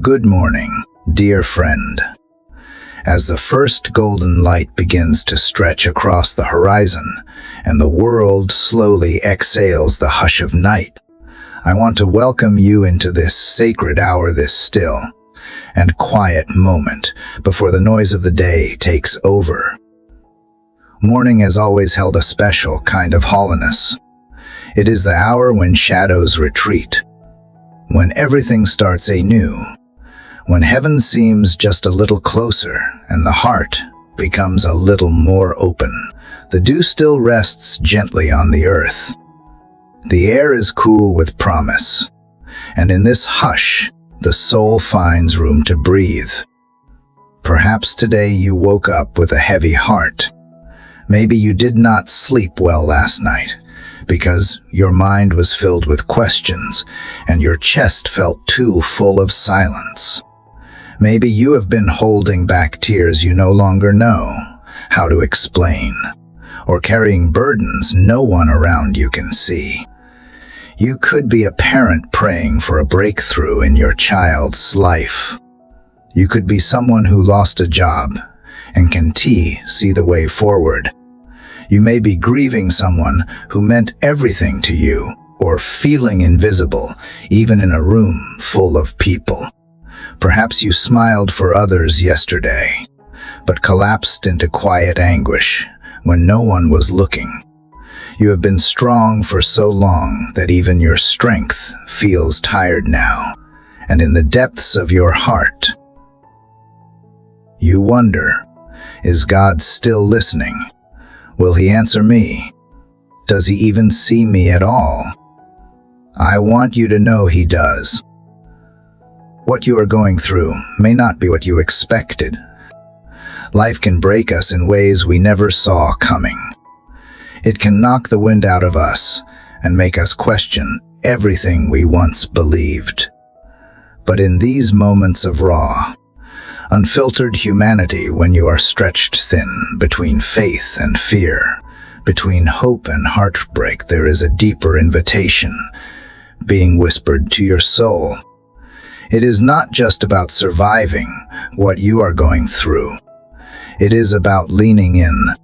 Good morning, dear friend. As the first golden light begins to stretch across the horizon and the world slowly exhales the hush of night, I want to welcome you into this sacred hour, this still and quiet moment before the noise of the day takes over. Morning has always held a special kind of hollowness. It is the hour when shadows retreat, when everything starts anew, when heaven seems just a little closer and the heart becomes a little more open. The dew still rests gently on the earth. The air is cool with promise, and in this hush, the soul finds room to breathe. Perhaps today you woke up with a heavy heart. Maybe you did not sleep well last night because your mind was filled with questions and your chest felt too full of silence. Maybe you have been holding back tears you no longer know how to explain, or carrying burdens no one around you can see. You could be a parent praying for a breakthrough in your child's life. You could be someone who lost a job and can see the way forward. You may be grieving someone who meant everything to you, or feeling invisible even in a room full of people. Perhaps you smiled for others yesterday, but collapsed into quiet anguish when no one was looking. You have been strong for so long that even your strength feels tired now, and in the depths of your heart, you wonder, is God still listening? Will He answer me? Does He even see me at all? I want you to know He does. What you are going through may not be what you expected. Life can break us in ways we never saw coming. It can knock the wind out of us and make us question everything we once believed. But in these moments of raw, unfiltered humanity, when you are stretched thin between faith and fear, between hope and heartbreak, there is a deeper invitation being whispered to your soul. It is not just about surviving what you are going through. It is about leaning in.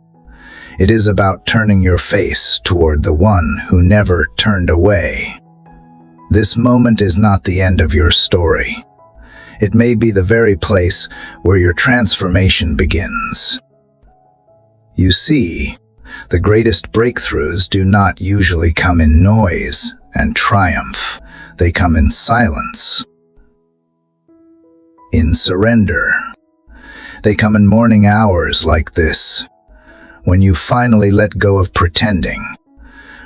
It is about turning your face toward the one who never turned away. This moment is not the end of your story. It may be the very place where your transformation begins. You see, the greatest breakthroughs do not usually come in noise and triumph. They come in silence, in surrender. They come in morning hours like this, when you finally let go of pretending,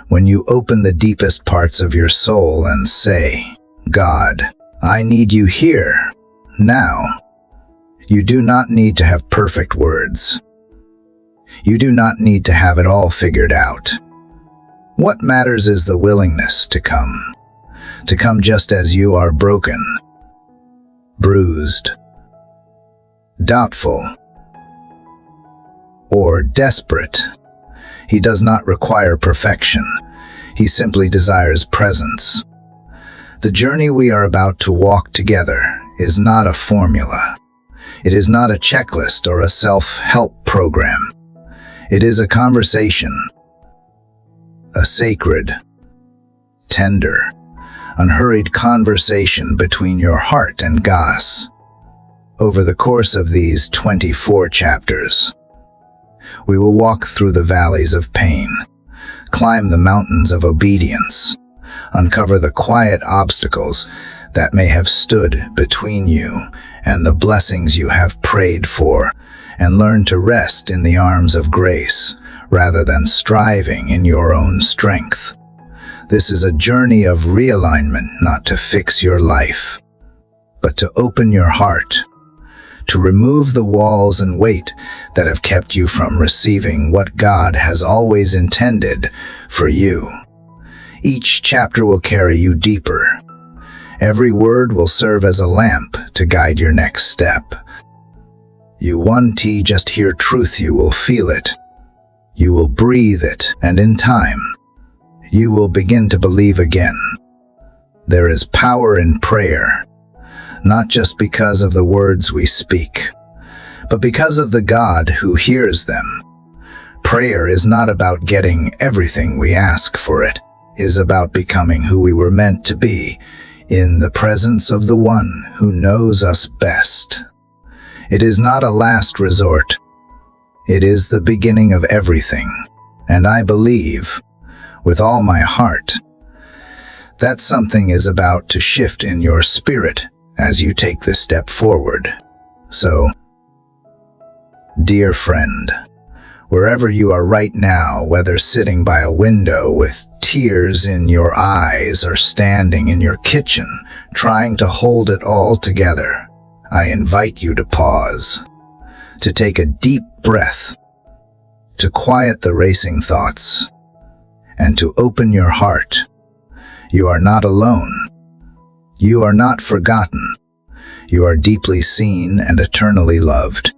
when you open the deepest parts of your soul and say, God, I need you here, now. You do not need to have perfect words. You do not need to have it all figured out. What matters is the willingness to come just as you are, broken, bruised, doubtful, or desperate. He does not require perfection. He simply desires presence. The journey we are about to walk together is not a formula. It is not a checklist or a self-help program. It is a conversation, a sacred, tender, unhurried conversation between your heart and God. Over the course of these 24 chapters, we will walk through the valleys of pain, climb the mountains of obedience, uncover the quiet obstacles that may have stood between you and the blessings you have prayed for, and learn to rest in the arms of grace rather than striving in your own strength. This is a journey of realignment, not to fix your life, but to open your heart, to remove the walls and weight that have kept you from receiving what God has always intended for you. Each chapter will carry you deeper. Every word will serve as a lamp to guide your next step. You won't just hear truth, you will feel it. You will breathe it, and in time, you will begin to believe again. There is power in prayer, not just because of the words we speak, but because of the God who hears them. Prayer is not about getting everything we ask for. It is about becoming who we were meant to be in the presence of the one who knows us best. It is not a last resort. It is the beginning of everything. And I believe, with all my heart, that something is about to shift in your spirit as you take this step forward. So, dear friend, wherever you are right now, whether sitting by a window with tears in your eyes or standing in your kitchen trying to hold it all together, I invite you to pause, to take a deep breath, to quiet the racing thoughts, and to open your heart. You are not alone. You are not forgotten. You are deeply seen and eternally loved.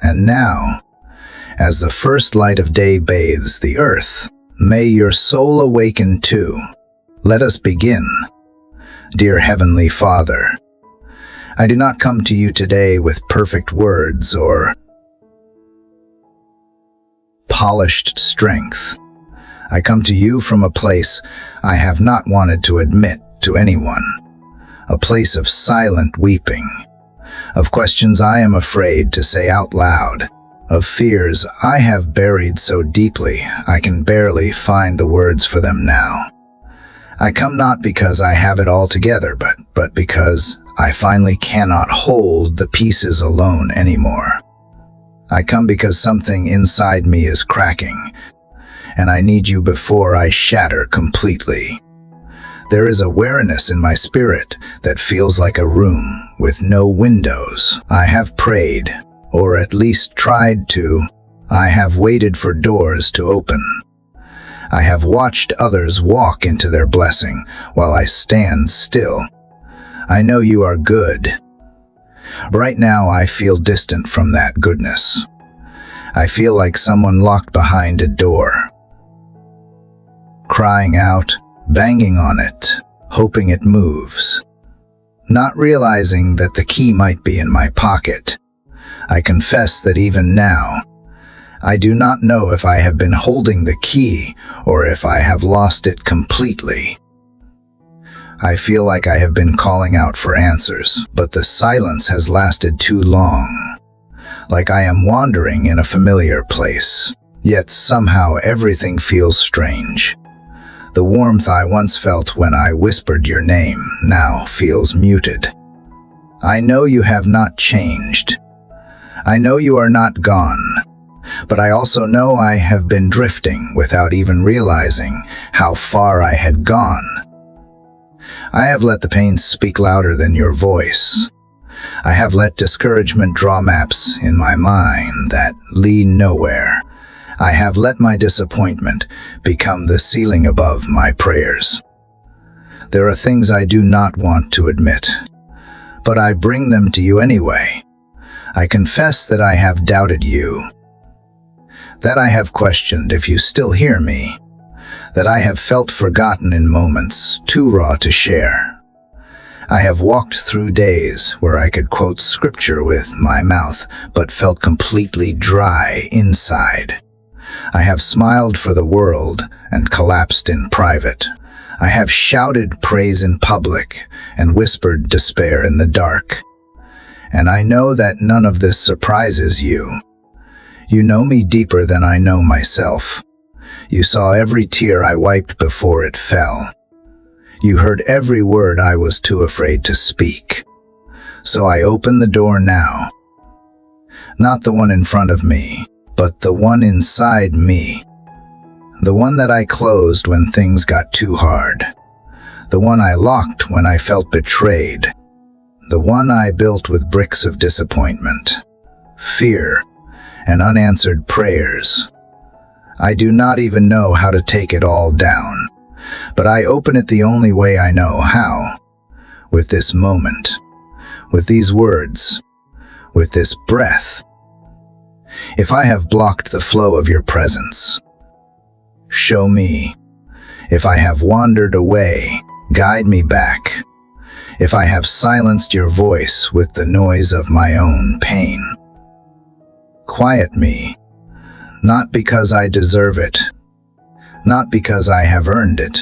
And now, as the first light of day bathes the earth, may your soul awaken too. Let us begin. Dear Heavenly Father, I do not come to you today with perfect words or polished strength. I come to you from a place I have not wanted to admit to anyone, a place of silent weeping, of questions I am afraid to say out loud, of fears I have buried so deeply I can barely find the words for them now. I come not because I have it all together, but because I finally cannot hold the pieces alone anymore. I come because something inside me is cracking, and I need you before I shatter completely. There is awareness in my spirit that feels like a room with no windows. I have prayed, or at least tried to. I have waited for doors to open. I have watched others walk into their blessing while I stand still. I know you are good. Right now I feel distant from that goodness. I feel like someone locked behind a door, crying out, banging on it, hoping it moves, not realizing that the key might be in my pocket. I confess that even now, I do not know if I have been holding the key or if I have lost it completely. I feel like I have been calling out for answers, but the silence has lasted too long, like I am wandering in a familiar place. Yet somehow everything feels strange. The warmth I once felt when I whispered your name now feels muted. I know you have not changed. I know you are not gone. But I also know I have been drifting without even realizing how far I had gone. I have let the pain speak louder than your voice. I have let discouragement draw maps in my mind that lead nowhere. I have let my disappointment become the ceiling above my prayers. There are things I do not want to admit, but I bring them to you anyway. I confess that I have doubted you, that I have questioned if you still hear me, that I have felt forgotten in moments too raw to share. I have walked through days where I could quote scripture with my mouth, but felt completely dry inside. I have smiled for the world and collapsed in private. I have shouted praise in public and whispered despair in the dark. And I know that none of this surprises you. You know me deeper than I know myself. You saw every tear I wiped before it fell. You heard every word I was too afraid to speak. So I open the door now. Not the one in front of me, but the one inside me. The one that I closed when things got too hard. The one I locked when I felt betrayed. The one I built with bricks of disappointment, fear, and unanswered prayers. I do not even know how to take it all down, but I open it the only way I know how, with this moment, with these words, with this breath. If I have blocked the flow of your presence, show me. If I have wandered away, guide me back. if I have silenced your voice with the noise of my own pain. Quiet me, not because I deserve it, not because I have earned it,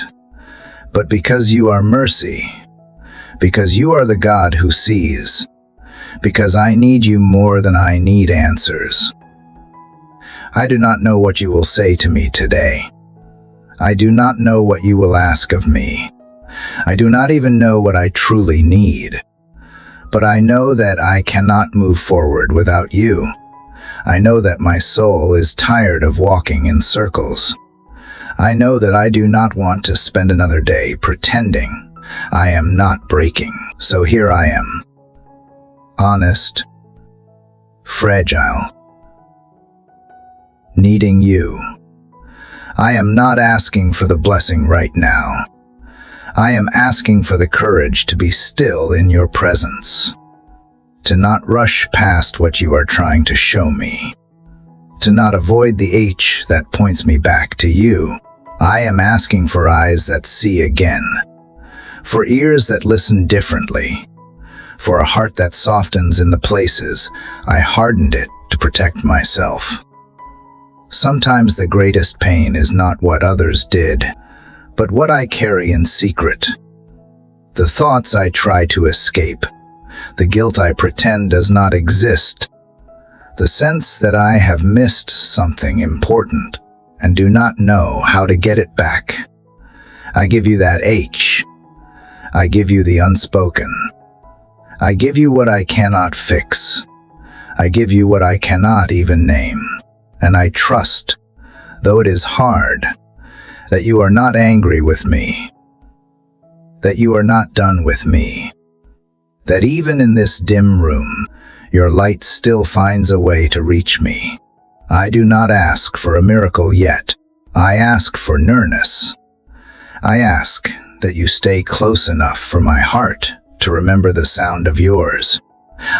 but because you are mercy, because you are the God who sees, because I need you more than I need answers. I do not know what you will say to me today. I do not know what you will ask of me. I do not even know what I truly need. But I know that I cannot move forward without you. I know that my soul is tired of walking in circles. I know that I do not want to spend another day pretending I am not breaking. So here I am, honest, fragile, needing you. I am not asking for the blessing right now. I am asking for the courage to be still in your presence, to not rush past what you are trying to show me, to not avoid the H that points me back to you. I am asking for eyes that see again, for ears that listen differently, for a heart that softens in the places I hardened it to protect myself. Sometimes the greatest pain is not what others did, but what I carry in secret. The thoughts I try to escape, the guilt I pretend does not exist, the sense that I have missed something important and do not know how to get it back. I give you that H. I give you the unspoken. I give you what I cannot fix. I give you what I cannot even name. And I trust, though it is hard, that you are not angry with me, that you are not done with me, that even in this dim room, your light still finds a way to reach me. I do not ask for a miracle yet. I ask for nearness. I ask that you stay close enough for my heart to remember the sound of yours.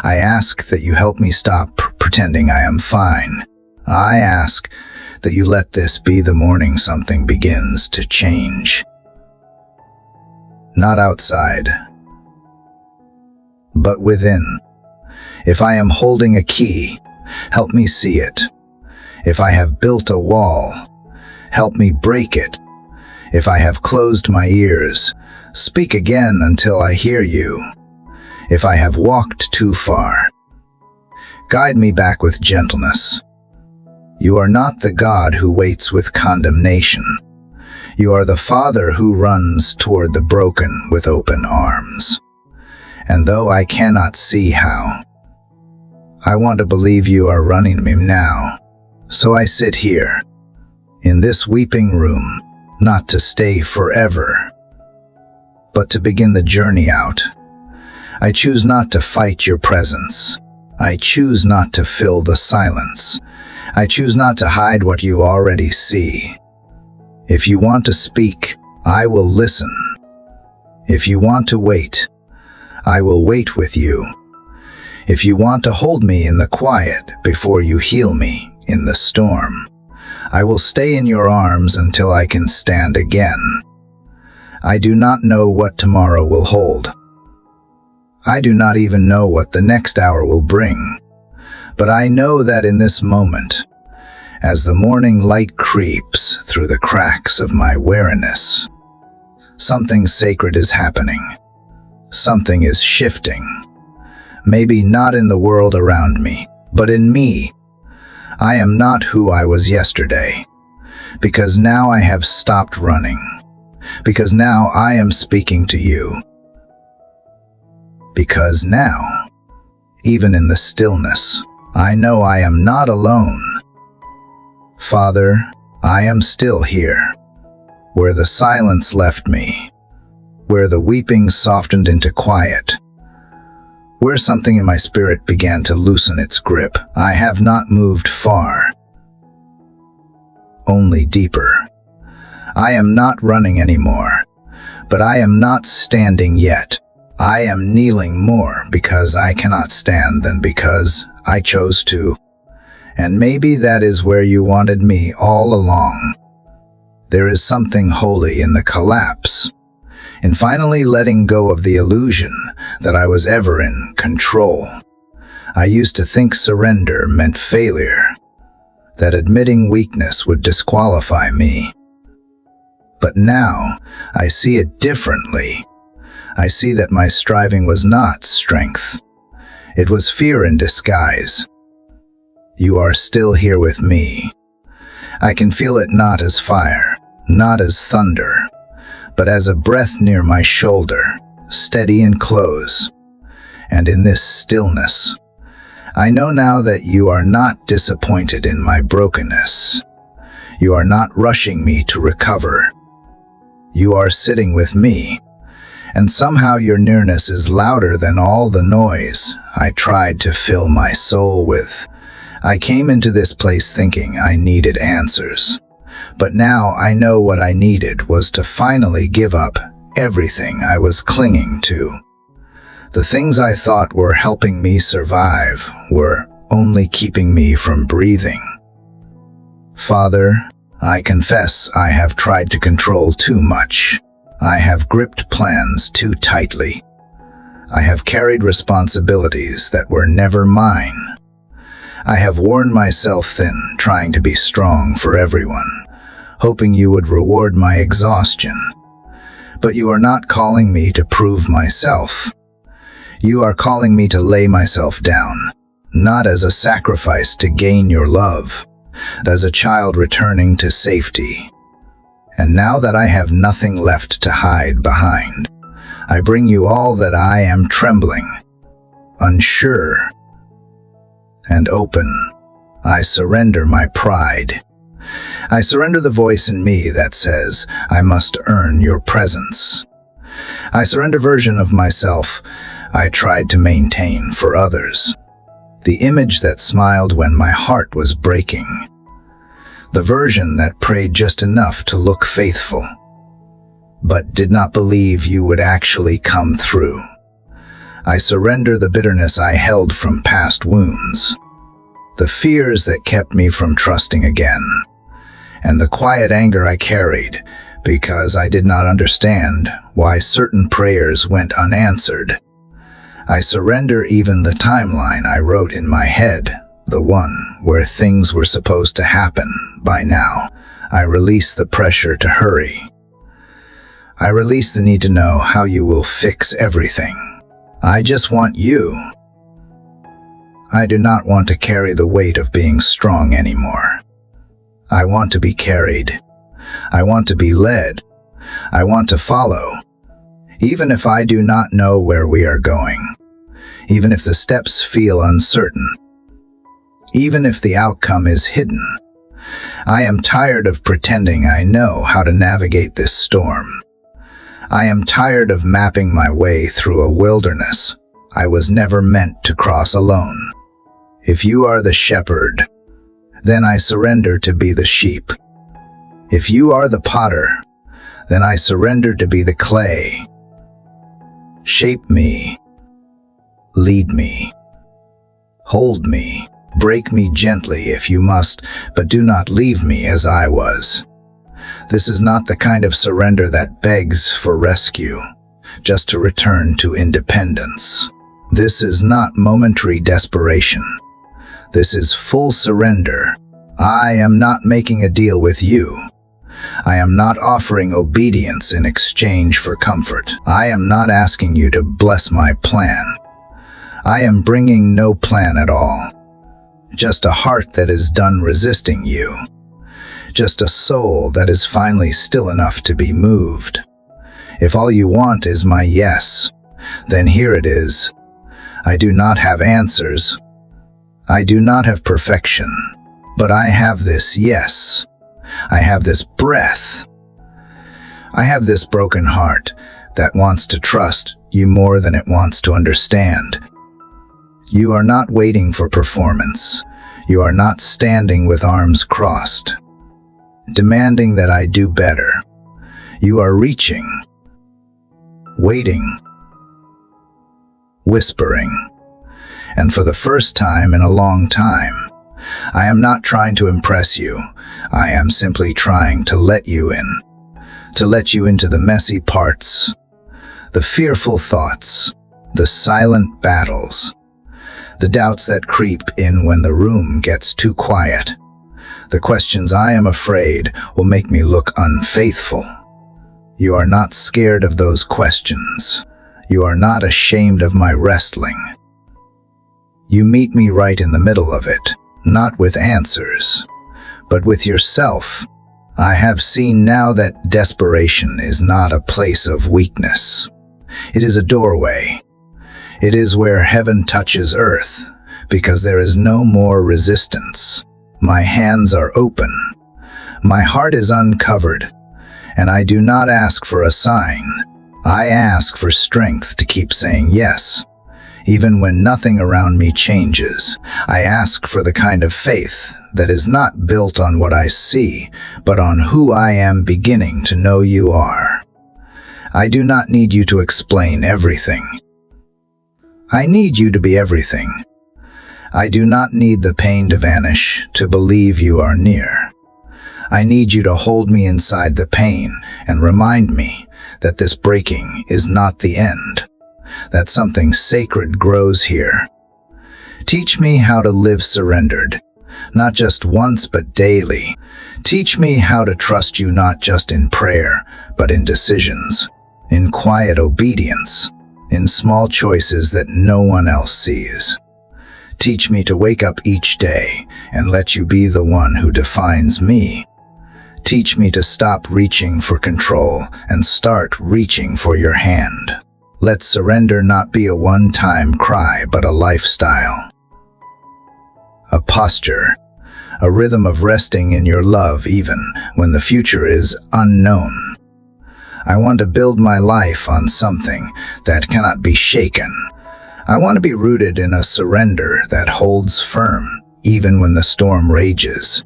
I ask that you help me stop pretending I am fine. I ask that you let this be the morning something begins to change. Not outside, but within. If I am holding a key, help me see it. If I have built a wall, help me break it. If I have closed my ears, speak again until I hear you. If I have walked too far, guide me back with gentleness. You are not the God who waits with condemnation. You are the Father who runs toward the broken with open arms. And though I cannot see how, I want to believe you are running me now. So I sit here, in this weeping room, not to stay forever, but to begin the journey out. I choose not to fight your presence. I choose not to fill the silence. I choose not to hide what you already see. If you want to speak, I will listen. If you want to wait, I will wait with you. If you want to hold me in the quiet before you heal me in the storm, I will stay in your arms until I can stand again. I do not know what tomorrow will hold. I do not even know what the next hour will bring. But I know that in this moment, as the morning light creeps through the cracks of my weariness, something sacred is happening. Something is shifting. Maybe not in the world around me, but in me. I am not who I was yesterday, because now I have stopped running, because now I am speaking to you. Because now, even in the stillness, I know I am not alone. Father, I am still here, where the silence left me, where the weeping softened into quiet, where something in my spirit began to loosen its grip. I have not moved far, only deeper. I am not running anymore, but I am not standing yet. I am kneeling more because I cannot stand than because I chose to. And maybe that is where you wanted me all along. There is something holy in the collapse, in finally letting go of the illusion that I was ever in control. I used to think surrender meant failure, that admitting weakness would disqualify me. But now, I see it differently. I see that my striving was not strength. It was fear in disguise. You are still here with me. I can feel it not as fire, not as thunder, but as a breath near my shoulder, steady and close. And in this stillness, I know now that you are not disappointed in my brokenness. You are not rushing me to recover. You are sitting with me, and somehow your nearness is louder than all the noise I tried to fill my soul with. I came into this place thinking I needed answers, but now I know what I needed was to finally give up everything I was clinging to. The things I thought were helping me survive were only keeping me from breathing. Father, I confess I have tried to control too much. I have gripped plans too tightly. I have carried responsibilities that were never mine. I have worn myself thin trying to be strong for everyone, hoping you would reward my exhaustion. But you are not calling me to prove myself. You are calling me to lay myself down, not as a sacrifice to gain your love, but as a child returning to safety. And now that I have nothing left to hide behind, I bring you all that I am trembling, unsure, and open. I surrender my pride. I surrender the voice in me that says, I must earn your presence. I surrender version of myself I tried to maintain for others. The image that smiled when my heart was breaking. The version that prayed just enough to look faithful, but did not believe you would actually come through. I surrender the bitterness I held from past wounds, the fears that kept me from trusting again, and the quiet anger I carried because I did not understand why certain prayers went unanswered. I surrender even the timeline I wrote in my head, the one where things were supposed to happen by now. I release the pressure to hurry. I release the need to know how you will fix everything. I just want you. I do not want to carry the weight of being strong anymore. I want to be carried. I want to be led. I want to follow. Even if I do not know where we are going, even if the steps feel uncertain, even if the outcome is hidden, I am tired of pretending I know how to navigate this storm. I am tired of mapping my way through a wilderness I was never meant to cross alone. If you are the shepherd, then I surrender to be the sheep. If you are the potter, then I surrender to be the clay. Shape me, lead me, hold me, break me gently if you must, but do not leave me as I was. This is not the kind of surrender that begs for rescue, just to return to independence. This is not momentary desperation. This is full surrender. I am not making a deal with you. I am not offering obedience in exchange for comfort. I am not asking you to bless my plan. I am bringing no plan at all. Just a heart that is done resisting you. Just a soul that is finally still enough to be moved. If all you want is my yes, then here it is. I do not have answers. I do not have perfection, but I have this yes. I have this breath. I have this broken heart that wants to trust you more than it wants to understand. You are not waiting for performance. You are not standing with arms crossed, demanding that I do better. You are reaching, waiting, whispering. And for the first time in a long time, I am not trying to impress you. I am simply trying to let you in, to let you into the messy parts The fearful thoughts, the silent battles, the doubts that creep in when the room gets too quiet. The questions I am afraid will make me look unfaithful. You are not scared of those questions. You are not ashamed of my wrestling. You meet me right in the middle of it, not with answers, but with yourself. I have seen now that desperation is not a place of weakness. It is a doorway. It is where heaven touches earth, because there is no more resistance. My hands are open. My heart is uncovered, and I do not ask for a sign. I ask for strength to keep saying yes. Even when nothing around me changes, I ask for the kind of faith that is not built on what I see, but on who I am beginning to know you are. I do not need you to explain everything. I need you to be everything. I do not need the pain to vanish to believe you are near. I need you to hold me inside the pain and remind me that this breaking is not the end, that something sacred grows here. Teach me how to live surrendered, not just once but daily. Teach me how to trust you not just in prayer, but in decisions, in quiet obedience, in small choices that no one else sees. Teach me to wake up each day and let you be the one who defines me. Teach me to stop reaching for control and start reaching for your hand. Let surrender not be a one-time cry, but a lifestyle. A posture, a rhythm of resting in your love even when the future is unknown. I want to build my life on something that cannot be shaken. I want to be rooted in a surrender that holds firm even when the storm rages.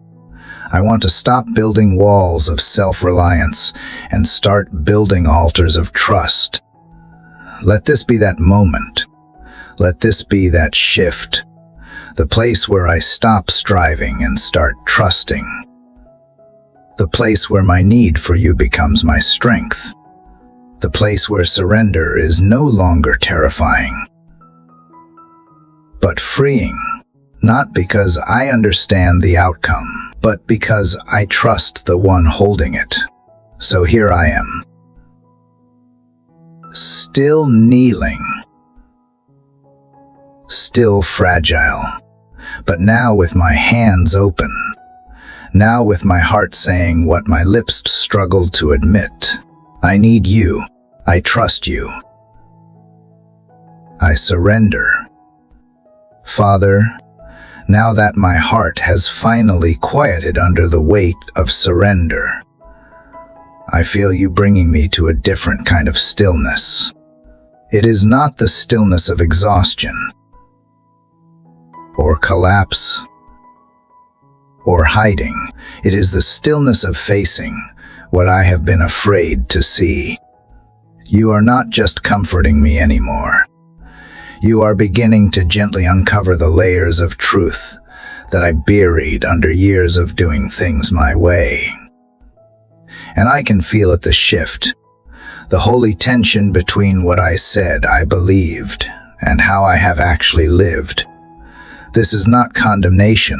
I want to stop building walls of self-reliance and start building altars of trust. Let this be that moment. Let this be that shift. The place where I stop striving and start trusting. The place where my need for you becomes my strength. The place where surrender is no longer terrifying, but freeing. Not because I understand the outcome, but because I trust the one holding it. So here I am, still kneeling, still fragile, but now with my hands open, now with my heart saying what my lips struggled to admit. I need you. I trust you. I surrender. Father, now that my heart has finally quieted under the weight of surrender, I feel you bringing me to a different kind of stillness. It is not the stillness of exhaustion, or collapse, or hiding. It is the stillness of facing what I have been afraid to see. You are not just comforting me anymore. You are beginning to gently uncover the layers of truth that I buried under years of doing things my way. And I can feel it, the shift, the holy tension between what I said I believed and how I have actually lived. This is not condemnation.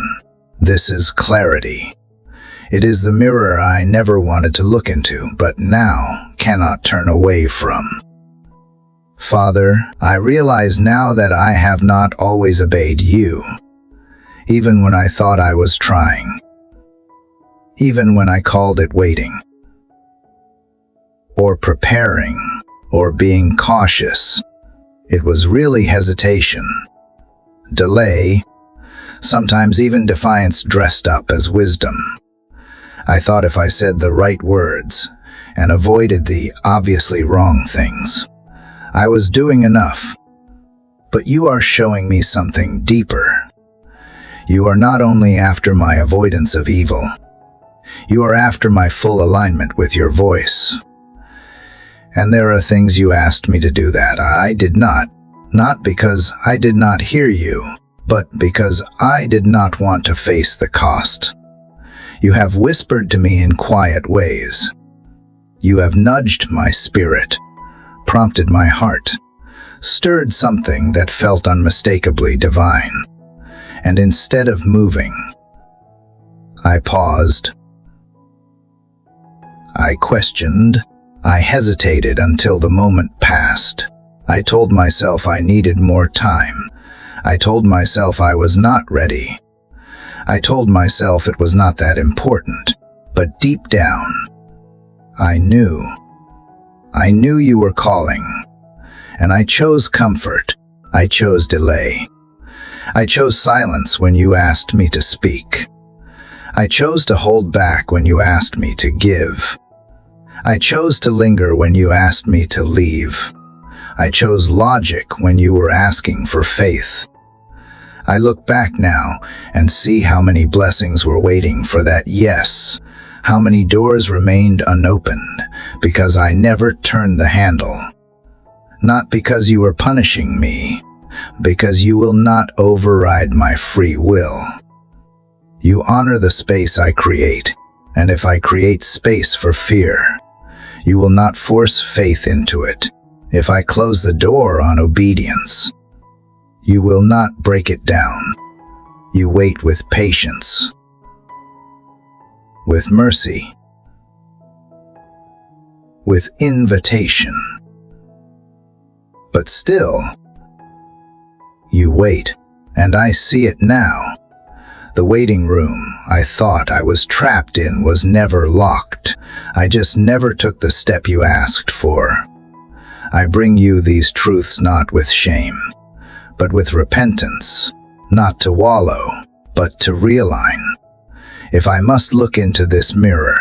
This is clarity. It is the mirror I never wanted to look into, but now cannot turn away from. Father, I realize now that I have not always obeyed you, even when I thought I was trying, even when I called it waiting, or preparing, or being cautious. It was really hesitation, delay, sometimes even defiance dressed up as wisdom. I thought if I said the right words and avoided the obviously wrong things, I was doing enough. But you are showing me something deeper. You are not only after my avoidance of evil, you are after my full alignment with your voice. And there are things you asked me to do that I did not because I did not hear you, but because I did not want to face the cost. You have whispered to me in quiet ways. You have nudged my spirit, prompted my heart, stirred something that felt unmistakably divine. And instead of moving, I paused. I questioned. I hesitated until the moment passed. I told myself I needed more time. I told myself I was not ready. I told myself it was not that important. But deep down, I knew. I knew you were calling. And I chose comfort. I chose delay. I chose silence when you asked me to speak. I chose to hold back when you asked me to give. I chose to linger when you asked me to leave. I chose logic when you were asking for faith. I look back now and see how many blessings were waiting for that yes, how many doors remained unopened because I never turned the handle. Not because you were punishing me, because you will not override my free will. You honor the space I create, and if I create space for fear, you will not force faith into it. If I close the door on obedience, you will not break it down. You wait with patience, with mercy, with invitation. But still, you wait, and I see it now. The waiting room I thought I was trapped in was never locked. I just never took the step you asked for. I bring you these truths not with shame, but with repentance, not to wallow, but to realign. If I must look into this mirror,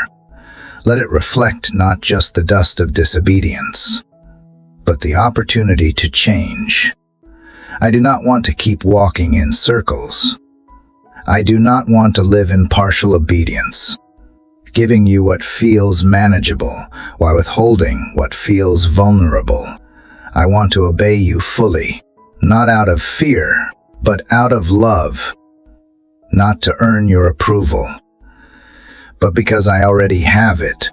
let it reflect not just the dust of disobedience, but the opportunity to change. I do not want to keep walking in circles. I do not want to live in partial obedience, giving you what feels manageable while withholding what feels vulnerable. I want to obey you fully, not out of fear, but out of love, not to earn your approval, but because I already have it,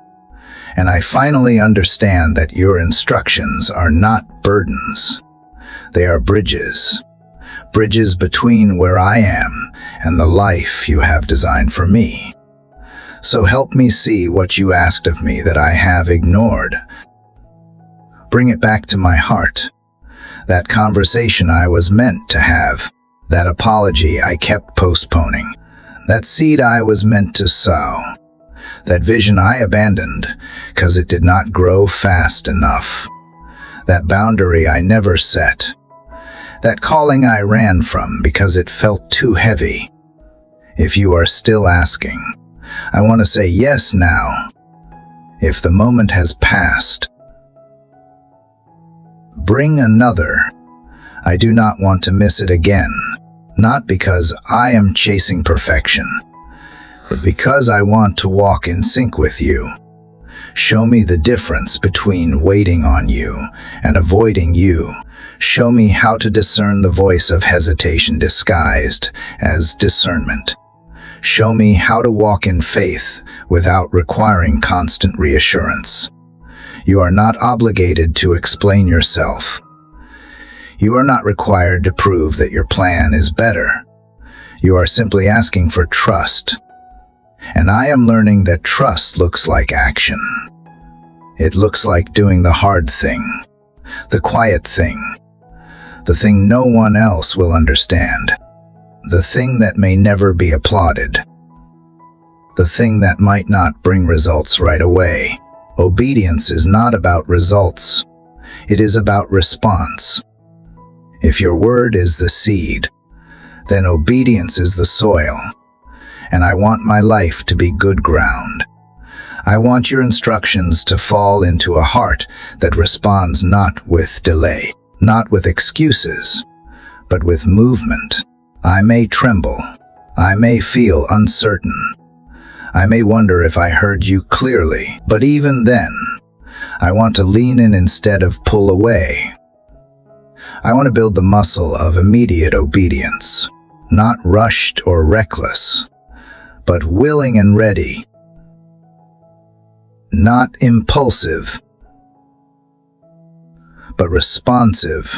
and I finally understand that your instructions are not burdens. They are bridges. Bridges between where I am and the life you have designed for me. So help me see what you asked of me that I have ignored. Bring it back to my heart. That conversation I was meant to have. That apology I kept postponing. That seed I was meant to sow. That vision I abandoned because it did not grow fast enough. That boundary I never set. That calling I ran from because it felt too heavy. If you are still asking, I want to say yes now. If the moment has passed, bring another. I do not want to miss it again, not because I am chasing perfection, but because I want to walk in sync with you. Show me the difference between waiting on you and avoiding you. Show me how to discern the voice of hesitation disguised as discernment. Show me how to walk in faith without requiring constant reassurance. You are not obligated to explain yourself. You are not required to prove that your plan is better. You are simply asking for trust. And I am learning that trust looks like action. It looks like doing the hard thing, the quiet thing, the thing no one else will understand, the thing that may never be applauded, the thing that might not bring results right away. Obedience is not about results. It is about response. If your word is the seed, then obedience is the soil. And I want my life to be good ground. I want your instructions to fall into a heart that responds not with delay, not with excuses, but with movement. I may tremble. I may feel uncertain. I may wonder if I heard you clearly, but even then, I want to lean in instead of pull away. I want to build the muscle of immediate obedience, not rushed or reckless, but willing and ready, not impulsive. but responsive.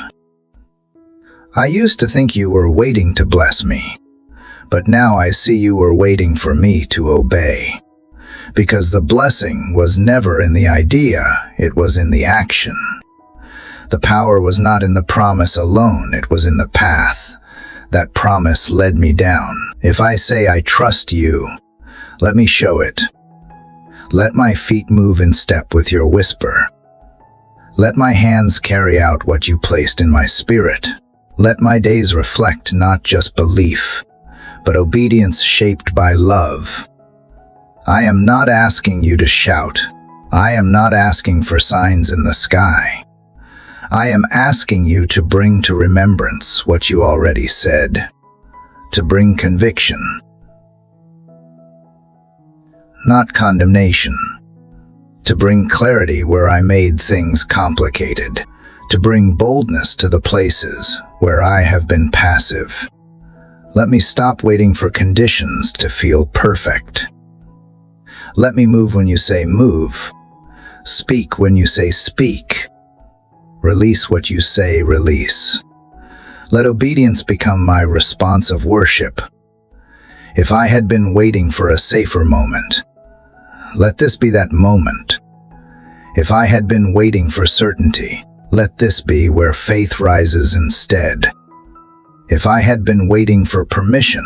I used to think you were waiting to bless me, but now I see you were waiting for me to obey. Because the blessing was never in the idea, it was in the action. The power was not in the promise alone, it was in the path. That promise led me down. If I say I trust you, let me show it. Let my feet move in step with your whisper. Let my hands carry out what you placed in my spirit. Let my days reflect not just belief, but obedience shaped by love. I am not asking you to shout. I am not asking for signs in the sky. I am asking you to bring to remembrance what you already said, to bring conviction, not condemnation, to bring clarity where I made things complicated, to bring boldness to the places where I have been passive. Let me stop waiting for conditions to feel perfect. Let me move when you say move, speak when you say speak. Release what you say, release. Let obedience become my response of worship. If I had been waiting for a safer moment, let this be that moment. If I had been waiting for certainty, let this be where faith rises instead. If I had been waiting for permission,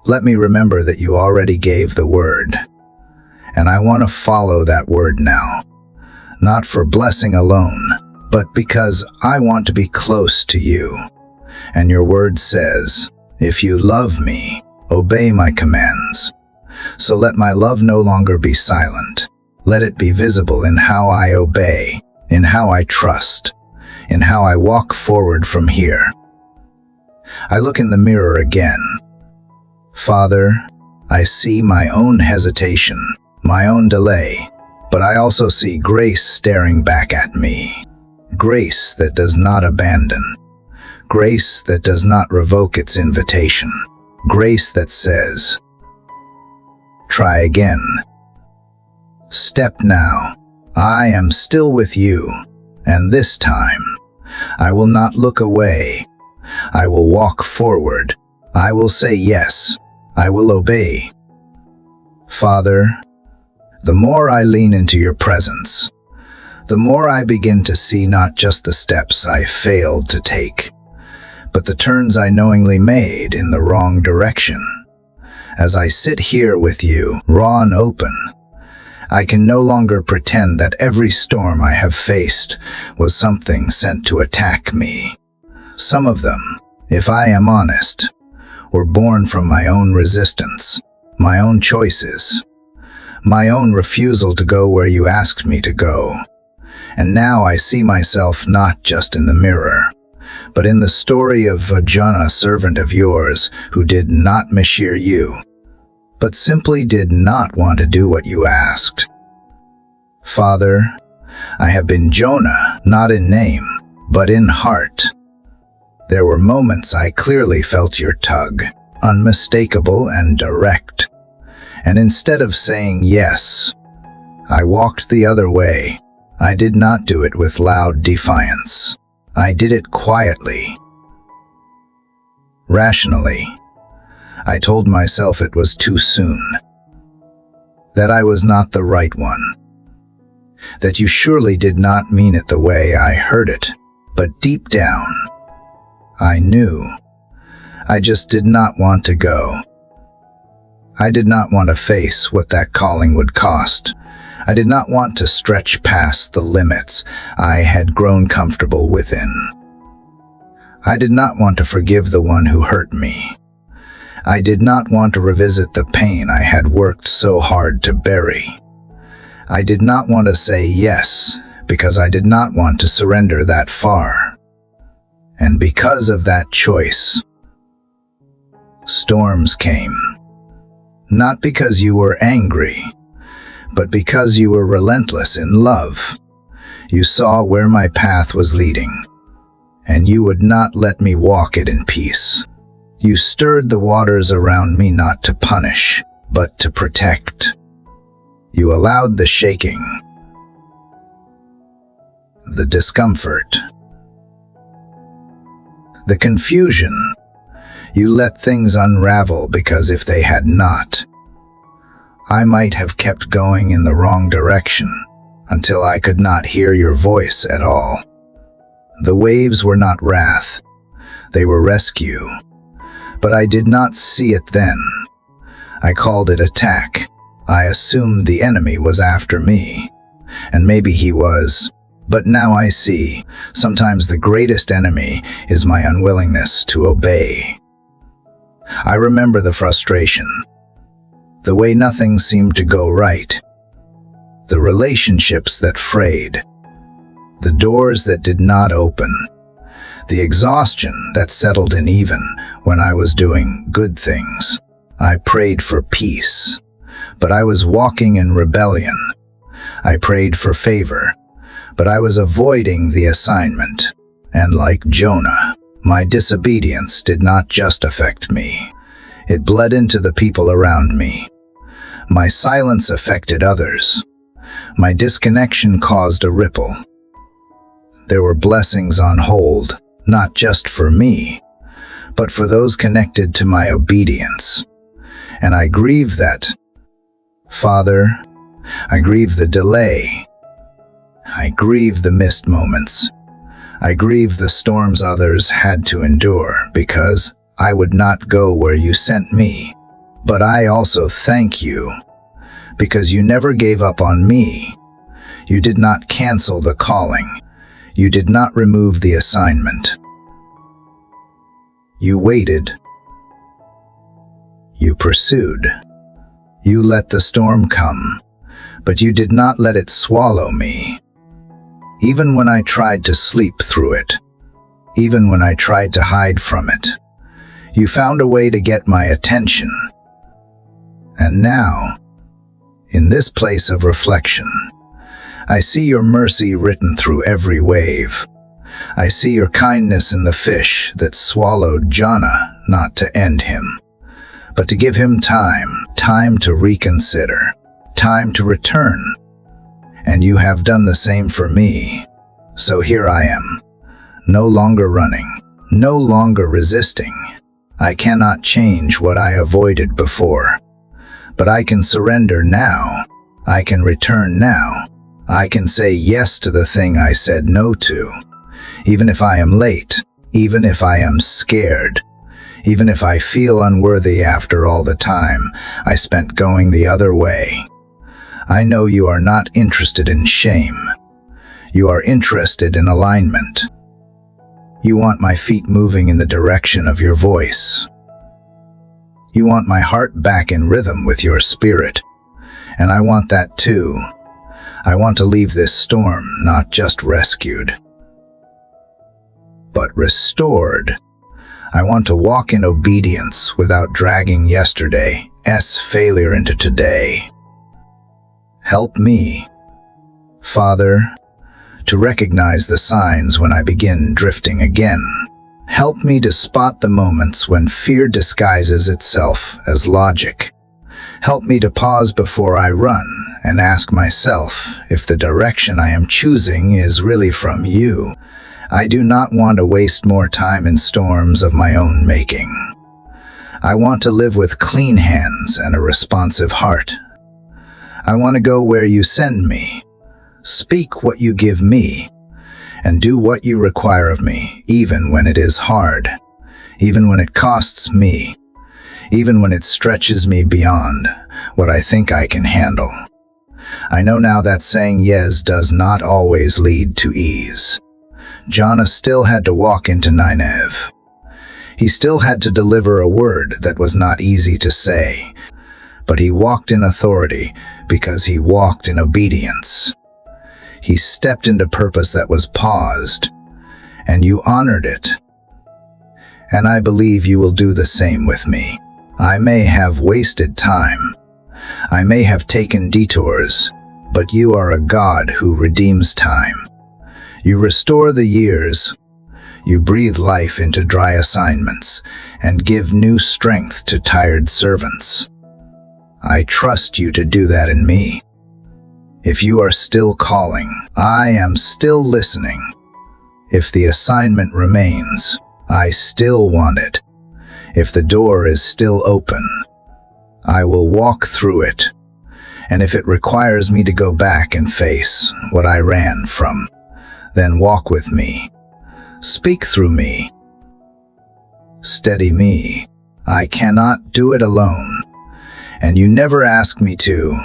let me remember that you already gave the word. And I want to follow that word now, not for blessing alone, but because I want to be close to you. And your word says, if you love me, obey my commands. So let my love no longer be silent. Let it be visible in how I obey, in how I trust, in how I walk forward from here. I look in the mirror again. Father, I see my own hesitation, my own delay, but I also see grace staring back at me. Grace that does not abandon. Grace that does not revoke its invitation. Grace that says, try again. Step now. I am still with you, and this time, I will not look away. I will walk forward. I will say yes. I will obey. Father, the more I lean into your presence, the more I begin to see not just the steps I failed to take, but the turns I knowingly made in the wrong direction. As I sit here with you, raw and open, I can no longer pretend that every storm I have faced was something sent to attack me. Some of them, if I am honest, were born from my own resistance, my own choices, my own refusal to go where you asked me to go. And now I see myself not just in the mirror, but in the story of Jonah, a servant of yours, who did not mishear you, but simply did not want to do what you asked. Father, I have been Jonah, not in name, but in heart. There were moments I clearly felt your tug, unmistakable and direct. And instead of saying yes, I walked the other way. I did not do it with loud defiance. I did it quietly, rationally. I told myself it was too soon, that I was not the right one, that you surely did not mean it the way I heard it. But deep down, I knew. I just did not want to go. I did not want to face what that calling would cost. I did not want to stretch past the limits I had grown comfortable within. I did not want to forgive the one who hurt me. I did not want to revisit the pain I had worked so hard to bury. I did not want to say yes because I did not want to surrender that far. And because of that choice, storms came. Not because you were angry, but because you were relentless in love. You saw where my path was leading, and you would not let me walk it in peace. You stirred the waters around me not to punish, but to protect. You allowed the shaking, the discomfort, the confusion. You let things unravel because if they had not, I might have kept going in the wrong direction until I could not hear your voice at all. The waves were not wrath, they were rescue. But I did not see it then. I called it attack. I assumed the enemy was after me. And maybe he was. But now I see, sometimes the greatest enemy is my unwillingness to obey. I remember the frustration, the way nothing seemed to go right, the relationships that frayed, the doors that did not open, the exhaustion that settled in even when I was doing good things. I prayed for peace, but I was walking in rebellion. I prayed for favor, but I was avoiding the assignment. And like Jonah, my disobedience did not just affect me. It bled into the people around me. My silence affected others. My disconnection caused a ripple. There were blessings on hold, not just for me, but for those connected to my obedience. And I grieve that. Father, I grieve the delay. I grieve the missed moments. I grieve the storms others had to endure because I would not go where you sent me. But I also thank you because you never gave up on me. You did not cancel the calling. You did not remove the assignment. You waited. You pursued. You let the storm come, but you did not let it swallow me. Even when I tried to sleep through it, even when I tried to hide from it, you found a way to get my attention. And now, in this place of reflection, I see your mercy written through every wave. I see your kindness in the fish that swallowed Jonah, not to end him, but to give him time to reconsider, time to return. And you have done the same for me. So here I am, no longer running, no longer resisting. I cannot change what I avoided before, but I can surrender now. I can return now. I can say yes to the thing I said no to, even if I am late, even if I am scared, even if I feel unworthy after all the time I spent going the other way. I know you are not interested in shame. You are interested in alignment. You want my feet moving in the direction of your voice. You want my heart back in rhythm with your spirit. And I want that too. I want to leave this storm not just rescued, but restored. I want to walk in obedience without dragging yesterday's failure into today. Help me, Father, to recognize the signs when I begin drifting again. Help me to spot the moments when fear disguises itself as logic. Help me to pause before I run and ask myself if the direction I am choosing is really from you. I do not want to waste more time in storms of my own making. I want to live with clean hands and a responsive heart. I want to go where you send me, speak what you give me, and do what you require of me, even when it is hard, even when it costs me, even when it stretches me beyond what I think I can handle. I know now that saying yes does not always lead to ease. Jonah still had to walk into Nineveh. He still had to deliver a word that was not easy to say, but he walked in authority because he walked in obedience. He stepped into purpose that was paused, and you honored it. And I believe you will do the same with me. I may have wasted time. I may have taken detours, but you are a God who redeems time. You restore the years. You breathe life into dry assignments and give new strength to tired servants. I trust you to do that in me. If you are still calling, I am still listening. If the assignment remains, I still want it. If the door is still open, I will walk through it. And if it requires me to go back and face what I ran from, then walk with me. Speak through me. Steady me. I cannot do it alone. And you never asked me to.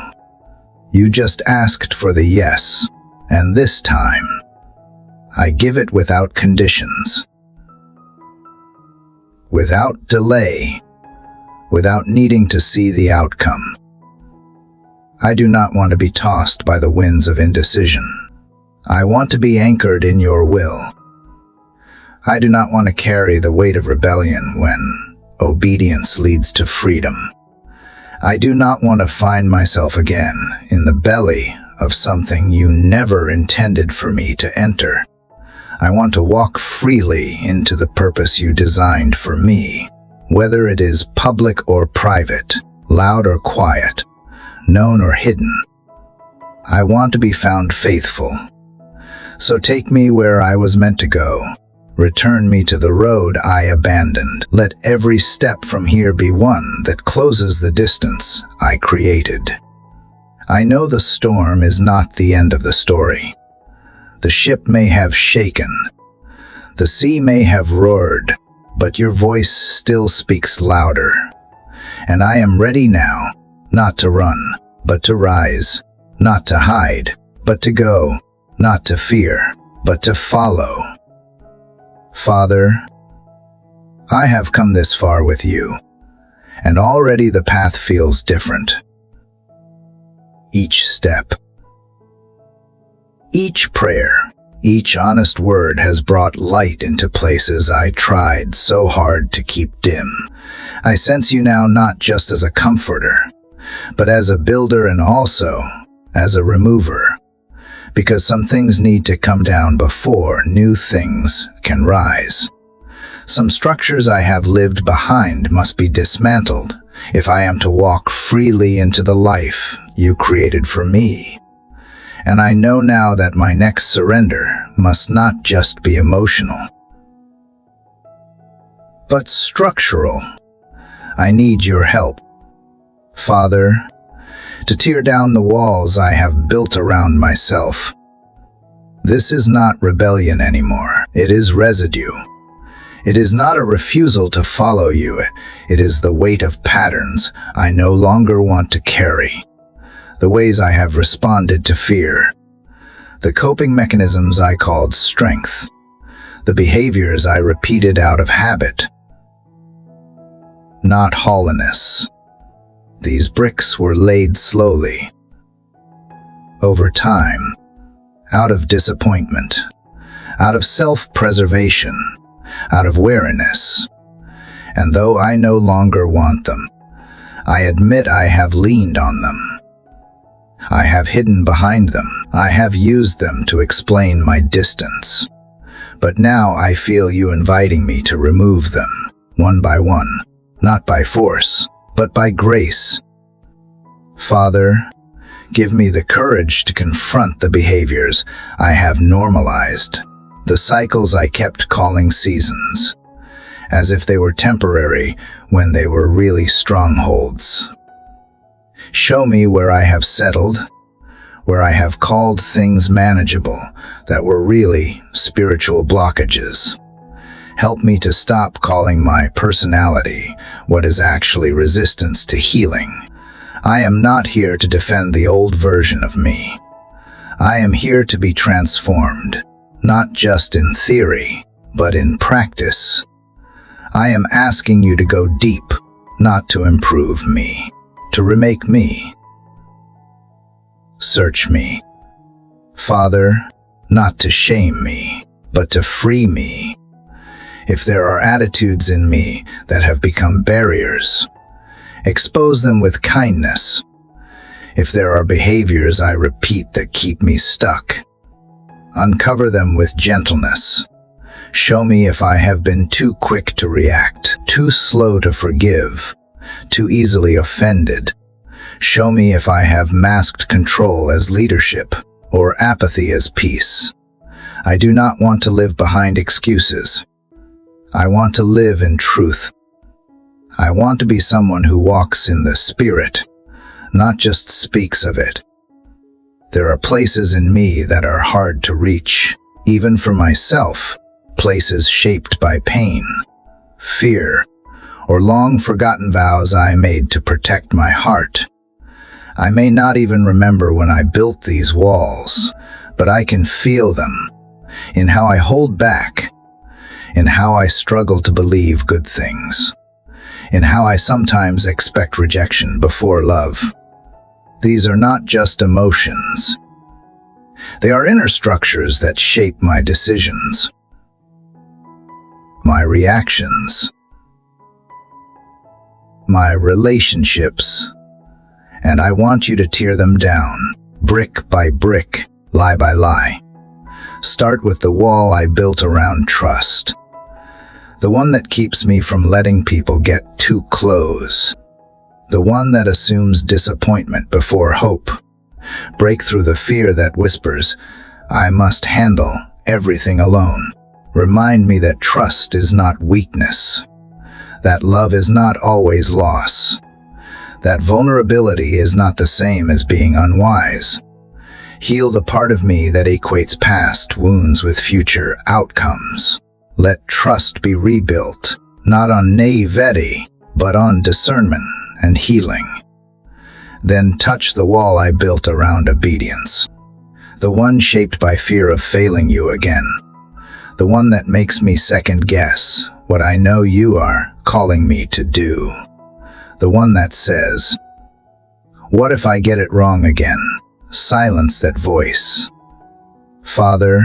You just asked for the yes. And this time, I give it without conditions. Without delay. Without needing to see the outcome. I do not want to be tossed by the winds of indecision. I want to be anchored in your will. I do not want to carry the weight of rebellion when obedience leads to freedom. I do not want to find myself again in the belly of something you never intended for me to enter. I want to walk freely into the purpose you designed for me, whether it is public or private, loud or quiet, known or hidden. I want to be found faithful. So take me where I was meant to go. Return me to the road I abandoned. Let every step from here be one that closes the distance I created. I know the storm is not the end of the story. The ship may have shaken. The sea may have roared, but your voice still speaks louder. And I am ready now, not to run, but to rise, not to hide, but to go, not to fear, but to follow. Father, I have come this far with you, and already the path feels different. Each step, each prayer, each honest word has brought light into places I tried so hard to keep dim. I sense you now not just as a comforter, but as a builder and also as a remover. Because some things need to come down before new things can rise. Some structures I have lived behind must be dismantled if I am to walk freely into the life you created for me. And I know now that my next surrender must not just be emotional, but structural. I need your help, Father, to tear down the walls I have built around myself. This is not rebellion anymore. It is residue. It is not a refusal to follow you. It is the weight of patterns I no longer want to carry. The ways I have responded to fear. The coping mechanisms I called strength. The behaviors I repeated out of habit. Not hollowness. These bricks were laid slowly, over time, out of disappointment, out of self-preservation, out of weariness. And though I no longer want them, I admit I have leaned on them. I have hidden behind them. I have used them to explain my distance. But now I feel you inviting me to remove them, one by one, not by force, but by grace. Father, give me the courage to confront the behaviors I have normalized, the cycles I kept calling seasons, as if they were temporary when they were really strongholds. Show me where I have settled, where I have called things manageable that were really spiritual blockages. Help me to stop calling my personality what is actually resistance to healing. I am not here to defend the old version of me. I am here to be transformed, not just in theory, but in practice. I am asking you to go deep, not to improve me, to remake me. Search me, Father, not to shame me, but to free me. If there are attitudes in me that have become barriers, expose them with kindness. If there are behaviors I repeat that keep me stuck, uncover them with gentleness. Show me if I have been too quick to react, too slow to forgive, too easily offended. Show me if I have masked control as leadership or apathy as peace. I do not want to live behind excuses. I want to live in truth. I want to be someone who walks in the Spirit, not just speaks of it. There are places in me that are hard to reach, even for myself, places shaped by pain, fear, or long-forgotten vows I made to protect my heart. I may not even remember when I built these walls, but I can feel them, in how I hold back, in how I struggle to believe good things, in how I sometimes expect rejection before love. These are not just emotions. They are inner structures that shape my decisions, my reactions, my relationships, and I want you to tear them down, brick by brick, lie by lie. Start with the wall I built around trust, the one that keeps me from letting people get too close, the one that assumes disappointment before hope. Break through the fear that whispers, I must handle everything alone. Remind me that trust is not weakness, that love is not always loss, that vulnerability is not the same as being unwise. Heal the part of me that equates past wounds with future outcomes. Let trust be rebuilt, not on naivety, but on discernment and healing. Then touch the wall I built around obedience, the one shaped by fear of failing you again, the one that makes me second-guess what I know you are calling me to do, the one that says, what if I get it wrong again? Silence that voice. Father,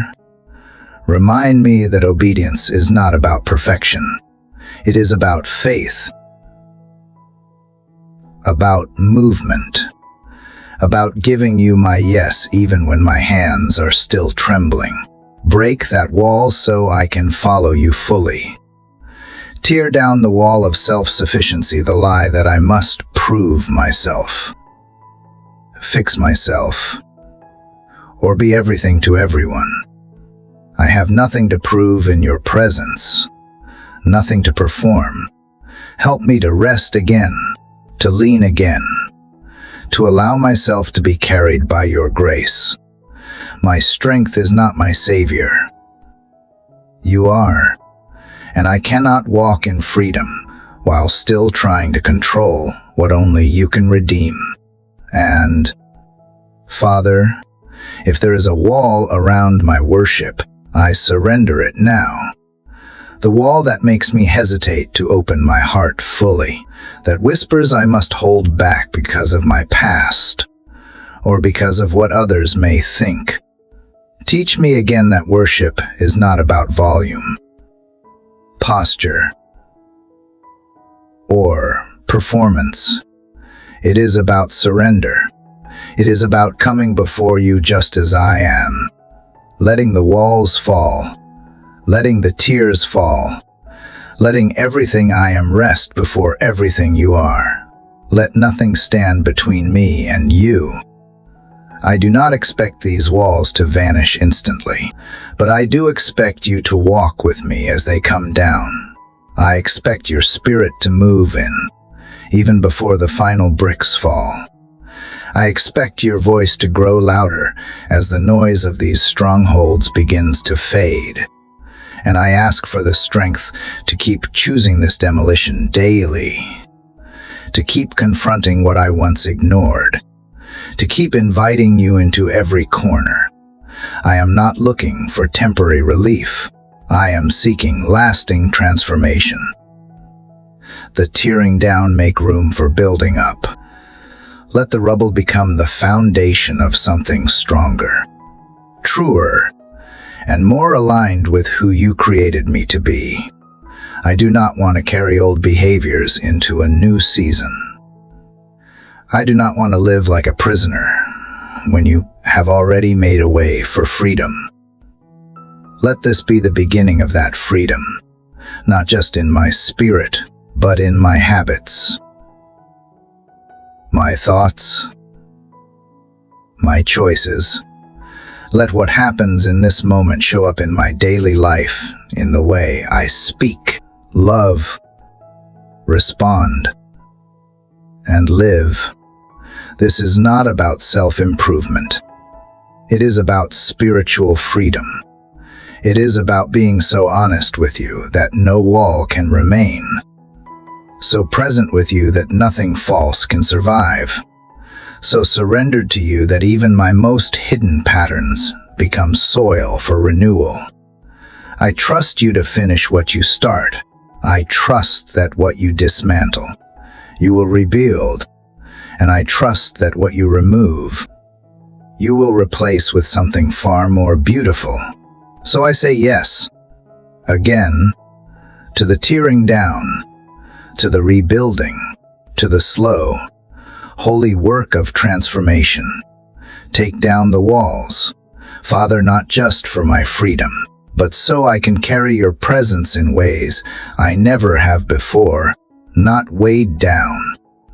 remind me that obedience is not about perfection. It is about faith, about movement, about giving you my yes even when my hands are still trembling. Break that wall so I can follow you fully. Tear down the wall of self-sufficiency, the lie that I must prove myself, fix myself, or be everything to everyone. I have nothing to prove in your presence, nothing to perform. Help me to rest again, to lean again, to allow myself to be carried by your grace. My strength is not my savior. You are, and I cannot walk in freedom while still trying to control what only you can redeem. And, Father, if there is a wall around my worship, I surrender it now. The wall that makes me hesitate to open my heart fully, that whispers I must hold back because of my past, or because of what others may think. Teach me again that worship is not about volume, posture, or performance. It is about surrender. It is about coming before you just as I am, letting the walls fall, letting the tears fall, letting everything I am rest before everything you are. Let nothing stand between me and you. I do not expect these walls to vanish instantly, but I do expect you to walk with me as they come down. I expect your spirit to move in, even before the final bricks fall. I expect your voice to grow louder as the noise of these strongholds begins to fade. And I ask for the strength to keep choosing this demolition daily, to keep confronting what I once ignored, to keep inviting you into every corner. I am not looking for temporary relief. I am seeking lasting transformation. The tearing down make room for building up. Let the rubble become the foundation of something stronger, truer, and more aligned with who you created me to be. I do not want to carry old behaviors into a new season. I do not want to live like a prisoner when you have already made a way for freedom. Let this be the beginning of that freedom, not just in my spirit, but in my habits, my thoughts, my choices. Let what happens in this moment show up in my daily life, in the way I speak, love, respond, and live. This is not about self-improvement. It is about spiritual freedom. It is about being so honest with you that no wall can remain, so present with you that nothing false can survive, so surrendered to you that even my most hidden patterns become soil for renewal. I trust you to finish what you start. I trust that what you dismantle, you will rebuild, and I trust that what you remove, you will replace with something far more beautiful. So I say yes, again, to the tearing down, to the rebuilding, to the slow, holy work of transformation. Take down the walls, Father, not just for my freedom, but so I can carry your presence in ways I never have before, not weighed down,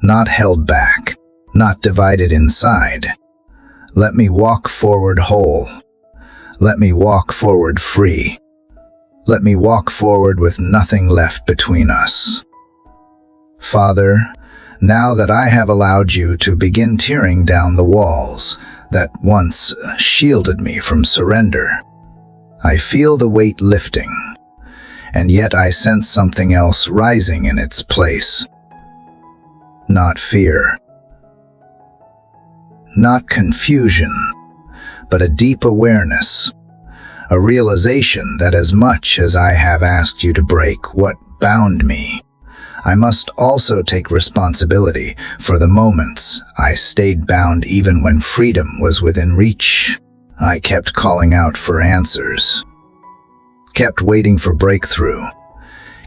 not held back, not divided inside. Let me walk forward whole. Let me walk forward free. Let me walk forward with nothing left between us. Father, now that I have allowed you to begin tearing down the walls that once shielded me from surrender, I feel the weight lifting, and yet I sense something else rising in its place. Not fear, not confusion, but a deep awareness, a realization that as much as I have asked you to break what bound me, I must also take responsibility for the moments I stayed bound even when freedom was within reach. I kept calling out for answers, kept waiting for breakthrough,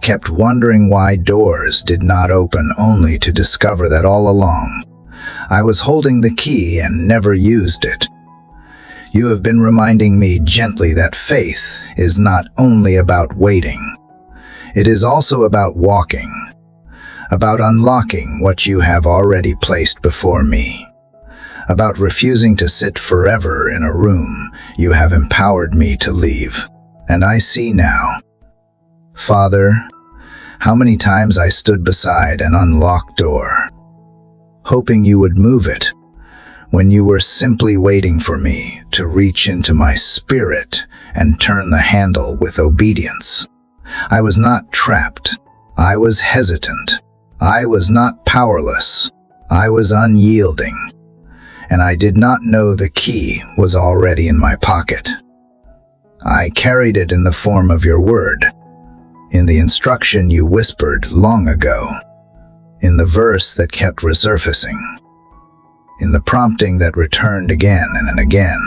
kept wondering why doors did not open, only to discover that all along I was holding the key and never used it. You have been reminding me gently that faith is not only about waiting, it is also about walking, about unlocking what you have already placed before me, about refusing to sit forever in a room you have empowered me to leave. And I see now, Father, how many times I stood beside an unlocked door, hoping you would move it, when you were simply waiting for me to reach into my spirit and turn the handle with obedience. I was not trapped. I was hesitant. I was not powerless. I was unyielding. And I did not know the key was already in my pocket. I carried it in the form of your word, in the instruction you whispered long ago, in the verse that kept resurfacing, in the prompting that returned again and again.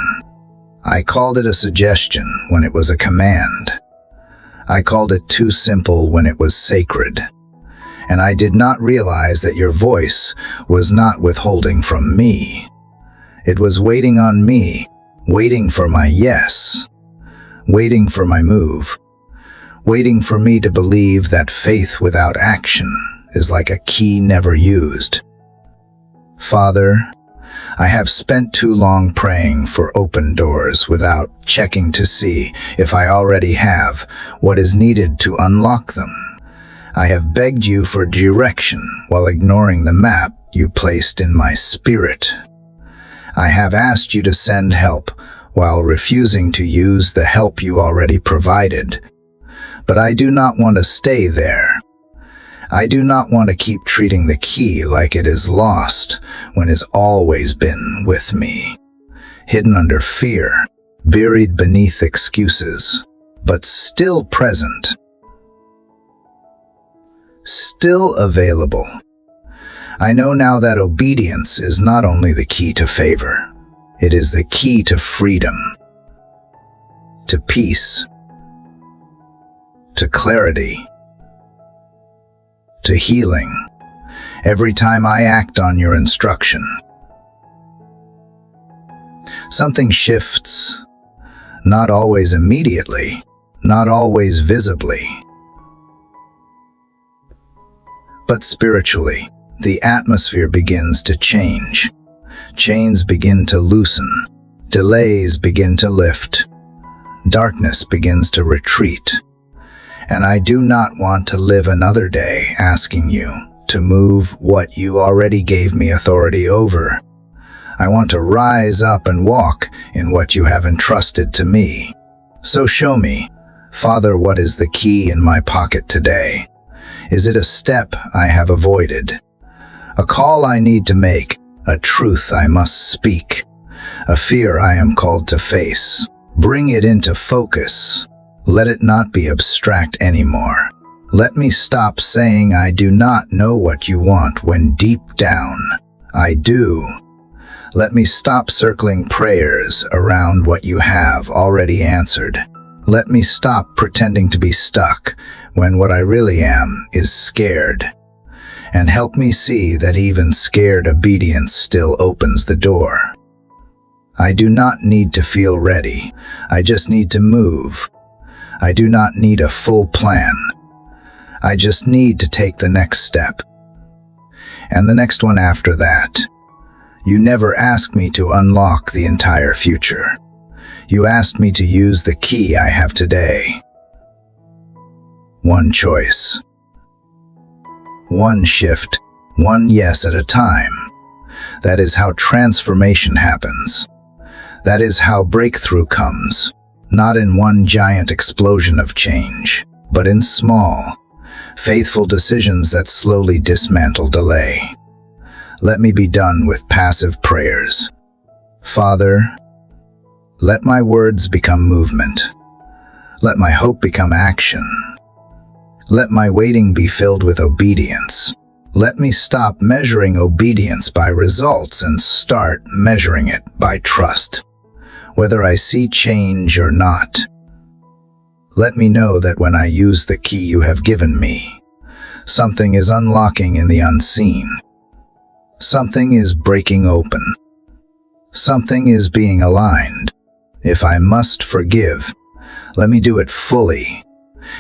I called it a suggestion when it was a command. I called it too simple when it was sacred. And I did not realize that your voice was not withholding from me. It was waiting on me, waiting for my yes, waiting for my move, waiting for me to believe that faith without action is like a key never used. Father, I have spent too long praying for open doors without checking to see if I already have what is needed to unlock them. I have begged you for direction while ignoring the map you placed in my spirit. I have asked you to send help while refusing to use the help you already provided. But I do not want to stay there. I do not want to keep treating the key like it is lost when it's always been with me, hidden under fear, buried beneath excuses, but still present, still available. I know now that obedience is not only the key to favor, it is the key to freedom, to peace, to clarity, to healing. Every time I act on your instruction, something shifts, not always immediately, not always visibly, but spiritually, the atmosphere begins to change. Chains begin to loosen. Delays begin to lift. Darkness begins to retreat. And I do not want to live another day asking you to move what you already gave me authority over. I want to rise up and walk in what you have entrusted to me. So show me, Father, what is the key in my pocket today? Is it a step I have avoided? A call I need to make? A truth I must speak? A fear I am called to face? Bring it into focus. Let it not be abstract anymore. Let me stop saying I do not know what you want when deep down I do. Let me stop circling prayers around what you have already answered. Let me stop pretending to be stuck when what I really am is scared. And help me see that even scared obedience still opens the door. I do not need to feel ready. I just need to move. I do not need a full plan. I just need to take the next step. And the next one after that. You never asked me to unlock the entire future. You asked me to use the key I have today. One choice. One shift. One yes at a time. That is how transformation happens. That is how breakthrough comes. Not in one giant explosion of change, but in small, faithful decisions that slowly dismantle delay. Let me be done with passive prayers. Father, let my words become movement. Let my hope become action. Let my waiting be filled with obedience. Let me stop measuring obedience by results and start measuring it by trust. Whether I see change or not, let me know that when I use the key you have given me, something is unlocking in the unseen. Something is breaking open. Something is being aligned. If I must forgive, let me do it fully.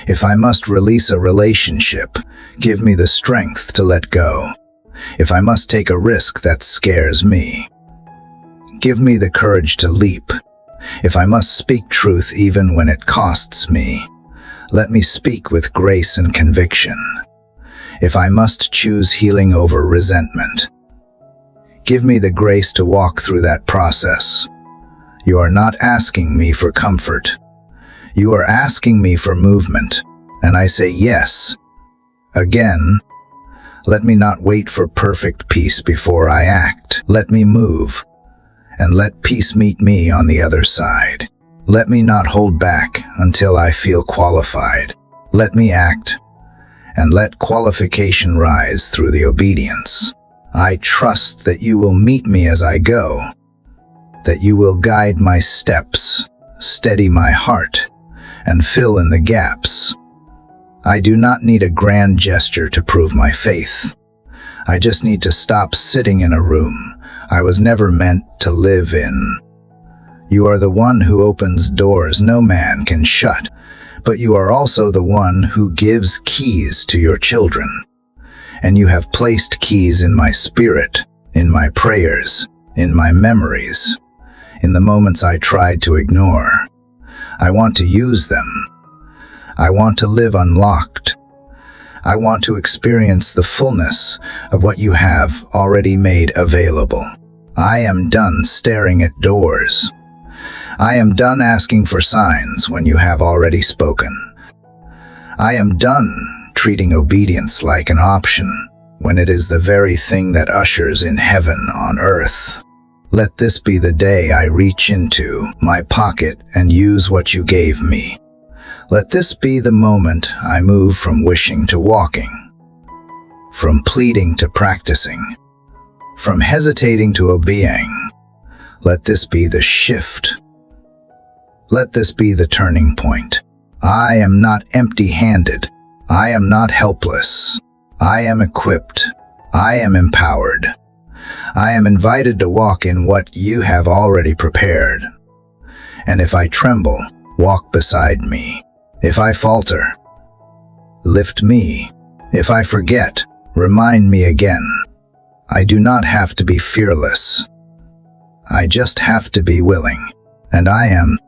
If I must release a relationship, give me the strength to let go. If I must take a risk that scares me, give me the courage to leap. If I must speak truth even when it costs me, let me speak with grace and conviction. If I must choose healing over resentment, give me the grace to walk through that process. You are not asking me for comfort. You are asking me for movement, and I say yes. Again, let me not wait for perfect peace before I act. Let me move, and let peace meet me on the other side. Let me not hold back until I feel qualified. Let me act, and let qualification rise through the obedience. I trust that you will meet me as I go, that you will guide my steps, steady my heart, and fill in the gaps. I do not need a grand gesture to prove my faith. I just need to stop sitting in a room I was never meant to live in. You are the one who opens doors no man can shut, but you are also the one who gives keys to your children. And you have placed keys in my spirit, in my prayers, in my memories, in the moments I tried to ignore. I want to use them. I want to live unlocked. I want to experience the fullness of what you have already made available. I am done staring at doors. I am done asking for signs when you have already spoken. I am done treating obedience like an option when it is the very thing that ushers in heaven on earth. Let this be the day I reach into my pocket and use what you gave me. Let this be the moment I move from wishing to walking, from pleading to practicing, from hesitating to obeying. Let this be the shift. Let this be the turning point. I am not empty-handed. I am not helpless. I am equipped. I am empowered. I am invited to walk in what you have already prepared. And if I tremble, walk beside me. If I falter, lift me. If I forget, remind me again. I do not have to be fearless. I just have to be willing. And I am.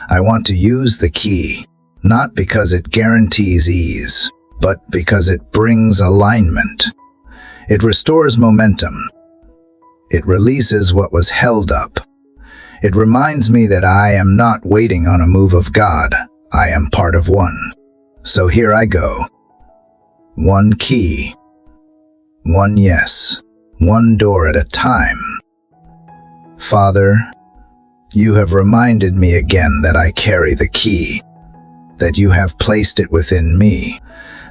I want to use the key, not because it guarantees ease, but because it brings alignment. It restores momentum. It releases what was held up. It reminds me that I am not waiting on a move of God. I am part of one. So here I go. One key. One yes. One door at a time. Father, you have reminded me again that I carry the key, that you have placed it within me,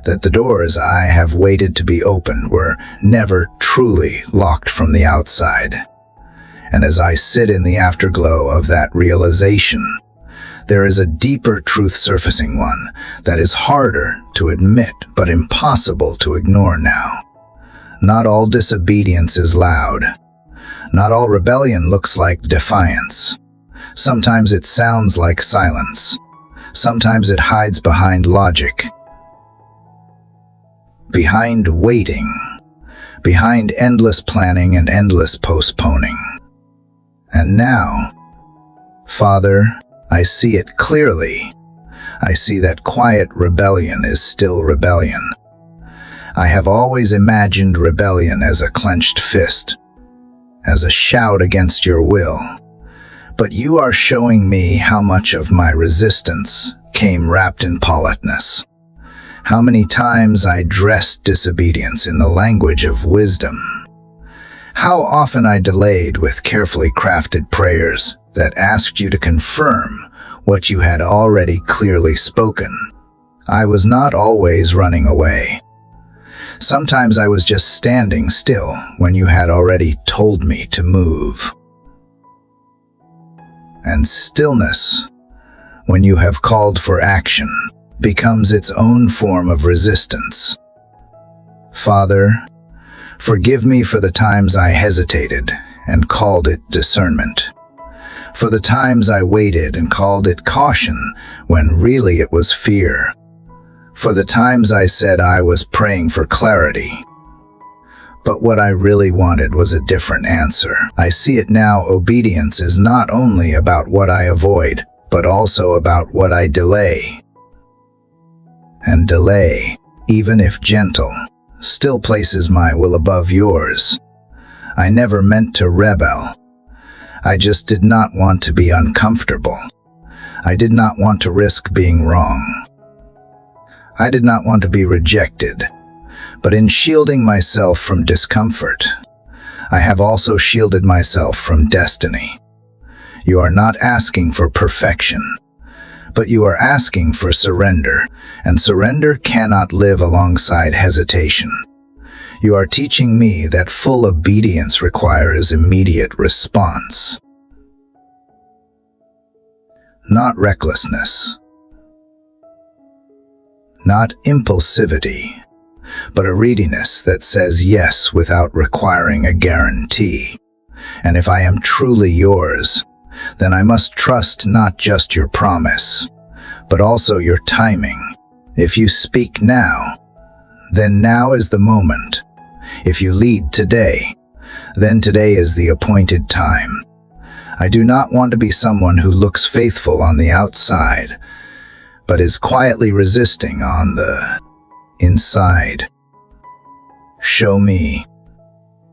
that the doors I have waited to be opened were never truly locked from the outside. And as I sit in the afterglow of that realization, there is a deeper truth surfacing, one that is harder to admit but impossible to ignore now. Not all disobedience is loud. Not all rebellion looks like defiance. Sometimes it sounds like silence. Sometimes it hides behind logic, behind waiting, behind endless planning and endless postponing. And now, Father, I see it clearly. I see that quiet rebellion is still rebellion. I have always imagined rebellion as a clenched fist, as a shout against your will. But you are showing me how much of my resistance came wrapped in politeness. How many times I dressed disobedience in the language of wisdom. How often I delayed with carefully crafted prayers that asked you to confirm what you had already clearly spoken. I was not always running away. Sometimes I was just standing still when you had already told me to move. And stillness, when you have called for action, becomes its own form of resistance. Father, forgive me for the times I hesitated and called it discernment. For the times I waited and called it caution when really it was fear. For the times I said I was praying for clarity. But what I really wanted was a different answer. I see it now. Obedience is not only about what I avoid, but also about what I delay. And delay, even if gentle, still places my will above yours. I never meant to rebel. I just did not want to be uncomfortable. I did not want to risk being wrong. I did not want to be rejected. But in shielding myself from discomfort, I have also shielded myself from destiny. You are not asking for perfection, but you are asking for surrender, and surrender cannot live alongside hesitation. You are teaching me that full obedience requires immediate response, not recklessness, not impulsivity, but a readiness that says yes without requiring a guarantee. And if I am truly yours, then I must trust not just your promise, but also your timing. If you speak now, then now is the moment. If you lead today, then today is the appointed time. I do not want to be someone who looks faithful on the outside, but is quietly resisting on the inside. Show me,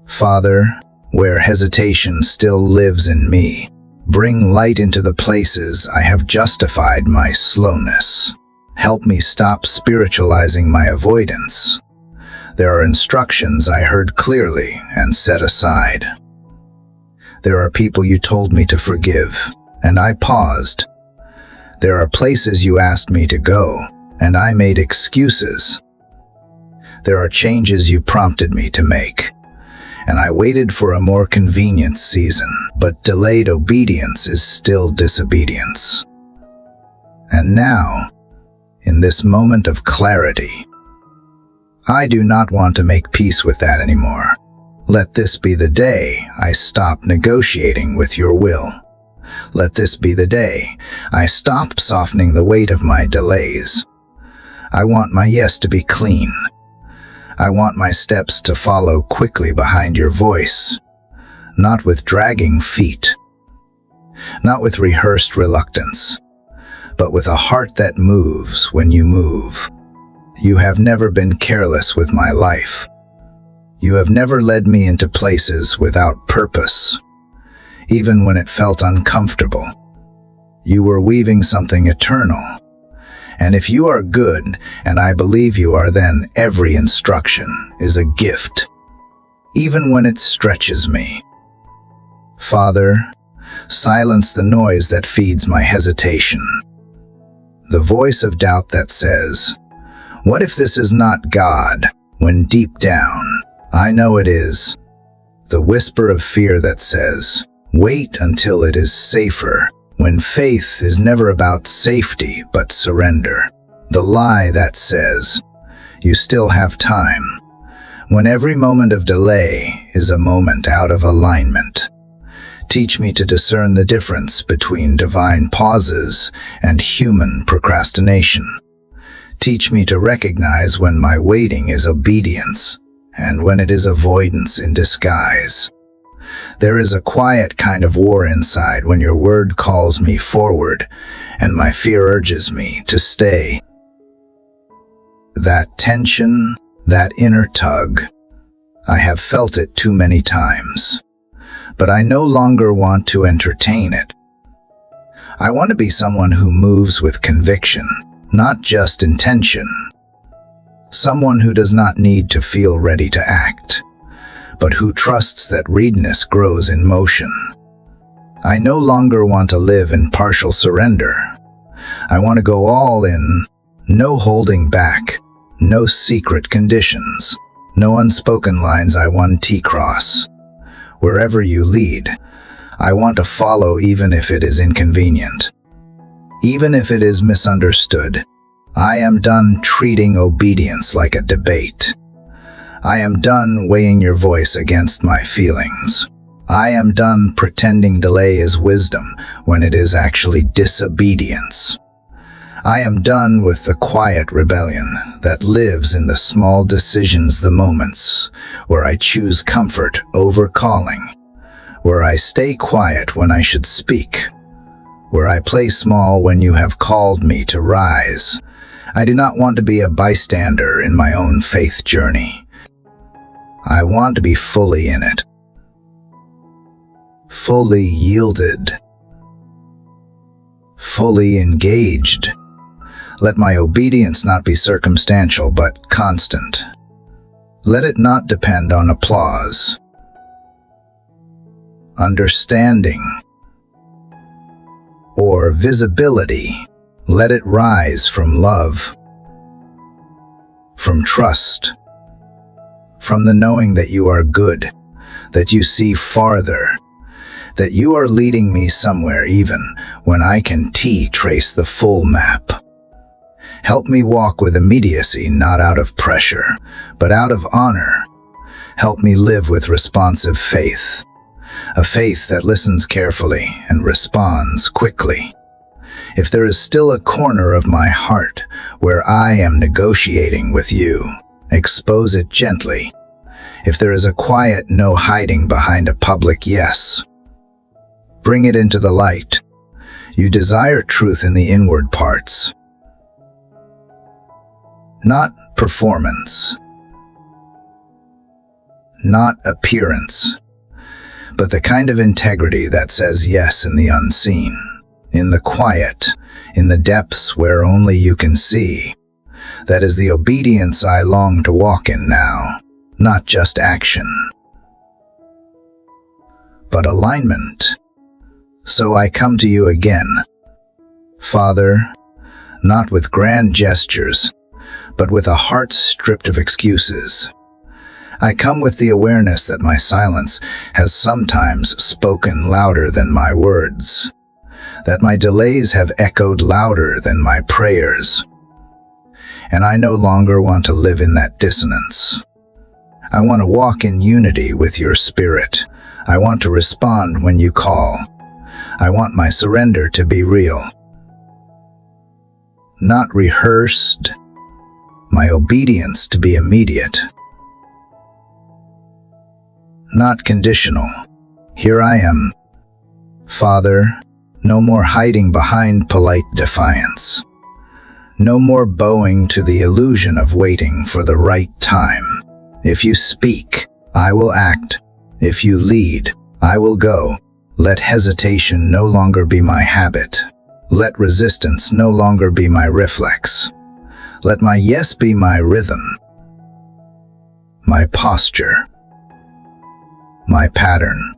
Father, where hesitation still lives in me. Bring light into the places I have justified my slowness. Help me stop spiritualizing my avoidance. There are instructions I heard clearly and set aside. There are people you told me to forgive, and I paused. There are places you asked me to go, and I made excuses. There are changes you prompted me to make, and I waited for a more convenient season, but delayed obedience is still disobedience. And now, in this moment of clarity, I do not want to make peace with that anymore. Let this be the day I stop negotiating with your will. Let this be the day I stop softening the weight of my delays. I want my yes to be clean. I want my steps to follow quickly behind your voice, not with dragging feet, not with rehearsed reluctance, but with a heart that moves when you move. You have never been careless with my life. You have never led me into places without purpose, even when it felt uncomfortable. You were weaving something eternal. And if you are good, and I believe you are, then every instruction is a gift, even when it stretches me. Father, silence the noise that feeds my hesitation. The voice of doubt that says, "What if this is not God?" when deep down, I know it is. The whisper of fear that says, "Wait until it is safer," when faith is never about safety but surrender. The lie that says, "You still have time," when every moment of delay is a moment out of alignment. Teach me to discern the difference between divine pauses and human procrastination. Teach me to recognize when my waiting is obedience and when it is avoidance in disguise. There is a quiet kind of war inside when your word calls me forward and my fear urges me to stay. That tension, that inner tug, I have felt it too many times, but I no longer want to entertain it. I want to be someone who moves with conviction, not just intention. Someone who does not need to feel ready to act, but who trusts that readiness grows in motion. I no longer want to live in partial surrender. I want to go all in, no holding back, no secret conditions, no unspoken lines I want to cross. Wherever you lead, I want to follow even if it is inconvenient. Even if it is misunderstood. I am done treating obedience like a debate. I am done weighing your voice against my feelings. I am done pretending delay is wisdom when it is actually disobedience. I am done with the quiet rebellion that lives in the small decisions, the moments where I choose comfort over calling, where I stay quiet when I should speak, where I play small when you have called me to rise. I do not want to be a bystander in my own faith journey. I want to be fully in it, fully yielded, fully engaged. Let my obedience not be circumstantial but constant. Let it not depend on applause, understanding, or visibility. Let it rise from love, from trust, from the knowing that you are good, that you see farther, that you are leading me somewhere even when I can trace the full map. Help me walk with immediacy, not out of pressure, but out of honor. Help me live with responsive faith, a faith that listens carefully and responds quickly. If there is still a corner of my heart where I am negotiating with you, expose it gently. If there is a quiet no hiding behind a public yes, bring it into the light. You desire truth in the inward parts, not performance, not appearance, but the kind of integrity that says yes in the unseen, in the quiet, in the depths where only you can see. That is the obedience I long to walk in now, not just action, but alignment. So I come to you again, Father, not with grand gestures, but with a heart stripped of excuses. I come with the awareness that my silence has sometimes spoken louder than my words, that my delays have echoed louder than my prayers. And I no longer want to live in that dissonance. I want to walk in unity with your spirit. I want to respond when you call. I want my surrender to be real, not rehearsed, my obedience to be immediate. not conditional. Here I am. Father, no more hiding behind polite defiance. No more bowing to the illusion of waiting for the right time. If you speak, I will act. If you lead, I will go. Let hesitation no longer be my habit. Let resistance no longer be my reflex. Let my yes be my rhythm, my posture, my pattern.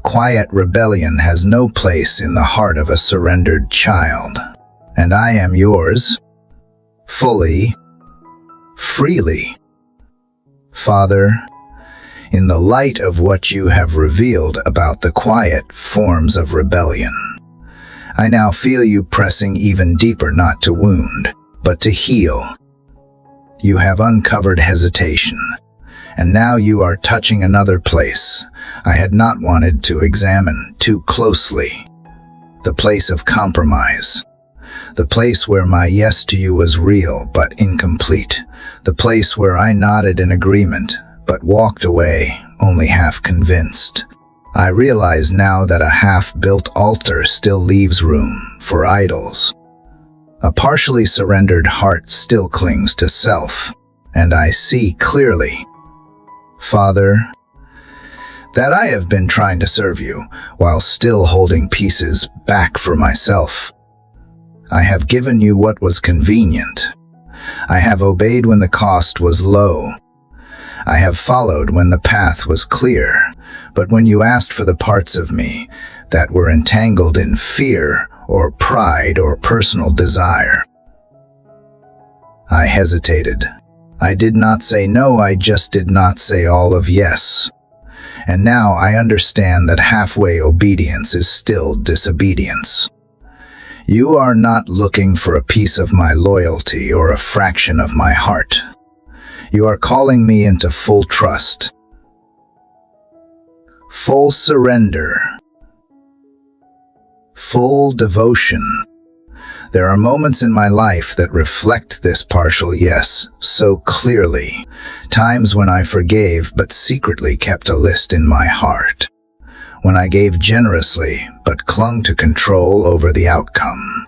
Quiet rebellion has no place in the heart of a surrendered child. And I am yours, fully, freely. Father, in the light of what you have revealed about the quiet forms of rebellion, I now feel you pressing even deeper, not to wound, but to heal. You have uncovered hesitation, and now you are touching another place I had not wanted to examine too closely. The place of compromise. The place where my yes to you was real but incomplete. The place where I nodded in agreement but walked away only half convinced. I realize now that a half-built altar still leaves room for idols. A partially surrendered heart still clings to self, and I see clearly, Father, that I have been trying to serve you while still holding pieces back for myself. I have given you what was convenient. I have obeyed when the cost was low. I have followed when the path was clear, but when you asked for the parts of me that were entangled in fear or pride or personal desire, I hesitated. I did not say no, I just did not say all of yes. And now I understand that halfway obedience is still disobedience. You are not looking for a piece of my loyalty or a fraction of my heart. You are calling me into full trust, full surrender, full devotion. There are moments in my life that reflect this partial yes so clearly. Times when I forgave but secretly kept a list in my heart. When I gave generously but clung to control over the outcome.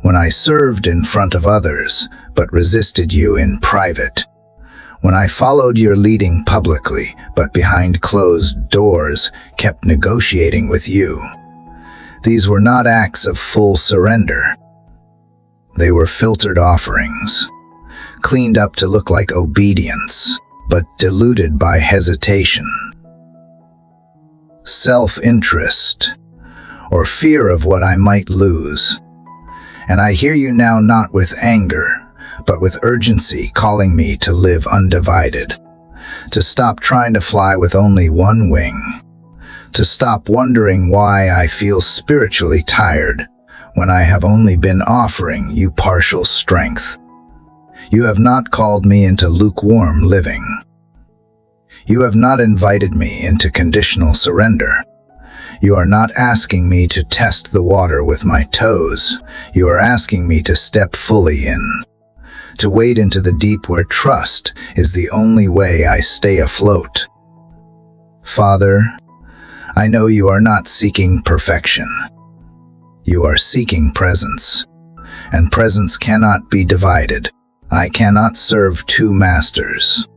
When I served in front of others but resisted you in private. When I followed your leading publicly but behind closed doors kept negotiating with you. These were not acts of full surrender. They were filtered offerings, cleaned up to look like obedience, but diluted by hesitation, self-interest, or fear of what I might lose. And I hear you now not with anger, but with urgency calling me to live undivided, to stop trying to fly with only one wing, to stop wondering why I feel spiritually tired when I have only been offering you partial strength. You have not called me into lukewarm living. You have not invited me into conditional surrender. You are not asking me to test the water with my toes. You are asking me to step fully in, to wade into the deep where trust is the only way I stay afloat. Father, I know you are not seeking perfection. You are seeking presence, and presence cannot be divided. I cannot serve two masters.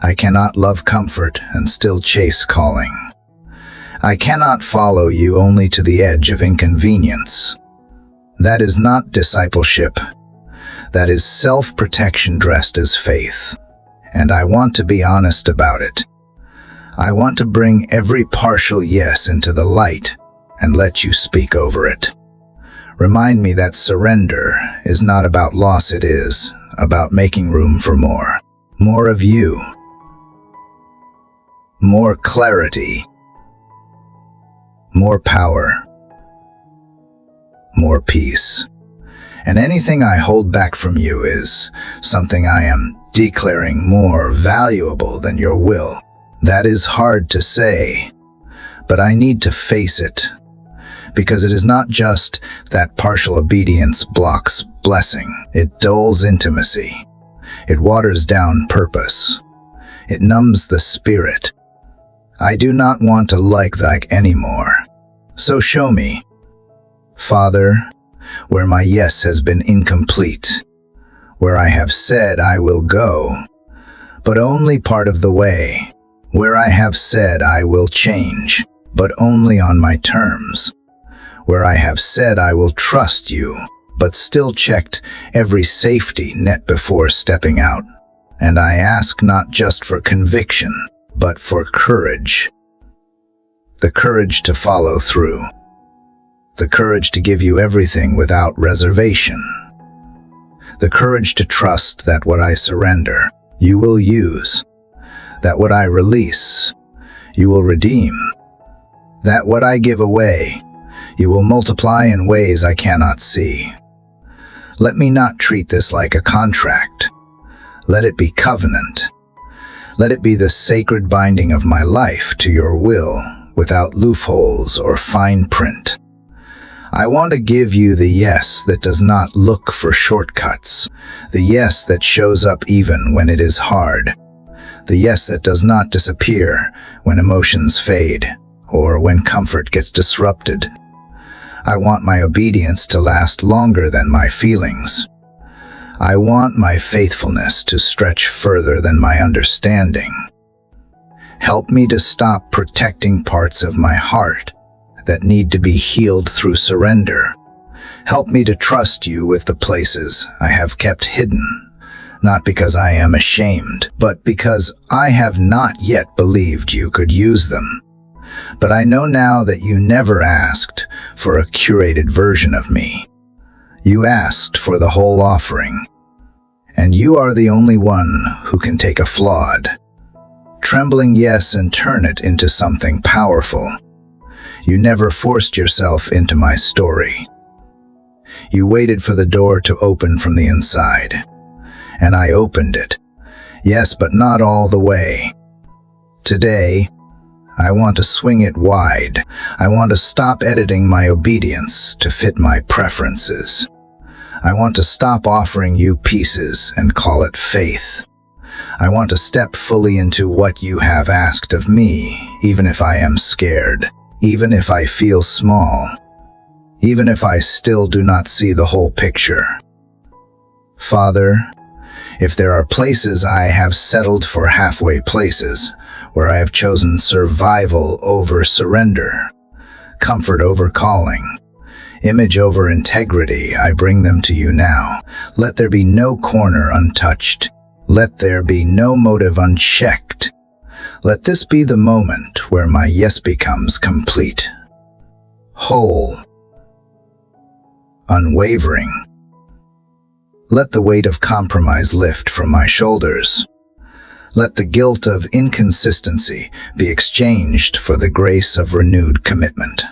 I cannot love comfort and still chase calling. I cannot follow you only to the edge of inconvenience. That is not discipleship. That is self-protection dressed as faith. And I want to be honest about it. I want to bring every partial yes into the light and let you speak over it. Remind me that surrender is not about loss, it is about making room for more. More of you. More clarity. More power. More peace. And anything I hold back from you is something I am declaring more valuable than your will. That is hard to say, but I need to face it. Because it is not just that partial obedience blocks blessing. It dulls intimacy. It waters down purpose. It numbs the spirit. I do not want to like that anymore. So show me, Father, where my yes has been incomplete, where I have said I will go, but only part of the way, where I have said I will change, but only on my terms, where I have said I will trust you, but still checked every safety net before stepping out. And I ask not just for conviction, but for courage. The courage to follow through. The courage to give you everything without reservation. The courage to trust that what I surrender, you will use. That what I release, you will redeem. That what I give away, you will multiply in ways I cannot see. Let me not treat this like a contract. Let it be covenant. Let it be the sacred binding of my life to your will, without loopholes or fine print. I want to give you the yes that does not look for shortcuts, the yes that shows up even when it is hard, the yes that does not disappear when emotions fade or when comfort gets disrupted. I want my obedience to last longer than my feelings. I want my faithfulness to stretch further than my understanding. Help me to stop protecting parts of my heart that need to be healed through surrender. Help me to trust you with the places I have kept hidden, not because I am ashamed, but because I have not yet believed you could use them. But I know now that you never asked for a curated version of me. You asked for the whole offering, and you are the only one who can take a flawed, trembling yes and turn it into something powerful. You never forced yourself into my story. You waited for the door to open from the inside, and I opened it. Yes, but not all the way. Today, I want to swing it wide. I want to stop editing my obedience to fit my preferences. I want to stop offering you pieces and call it faith. I want to step fully into what you have asked of me, even if I am scared, even if I feel small, even if I still do not see the whole picture. Father, if there are places I have settled for halfway places, where I have chosen survival over surrender, comfort over calling, image over integrity, I bring them to you now. Let there be no corner untouched. Let there be no motive unchecked. Let this be the moment where my yes becomes complete, whole, unwavering. Let the weight of compromise lift from my shoulders. Let the guilt of inconsistency be exchanged for the grace of renewed commitment.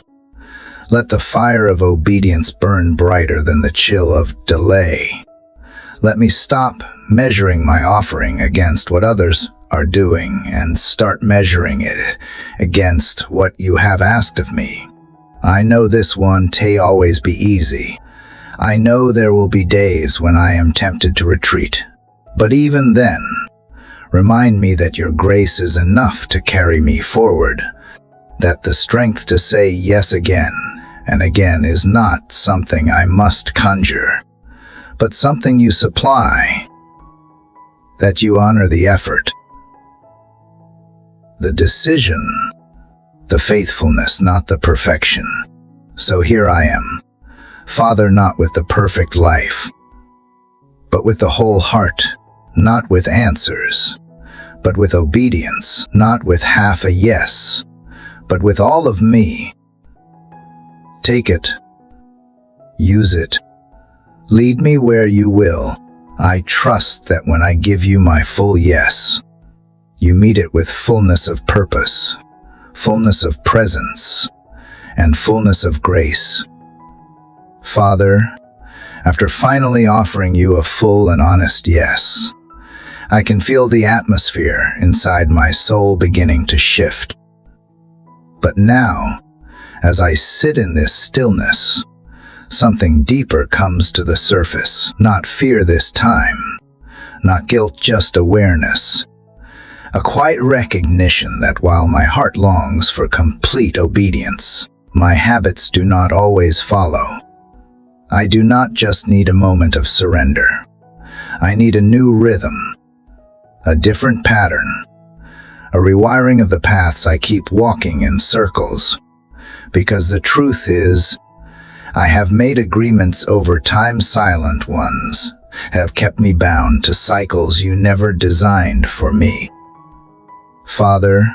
Let the fire of obedience burn brighter than the chill of delay. Let me stop measuring my offering against what others are doing and start measuring it against what you have asked of me. I know this won't always be easy. I know there will be days when I am tempted to retreat. But even then, remind me that your grace is enough to carry me forward, that the strength to say yes again and again is not something I must conjure, but something you supply, that you honor the effort, the decision, the faithfulness, not the perfection. So here I am, Father, not with the perfect life, but with the whole heart, not with answers, but with obedience, not with half a yes, but with all of me. Take it, use it, lead me where you will. I trust that when I give you my full yes, you meet it with fullness of purpose, fullness of presence, and fullness of grace. Father, after finally offering you a full and honest yes, I can feel the atmosphere inside my soul beginning to shift. But now, as I sit in this stillness, something deeper comes to the surface. Not fear this time, not guilt, just awareness. A quiet recognition that while my heart longs for complete obedience, my habits do not always follow. I do not just need a moment of surrender. I need a new rhythm, a different pattern, a rewiring of the paths I keep walking in circles. Because the truth is, I have made agreements over time. Silent ones have kept me bound to cycles you never designed for me. Father,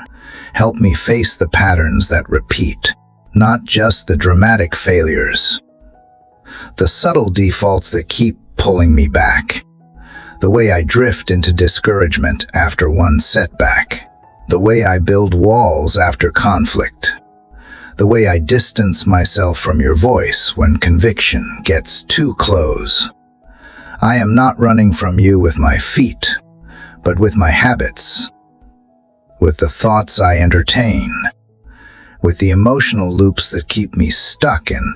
help me face the patterns that repeat, not just the dramatic failures. The subtle defaults that keep pulling me back. The way I drift into discouragement after one setback. The way I build walls after conflict. The way I distance myself from your voice when conviction gets too close. I am not running from you with my feet, but with my habits. With the thoughts I entertain. With the emotional loops that keep me stuck in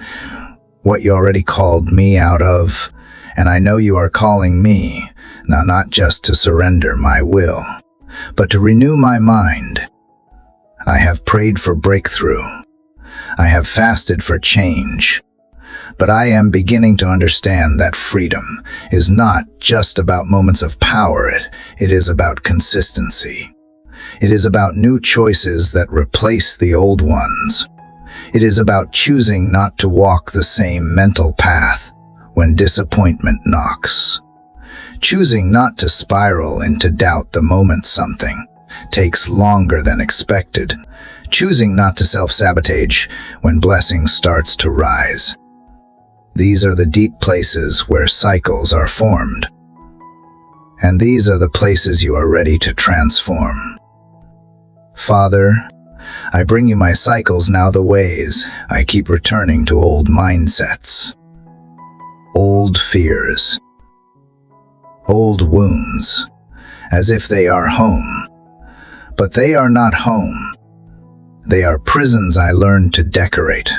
what you already called me out of. And I know you are calling me, now not just to surrender my will, but to renew my mind. I have prayed for breakthrough. I have fasted for change. But I am beginning to understand that freedom is not just about moments of power. It is about consistency. It is about new choices that replace the old ones. It is about choosing not to walk the same mental path when disappointment knocks. Choosing not to spiral into doubt the moment something takes longer than expected. Choosing not to self-sabotage when blessing starts to rise. These are the deep places where cycles are formed. And these are the places you are ready to transform. Father, I bring you my cycles now, the ways I keep returning to old mindsets, old fears, old wounds, as if they are home. But they are not home. They are prisons I learned to decorate.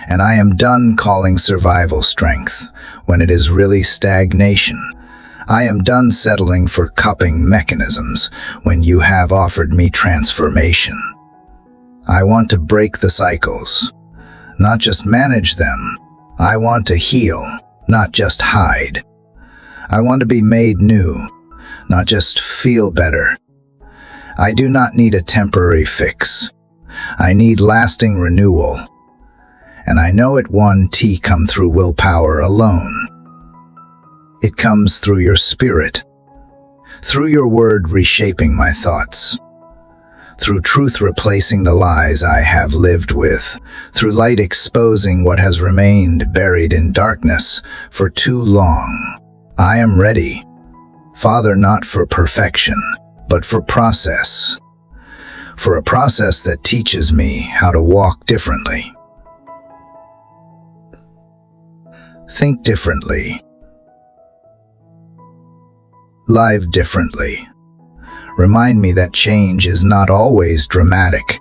And I am done calling survival strength when it is really stagnation. I am done settling for cupping mechanisms when you have offered me transformation. I want to break the cycles, not just manage them. I want to heal, not just hide. I want to be made new, not just feel better. I do not need a temporary fix. I need lasting renewal. And I know it won't come through willpower alone. It comes through your spirit, through your word reshaping my thoughts, through truth replacing the lies I have lived with, through light exposing what has remained buried in darkness for too long. I am ready, Father, not for perfection, but for process. For a process that teaches me how to walk differently, think differently, live differently. Remind me that change is not always dramatic.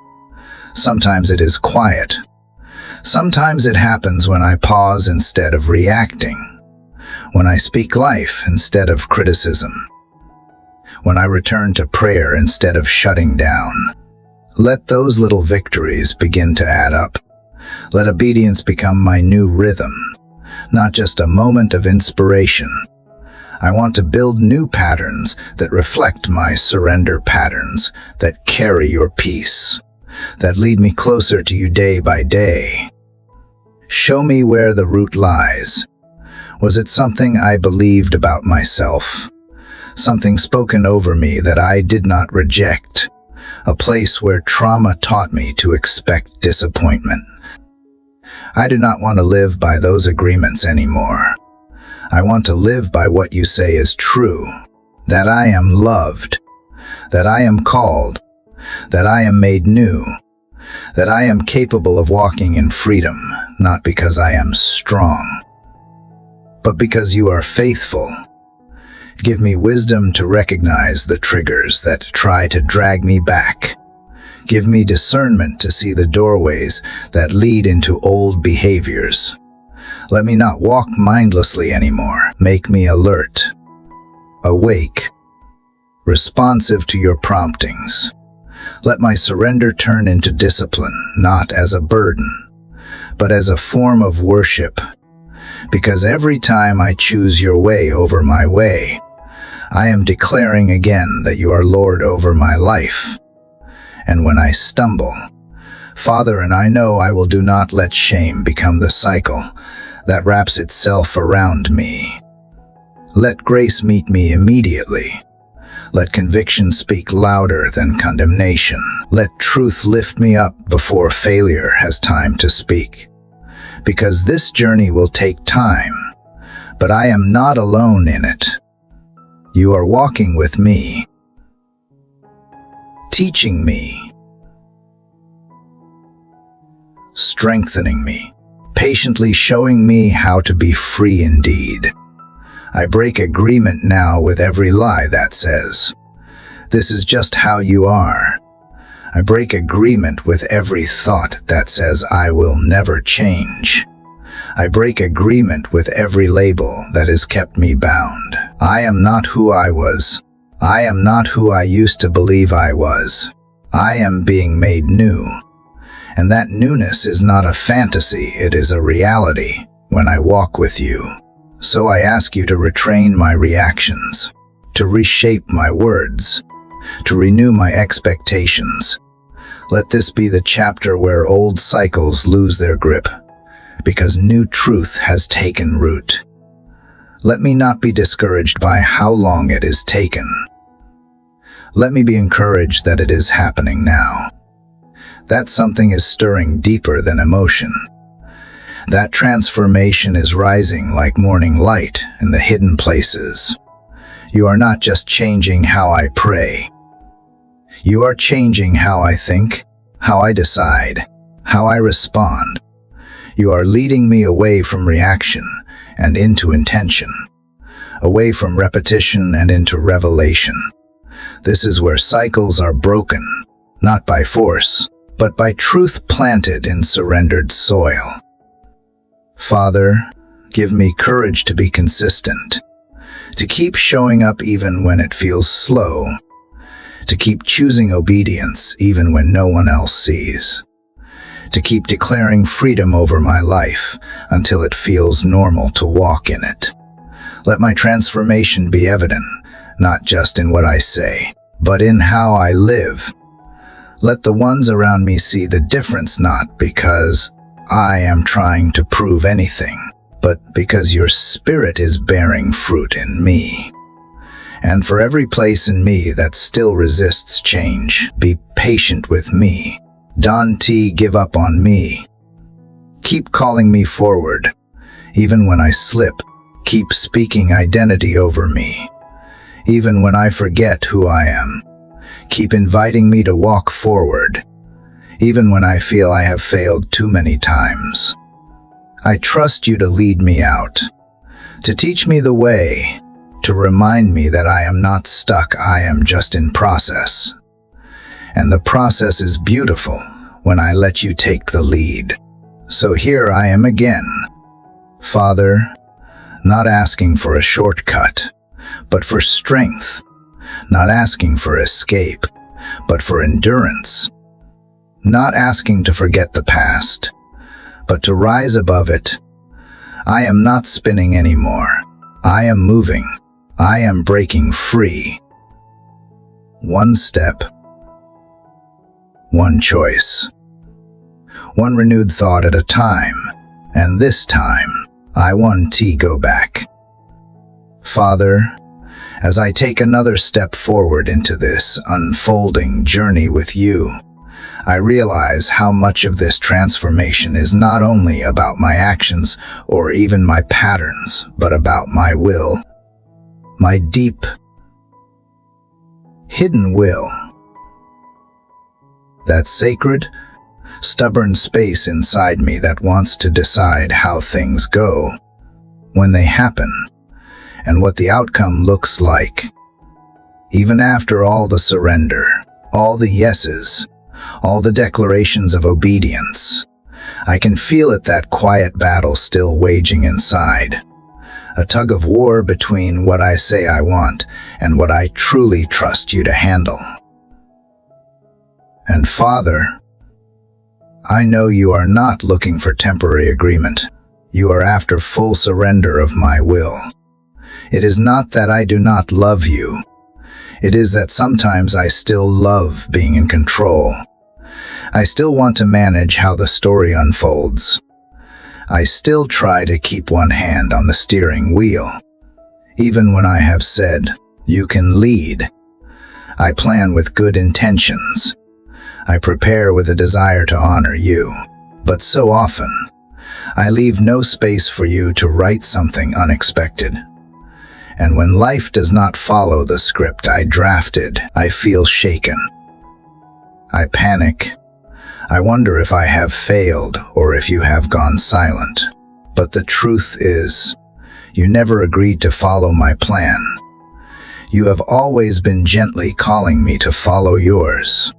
Sometimes it is quiet. Sometimes it happens when I pause instead of reacting, when I speak life instead of criticism, when I return to prayer instead of shutting down. Let those little victories begin to add up. Let obedience become my new rhythm, not just a moment of inspiration. I want to build new patterns that reflect my surrender patterns, that carry your peace, that lead me closer to you day by day. Show me where the root lies. Was it something I believed about myself? Something spoken over me that I did not reject? A place where trauma taught me to expect disappointment? I do not want to live by those agreements anymore. I want to live by what you say is true, that I am loved, that I am called, that I am made new, that I am capable of walking in freedom, not because I am strong, but because you are faithful. Give me wisdom to recognize the triggers that try to drag me back. Give me discernment to see the doorways that lead into old behaviors. Let me not walk mindlessly anymore. Make me alert, awake, responsive to your promptings. Let my surrender turn into discipline, not as a burden, but as a form of worship. Because every time I choose your way over my way, I am declaring again that you are Lord over my life. And when I stumble, Father, and I know I will do not let shame become the cycle that wraps itself around me. Let grace meet me immediately. Let conviction speak louder than condemnation. Let truth lift me up before failure has time to speak. Because this journey will take time, but I am not alone in it. You are walking with me, teaching me, strengthening me, patiently showing me how to be free indeed. I break agreement now with every lie that says, "This is just how you are." I break agreement with every thought that says, "I will never change." I break agreement with every label that has kept me bound. I am not who I was. I am not who I used to believe I was. I am being made new. And that newness is not a fantasy, it is a reality when I walk with you. So I ask you to retrain my reactions, to reshape my words, to renew my expectations. Let this be the chapter where old cycles lose their grip, because new truth has taken root. Let me not be discouraged by how long it is taken. Let me be encouraged that it is happening now. That something is stirring deeper than emotion. That transformation is rising like morning light in the hidden places. You are not just changing how I pray. You are changing how I think, how I decide, how I respond. You are leading me away from reaction and into intention, away from repetition and into revelation. This is where cycles are broken, not by force, but by truth planted in surrendered soil. Father, give me courage to be consistent, to keep showing up even when it feels slow, to keep choosing obedience even when no one else sees, to keep declaring freedom over my life until it feels normal to walk in it. Let my transformation be evident, not just in what I say, but in how I live. Let the ones around me see the difference, not because I am trying to prove anything, but because your Spirit is bearing fruit in me. And for every place in me that still resists change, be patient with me. Don't give up on me. Keep calling me forward. Even when I slip, keep speaking identity over me. Even when I forget who I am, keep inviting me to walk forward. Even when I feel I have failed too many times, I trust you to lead me out, to teach me the way, to remind me that I am not stuck, I am just in process. And the process is beautiful when I let you take the lead. So here I am again, Father, not asking for a shortcut, but for strength, not asking for escape, but for endurance. Not asking to forget the past, but to rise above it. I am not spinning anymore. I am moving. I am breaking free. One step, one choice, one renewed thought at a time, and this time, I want to go back. Father, as I take another step forward into this unfolding journey with you, I realize how much of this transformation is not only about my actions or even my patterns, but about my will, my deep, hidden will. That sacred, stubborn space inside me that wants to decide how things go, when they happen, and what the outcome looks like. Even after all the surrender, all the yeses, all the declarations of obedience, I can feel it, that quiet battle still waging inside. a tug of war between what I say I want and what I truly trust you to handle. And Father, I know you are not looking for temporary agreement. You are after full surrender of my will. It is not that I do not love you. It is that sometimes I still love being in control. I still want to manage how the story unfolds. I still try to keep one hand on the steering wheel. Even when I have said, you can lead. I plan with good intentions. I prepare with a desire to honor you. But so often, I leave no space for you to write something unexpected. And when life does not follow the script I drafted, I feel shaken. I panic. I wonder if I have failed or if you have gone silent. But the truth is, you never agreed to follow my plan. You have always been gently calling me to follow yours.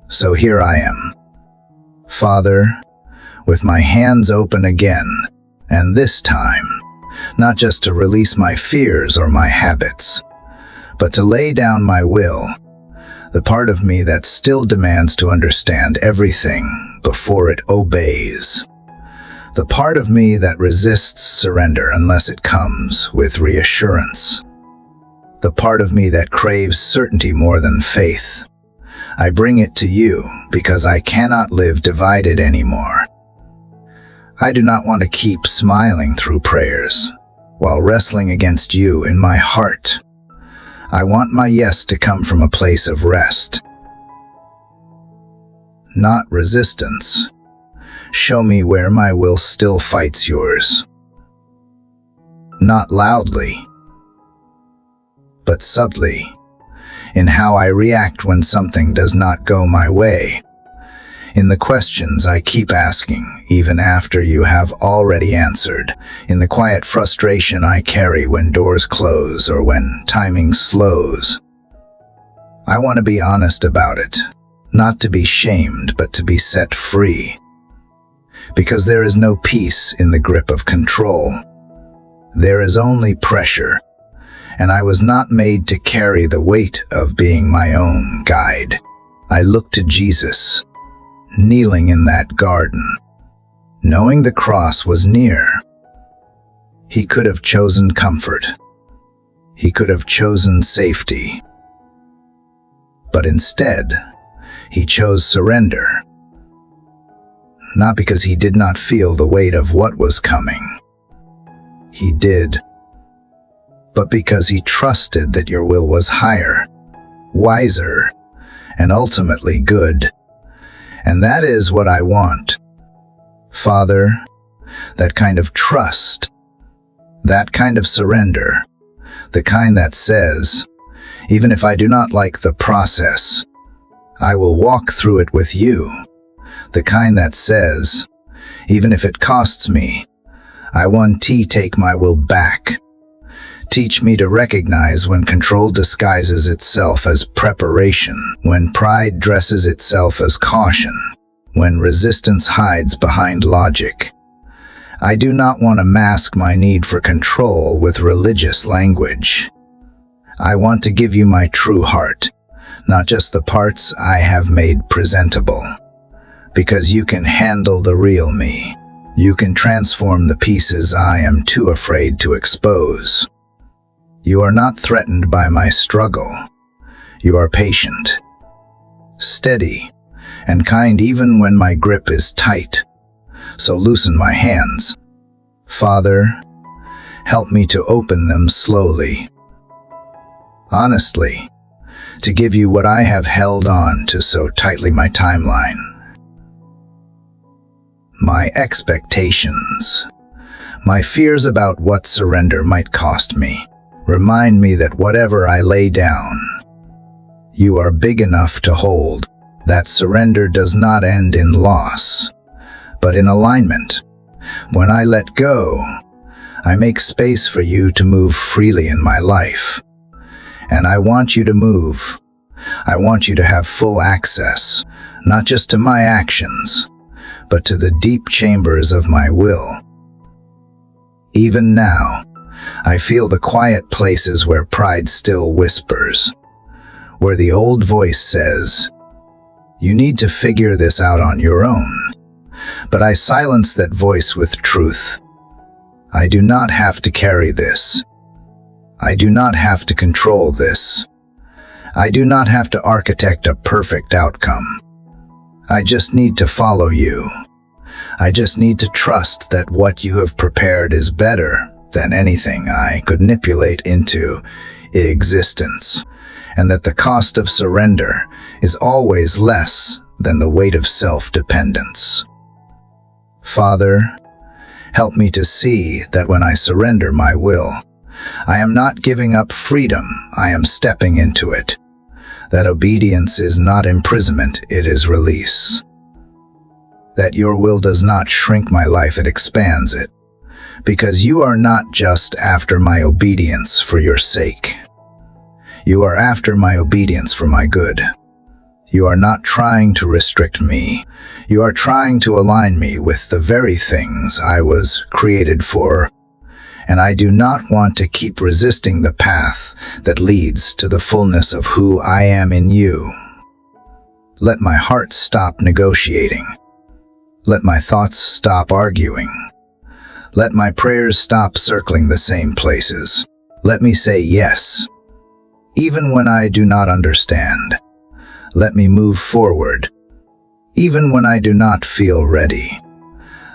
So here I am, Father, with my hands open again, and this time, not just to release my fears or my habits, but to lay down my will, the part of me that still demands to understand everything before it obeys. The part of me that resists surrender unless it comes with reassurance. The part of me that craves certainty more than faith. I bring it to you because I cannot live divided anymore. I do not want to keep smiling through prayers while wrestling against you in my heart. I want my yes to come from a place of rest, not resistance. Show me where my will still fights yours. Not loudly, but subtly, in how I react when something does not go my way, in the questions I keep asking even after you have already answered, in the quiet frustration I carry when doors close or when timing slows. I want to be honest about it, not to be shamed but to be set free, because there is no peace in the grip of control. There is only pressure, and I was not made to carry the weight of being my own guide. I look to Jesus, kneeling in that garden, knowing the cross was near. He could have chosen comfort. He could have chosen safety. But instead, he chose surrender. Not because he did not feel the weight of what was coming. He did. But because he trusted that your will was higher, wiser, and ultimately good. And that is what I want. Father, that kind of trust, that kind of surrender, the kind that says, even if I do not like the process, I will walk through it with you. The kind that says, even if it costs me, I want to take my will back. Teach me to recognize when control disguises itself as preparation, when pride dresses itself as caution, when resistance hides behind logic. I do not want to mask my need for control with religious language. I want to give you my true heart, not just the parts I have made presentable. Because you can handle the real me. You can transform the pieces I am too afraid to expose. You are not threatened by my struggle. You are patient, steady, and kind even when my grip is tight. So loosen my hands. Father, help me to open them slowly. Honestly, to give you what I have held on to so tightly, my timeline. My expectations, my fears about what surrender might cost me, remind me that whatever I lay down, you are big enough to hold. That surrender does not end in loss, but in alignment. When I let go, I make space for you to move freely in my life. And I want you to move. I want you to have full access, not just to my actions, but to the deep chambers of my will. Even now, I feel the quiet places where pride still whispers, where the old voice says, "You need to figure this out on your own." But I silence that voice with truth. I do not have to carry this. I do not have to control this. I do not have to architect a perfect outcome. I just need to follow you. I just need to trust that what you have prepared is better than anything I could manipulate into existence, and that the cost of surrender is always less than the weight of self-dependence. Father, help me to see that when I surrender my will, I am not giving up freedom, I am stepping into it. That obedience is not imprisonment, it is release. That your will does not shrink my life, it expands it. Because you are not just after my obedience for your sake. You are after my obedience for my good. You are not trying to restrict me. You are trying to align me with the very things I was created for. And I do not want to keep resisting the path that leads to the fullness of who I am in you. Let my heart stop negotiating. Let my thoughts stop arguing. Let my prayers stop circling the same places. Let me say yes, even when I do not understand. Let me move forward, even when I do not feel ready.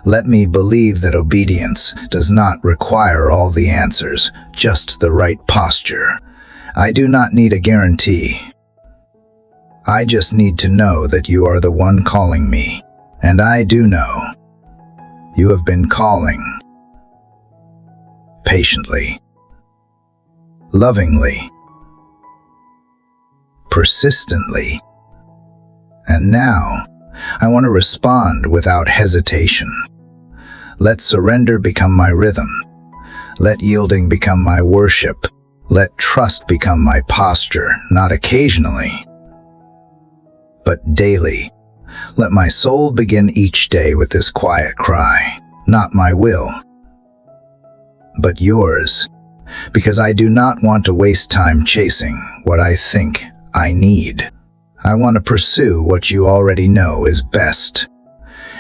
Let me believe that obedience does not require all the answers, just the right posture. I do not need a guarantee. I just need to know that you are the one calling me, and I do know you have been calling patiently, lovingly, persistently. And now, I want to respond without hesitation. Let surrender become my rhythm. Let yielding become my worship. Let trust become my posture, not occasionally, but daily. Let my soul begin each day with this quiet cry, not my will, but yours, because I do not want to waste time chasing what I think I need. I want to pursue what you already know is best.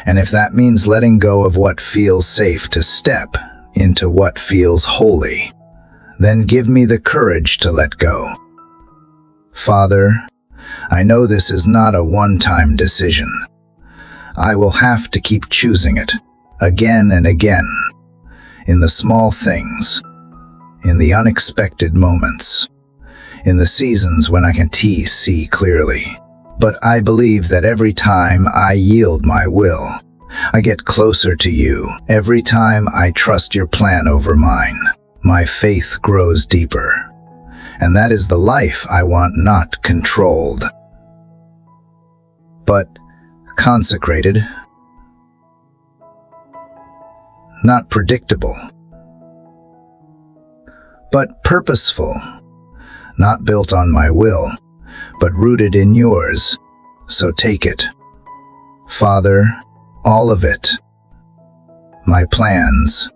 And if that means letting go of what feels safe to step into what feels holy, then give me the courage to let go. Father, I know this is not a one-time decision. I will have to keep choosing it again and again, in the small things, in the unexpected moments, in the seasons when I can see clearly. But I believe that every time I yield my will, I get closer to you. Every time I trust your plan over mine, my faith grows deeper. And that is the life I want, not controlled, but consecrated. Not predictable, but purposeful. Not built on my will, but rooted in yours. So take it, Father, all of it. My plans,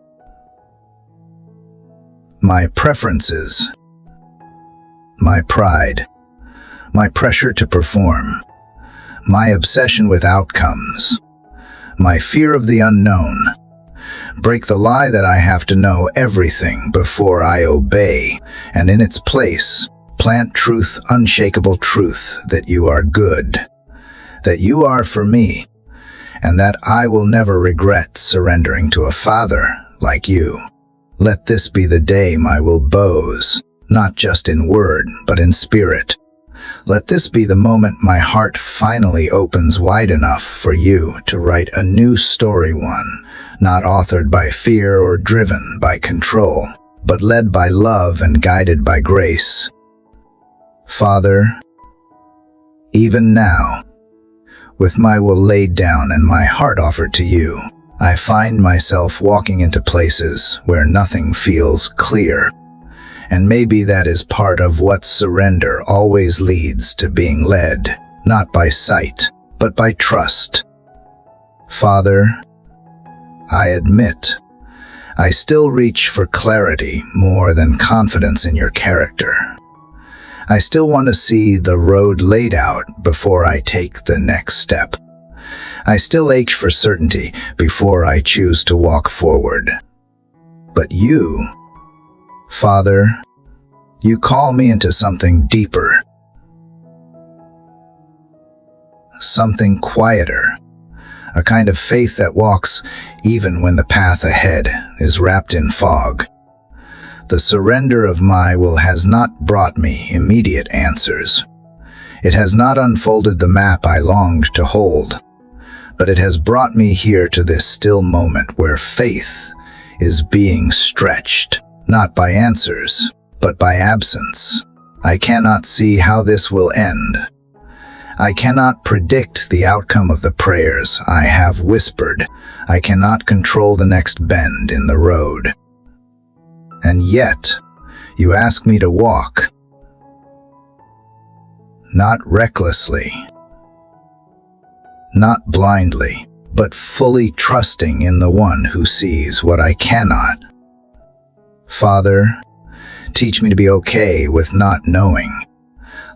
my preferences, my pride, my pressure to perform, my obsession with outcomes, my fear of the unknown. Break the lie that I have to know everything before I obey, and in its place, plant truth, unshakable truth, that you are good, that you are for me, and that I will never regret surrendering to a Father like you. Let this be the day my will bows, not just in word, but in spirit. Let this be the moment my heart finally opens wide enough for you to write a new story, one not authored by fear or driven by control, but led by love and guided by grace. Father, even now, with my will laid down and my heart offered to you, I find myself walking into places where nothing feels clear. And maybe that is part of what surrender always leads to, being led, not by sight, but by trust. Father, I admit, I still reach for clarity more than confidence in your character. I still want to see the road laid out before I take the next step. I still ache for certainty before I choose to walk forward. But you, Father, you call me into something deeper, something quieter, a kind of faith that walks even when the path ahead is wrapped in fog. The surrender of my will has not brought me immediate answers. It has not unfolded the map I longed to hold, but it has brought me here to this still moment where faith is being stretched, not by answers, but by absence. I cannot see how this will end. I cannot predict the outcome of the prayers I have whispered. I cannot control the next bend in the road. And yet, you ask me to walk, not recklessly, not blindly, but fully trusting in the one who sees what I cannot. Father, teach me to be okay with not knowing.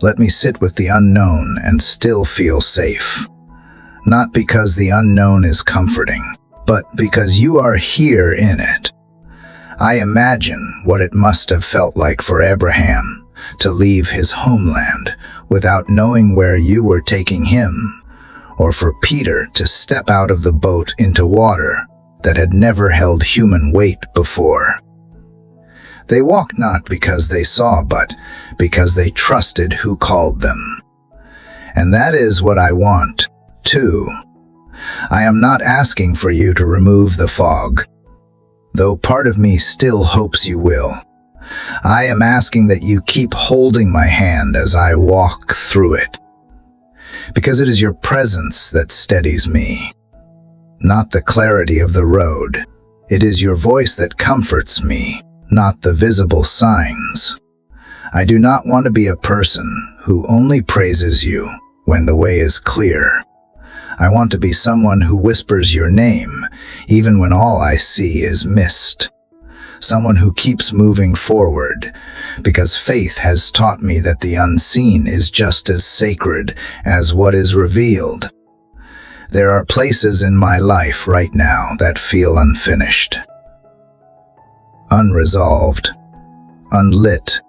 Let me sit with the unknown and still feel safe. Not because the unknown is comforting, but because you are here in it. I imagine what it must have felt like for Abraham to leave his homeland without knowing where you were taking him, or for Peter to step out of the boat into water that had never held human weight before. They walked not because they saw, but because they trusted who called them. And that is what I want, too. I am not asking for you to remove the fog, though part of me still hopes you will. I am asking that you keep holding my hand as I walk through it, because it is your presence that steadies me, not the clarity of the road. It is your voice that comforts me, not the visible signs. I do not want to be a person who only praises you when the way is clear. I want to be someone who whispers your name even when all I see is mist. Someone who keeps moving forward because faith has taught me that the unseen is just as sacred as what is revealed. There are places in my life right now that feel unfinished, unresolved, unlit.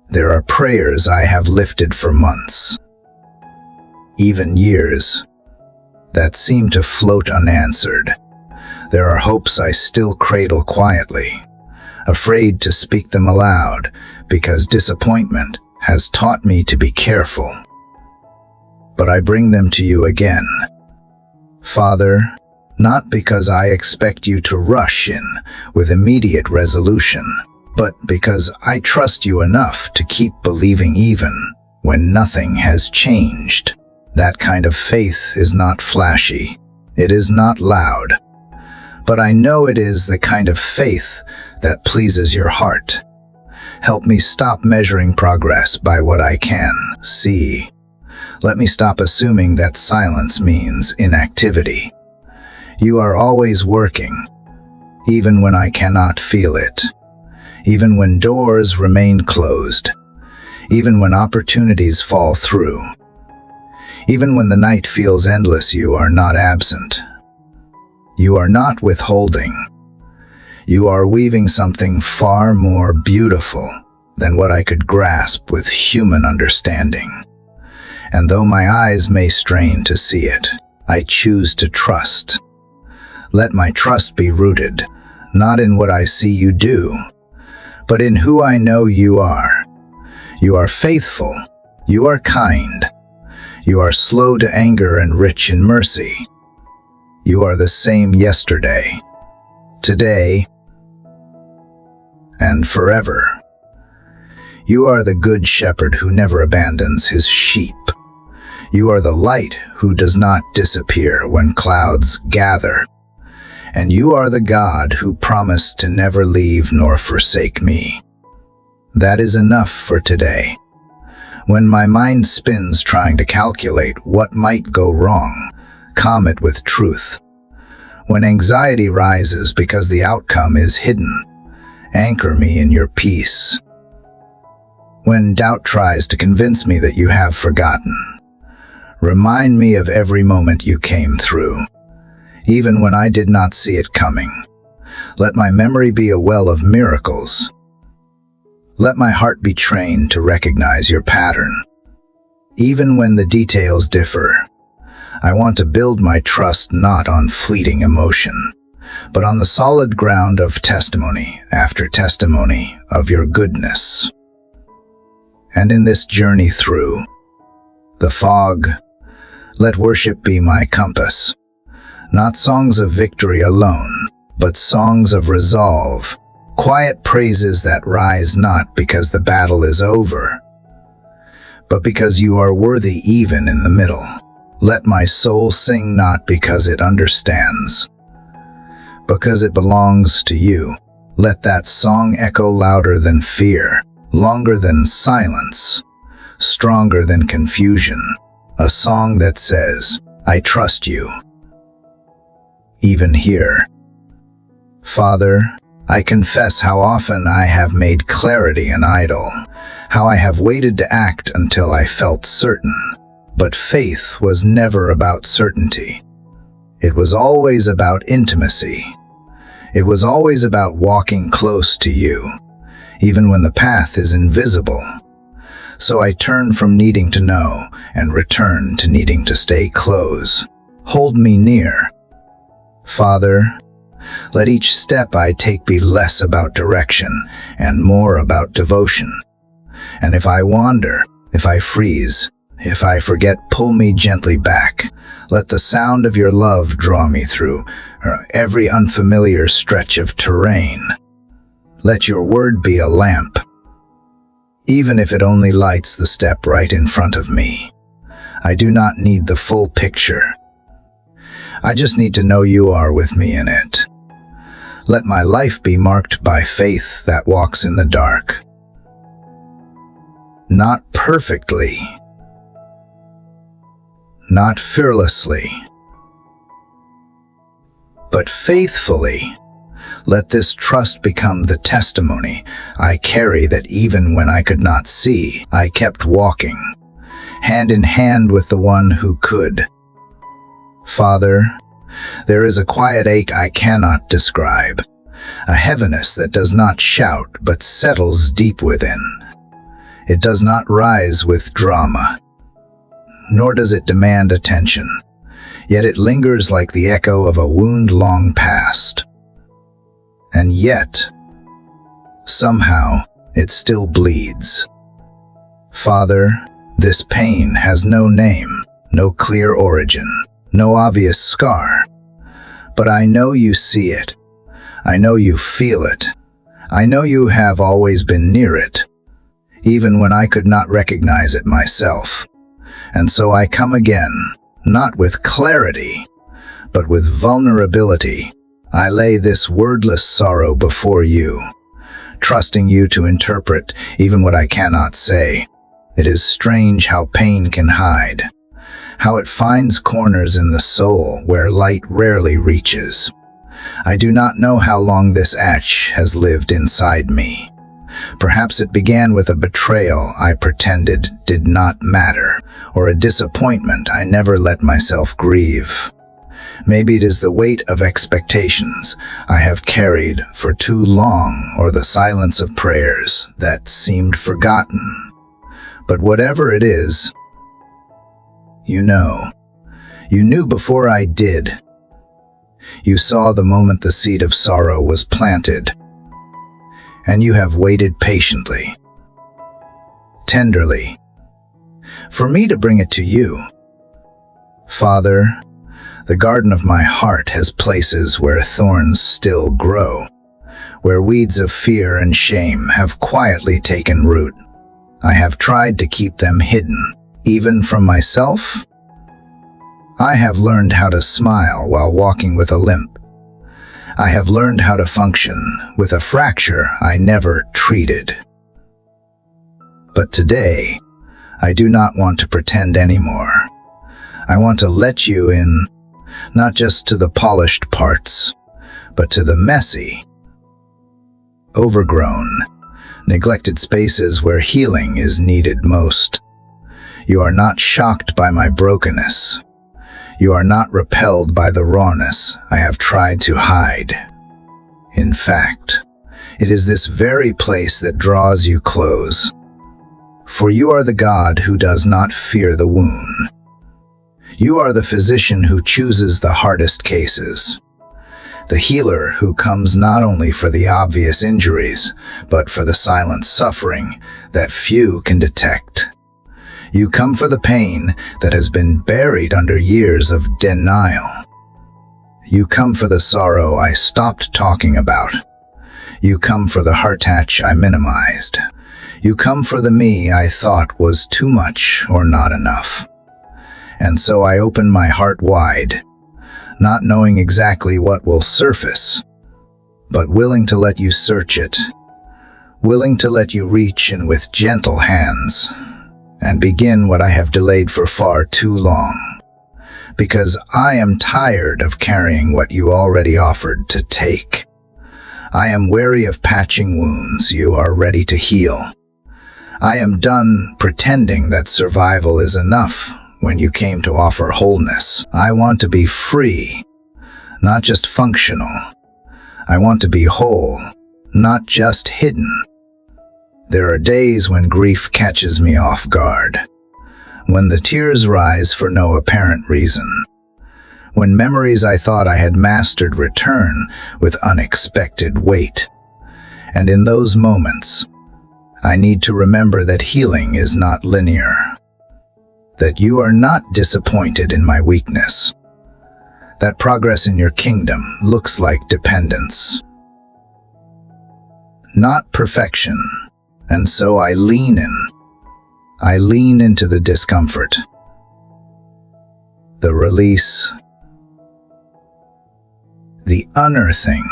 There are prayers I have lifted for months, even years, that seem to float unanswered. There are hopes I still cradle quietly, afraid to speak them aloud because disappointment has taught me to be careful. But I bring them to you again, Father, not because I expect you to rush in with immediate resolution, but because I trust you enough to keep believing even when nothing has changed. That kind of faith is not flashy. It is not loud. But I know it is the kind of faith that pleases your heart. Help me stop measuring progress by what I can see. Let me stop assuming that silence means inactivity. You are always working, even when I cannot feel it, even when doors remain closed, even when opportunities fall through. Even when the night feels endless, you are not absent. You are not withholding. You are weaving something far more beautiful than what I could grasp with human understanding. And though my eyes may strain to see it, I choose to trust. Let my trust be rooted, not in what I see you do, but in who I know you are. You are faithful. You are kind. You are slow to anger and rich in mercy. You are the same yesterday, today, and forever. You are the good shepherd who never abandons his sheep. You are the light who does not disappear when clouds gather. And you are the God who promised to never leave nor forsake me. That is enough for today. When my mind spins trying to calculate what might go wrong, calm it with truth. When anxiety rises because the outcome is hidden, anchor me in your peace. When doubt tries to convince me that you have forgotten, remind me of every moment you came through, even when I did not see it coming. Let my memory be a well of miracles. Let my heart be trained to recognize your pattern. Even when the details differ, I want to build my trust not on fleeting emotion, but on the solid ground of testimony after testimony of your goodness. And in this journey through the fog, let worship be my compass, not songs of victory alone, but songs of resolve, quiet praises that rise not because the battle is over, but because you are worthy even in the middle. Let my soul sing not because it understands, because it belongs to you. Let that song echo louder than fear, longer than silence, stronger than confusion. A song that says, I trust you. Even here. Father, I confess how often I have made clarity an idol, how I have waited to act until I felt certain. But faith was never about certainty. It was always about intimacy. It was always about walking close to you, even when the path is invisible. So I turn from needing to know and return to needing to stay close. Hold me near. Father, let each step I take be less about direction and more about devotion. And if I wander, if I freeze, if I forget, pull me gently back. Let the sound of your love draw me through every unfamiliar stretch of terrain. Let your word be a lamp, even if it only lights the step right in front of me. I do not need the full picture. I just need to know you are with me in it. Let my life be marked by faith that walks in the dark. Not perfectly, not fearlessly, but faithfully. Let this trust become the testimony I carry, that even when I could not see, I kept walking, hand in hand with the one who could. Father, there is a quiet ache I cannot describe, a heaviness that does not shout but settles deep within. It does not rise with drama, nor does it demand attention, yet it lingers like the echo of a wound long past. And yet, somehow, it still bleeds. Father, this pain has no name, no clear origin, no obvious scar. But I know you see it. I know you feel it. I know you have always been near it, even when I could not recognize it myself. And so I come again, not with clarity, but with vulnerability. I lay this wordless sorrow before you, trusting you to interpret even what I cannot say. It is strange how pain can hide, how it finds corners in the soul where light rarely reaches. I do not know how long this ache has lived inside me. Perhaps it began with a betrayal I pretended did not matter, or a disappointment I never let myself grieve. Maybe it is the weight of expectations I have carried for too long, or the silence of prayers that seemed forgotten. But whatever it is, you know. You knew before I did. You saw the moment the seed of sorrow was planted, and you have waited patiently, tenderly, for me to bring it to you. Father, the garden of my heart has places where thorns still grow, where weeds of fear and shame have quietly taken root. I have tried to keep them hidden, even from myself. I have learned how to smile while walking with a limp. I have learned how to function with a fracture I never treated. But today, I do not want to pretend anymore. I want to let you in, not just to the polished parts, but to the messy, overgrown, neglected spaces where healing is needed most. You are not shocked by my brokenness. You are not repelled by the rawness I have tried to hide. In fact, it is this very place that draws you close. For you are the God who does not fear the wound. You are the physician who chooses the hardest cases. The healer who comes not only for the obvious injuries, but for the silent suffering that few can detect. You come for the pain that has been buried under years of denial. You come for the sorrow I stopped talking about. You come for the heartache I minimized. You come for the me I thought was too much or not enough. And so I open my heart wide, not knowing exactly what will surface, but willing to let you search it, willing to let you reach in with gentle hands, and begin what I have delayed for far too long. Because I am tired of carrying what you already offered to take. I am weary of patching wounds you are ready to heal. I am done pretending that survival is enough when you came to offer wholeness. I want to be free, not just functional. I want to be whole, not just hidden. There are days when grief catches me off guard, when the tears rise for no apparent reason, when memories I thought I had mastered return with unexpected weight. And in those moments, I need to remember that healing is not linear, that you are not disappointed in my weakness, that progress in your kingdom looks like dependence, not perfection. And so I lean in. I lean into the discomfort, the release, the unearthing.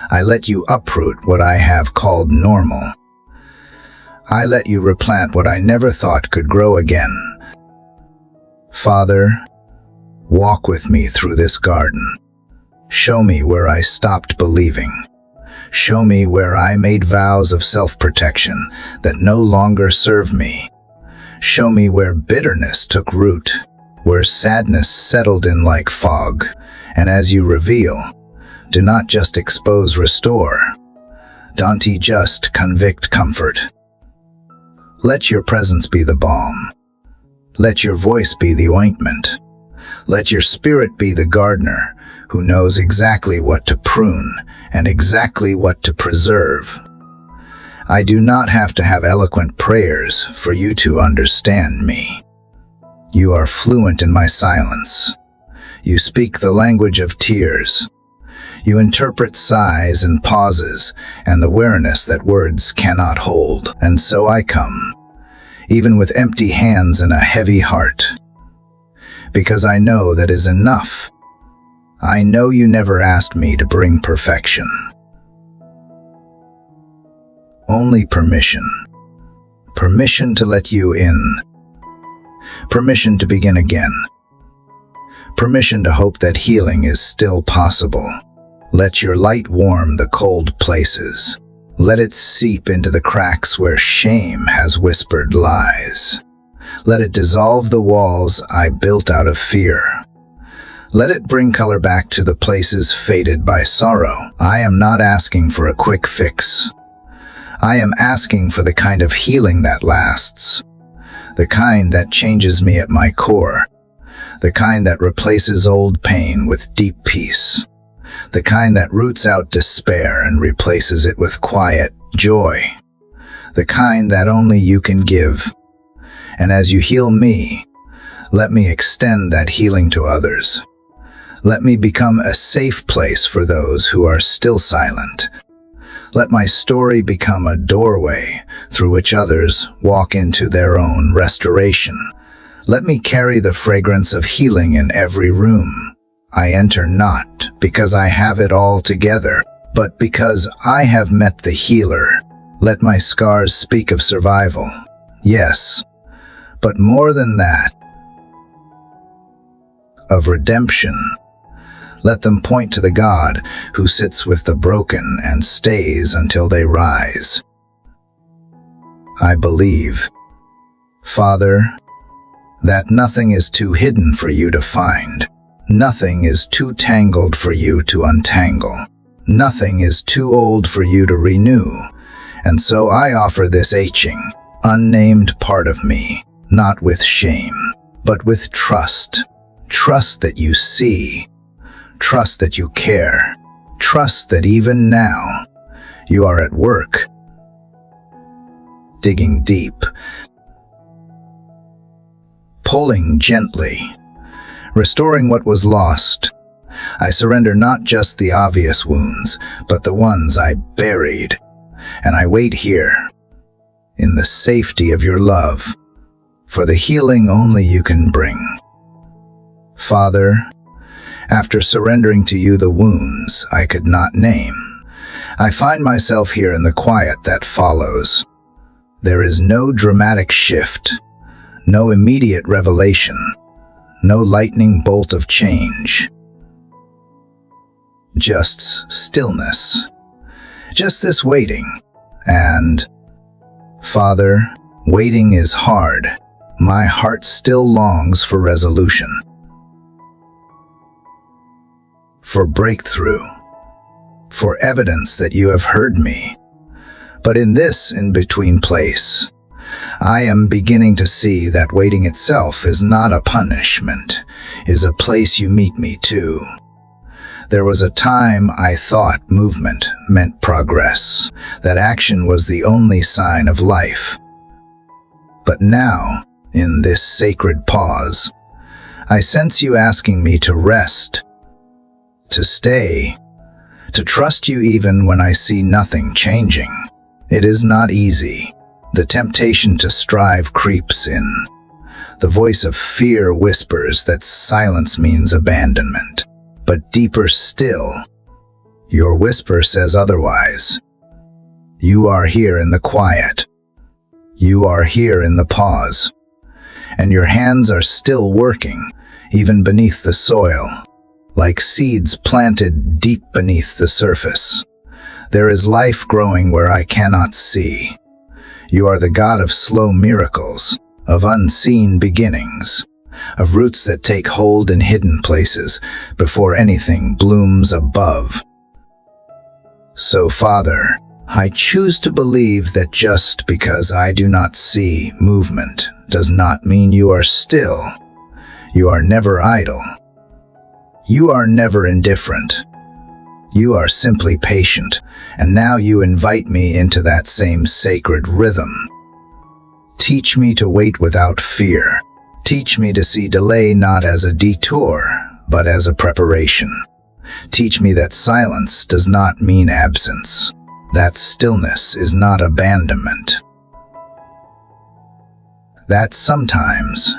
I let you uproot what I have called normal. I let you replant what I never thought could grow again. Father, walk with me through this garden. Show me where I stopped believing. Show me where I made vows of self-protection that no longer serve me. Show me where bitterness took root, where sadness settled in like fog. And as you reveal, do not just expose, restore. Don't just convict, comfort. Let your presence be the balm. Let your voice be the ointment. Let your spirit be the gardener who knows exactly what to prune and exactly what to preserve. I do not have to have eloquent prayers for you to understand me. You are fluent in my silence. You speak the language of tears. You interpret sighs and pauses and the awareness that words cannot hold. And so I come, even with empty hands and a heavy heart, because I know that is enough. I know you never asked me to bring perfection. Only permission. Permission to let you in. Permission to begin again. Permission to hope that healing is still possible. Let your light warm the cold places. Let it seep into the cracks where shame has whispered lies. Let it dissolve the walls I built out of fear. Let it bring color back to the places faded by sorrow. I am not asking for a quick fix. I am asking for the kind of healing that lasts. The kind that changes me at my core. The kind that replaces old pain with deep peace. The kind that roots out despair and replaces it with quiet joy. The kind that only you can give. And as you heal me, let me extend that healing to others. Let me become a safe place for those who are still silent. Let my story become a doorway through which others walk into their own restoration. Let me carry the fragrance of healing in every room I enter, not because I have it all together, but because I have met the healer. Let my scars speak of survival. Yes, but more than that, of redemption. Let them point to the God who sits with the broken and stays until they rise. I believe, Father, that nothing is too hidden for you to find. Nothing is too tangled for you to untangle. Nothing is too old for you to renew. And so I offer this aching, unnamed part of me, not with shame, but with trust. Trust that you see. Trust that you care. Trust that even now, you are at work, digging deep, pulling gently, restoring what was lost. I surrender not just the obvious wounds, but the ones I buried, and I wait here, in the safety of your love, for the healing only you can bring. Father, after surrendering to you the wounds I could not name, I find myself here in the quiet that follows. There is no dramatic shift, no immediate revelation, no lightning bolt of change. Just stillness. Just this waiting. And, Father, waiting is hard. My heart still longs for resolution, for breakthrough, for evidence that you have heard me. But in this in-between place, I am beginning to see that waiting itself is not a punishment, is a place you meet me too. There was a time I thought movement meant progress, that action was the only sign of life. But now, in this sacred pause, I sense you asking me to rest, to stay, to trust you even when I see nothing changing. It is not easy. The temptation to strive creeps in. The voice of fear whispers that silence means abandonment. But deeper still, your whisper says otherwise. You are here in the quiet. You are here in the pause. And your hands are still working, even beneath the soil, like seeds planted deep beneath the surface. There is life growing where I cannot see. You are the God of slow miracles, of unseen beginnings, of roots that take hold in hidden places before anything blooms above. So, Father, I choose to believe that just because I do not see movement does not mean you are still. You are never idle. You are never indifferent. You are simply patient, and now you invite me into that same sacred rhythm. Teach me to wait without fear. Teach me to see delay not as a detour, but as a preparation. Teach me that silence does not mean absence, that stillness is not abandonment. That sometimes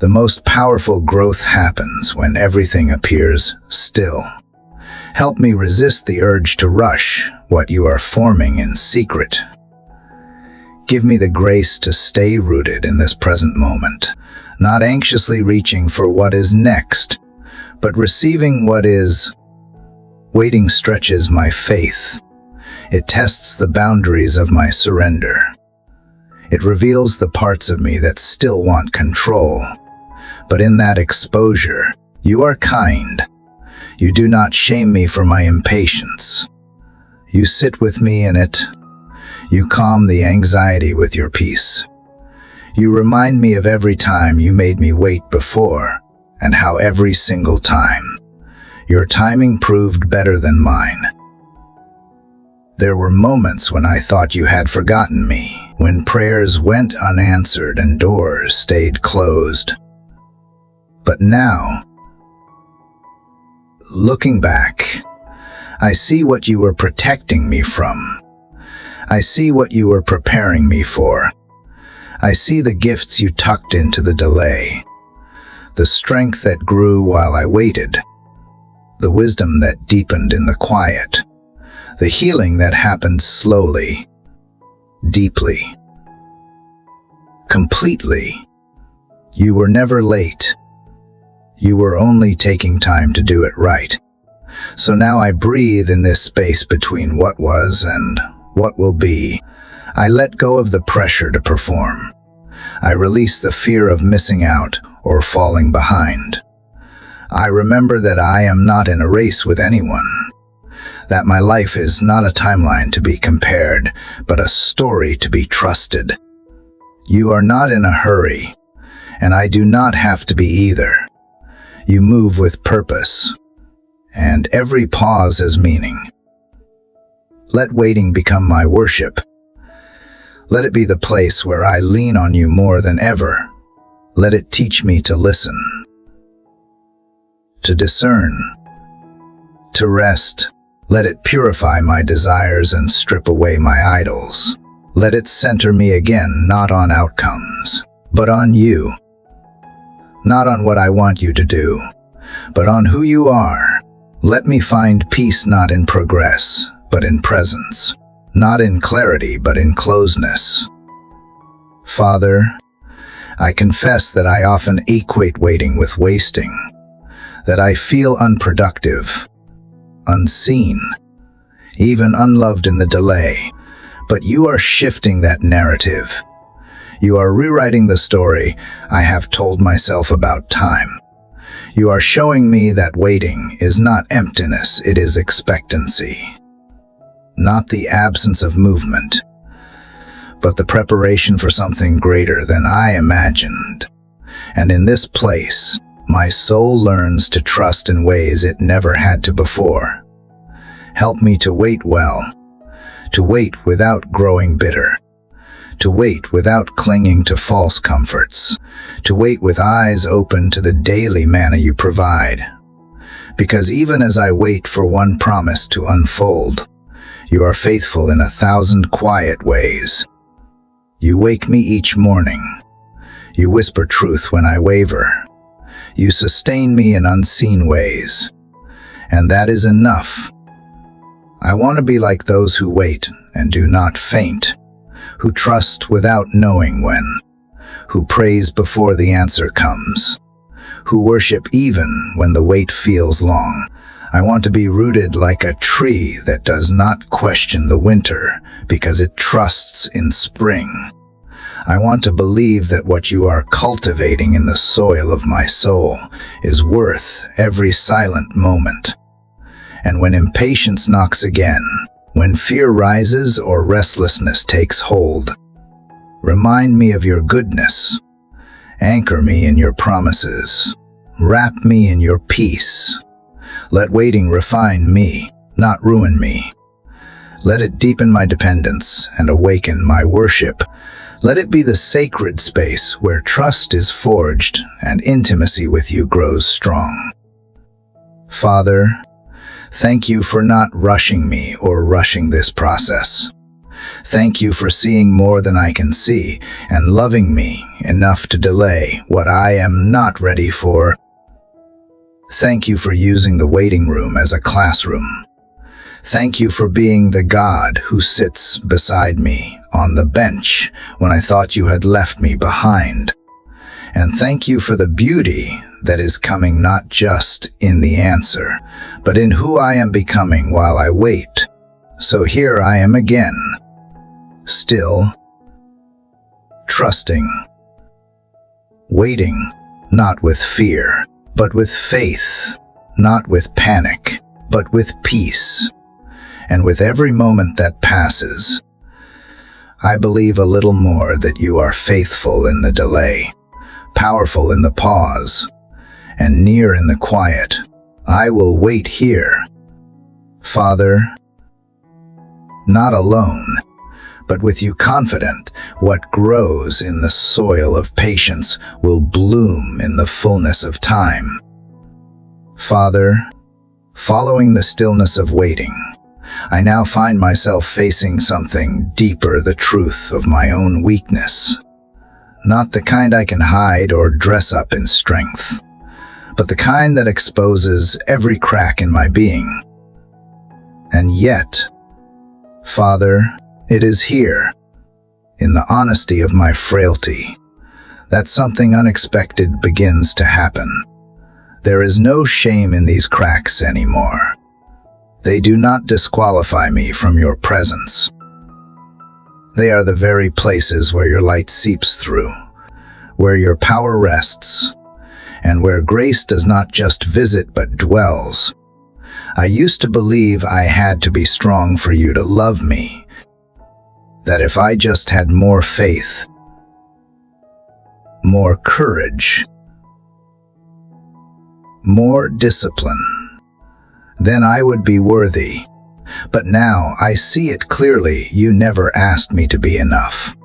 the most powerful growth happens when everything appears still. Help me resist the urge to rush what you are forming in secret. Give me the grace to stay rooted in this present moment, not anxiously reaching for what is next, but receiving what is. Waiting stretches my faith. It tests the boundaries of my surrender. It reveals the parts of me that still want control. But in that exposure, you are kind. You do not shame me for my impatience. You sit with me in it. You calm the anxiety with your peace. You remind me of every time you made me wait before, and how every single time, your timing proved better than mine. There were moments when I thought you had forgotten me, when prayers went unanswered and doors stayed closed. But now, looking back, I see what you were protecting me from. I see what you were preparing me for. I see the gifts you tucked into the delay, the strength that grew while I waited, the wisdom that deepened in the quiet, the healing that happened slowly, deeply, completely. You were never late. You were only taking time to do it right. So now I breathe in this space between what was and what will be. I let go of the pressure to perform. I release the fear of missing out or falling behind. I remember that I am not in a race with anyone, that my life is not a timeline to be compared, but a story to be trusted. You are not in a hurry, and I do not have to be either. You move with purpose, and every pause has meaning. Let waiting become my worship. Let it be the place where I lean on you more than ever. Let it teach me to listen, to discern, to rest. Let it purify my desires and strip away my idols. Let it center me again, not on outcomes, but on you. Not on what I want you to do, but on who you are. Let me find peace not in progress, but in presence. Not in clarity, but in closeness. Father, I confess that I often equate waiting with wasting, that I feel unproductive, unseen, even unloved in the delay. But you are shifting that narrative. You are rewriting the story I have told myself about time. You are showing me that waiting is not emptiness, it is expectancy. Not the absence of movement, but the preparation for something greater than I imagined. And in this place, my soul learns to trust in ways it never had to before. Help me to wait well, to wait without growing bitter, to wait without clinging to false comforts, to wait with eyes open to the daily manna you provide. Because even as I wait for one promise to unfold, you are faithful in 1,000 quiet ways. You wake me each morning. You whisper truth when I waver. You sustain me in unseen ways. And that is enough. I want to be like those who wait and do not faint, who trust without knowing when, who praise before the answer comes, who worship even when the wait feels long. I want to be rooted like a tree that does not question the winter because it trusts in spring. I want to believe that what you are cultivating in the soil of my soul is worth every silent moment. And when impatience knocks again, when fear rises or restlessness takes hold, remind me of your goodness. Anchor me in your promises. Wrap me in your peace. Let waiting refine me, not ruin me. Let it deepen my dependence and awaken my worship. Let it be the sacred space where trust is forged and intimacy with you grows strong. Father, thank you for not rushing me or rushing this process. Thank you for seeing more than I can see and loving me enough to delay what I am not ready for. Thank you for using the waiting room as a classroom. Thank you for being the God who sits beside me on the bench when I thought you had left me behind. And thank you for the beauty that is coming not just in the answer, but in who I am becoming while I wait. So here I am again, still, trusting, waiting, not with fear, but with faith, not with panic, but with peace. And with every moment that passes, I believe a little more that you are faithful in the delay, powerful in the pause, and near in the quiet. I will wait here, Father, not alone, but with you confident what grows in the soil of patience will bloom in the fullness of time. Father, following the stillness of waiting, I now find myself facing something deeper, the truth of my own weakness. Not the kind I can hide or dress up in strength, but the kind that exposes every crack in my being. And yet, Father, it is here, in the honesty of my frailty, that something unexpected begins to happen. There is no shame in these cracks anymore. They do not disqualify me from your presence. They are the very places where your light seeps through, where your power rests, and where grace does not just visit but dwells. I used to believe I had to be strong for you to love me, that if I just had more faith, more courage, more discipline, then I would be worthy. But now I see it clearly. You never asked me to be enough.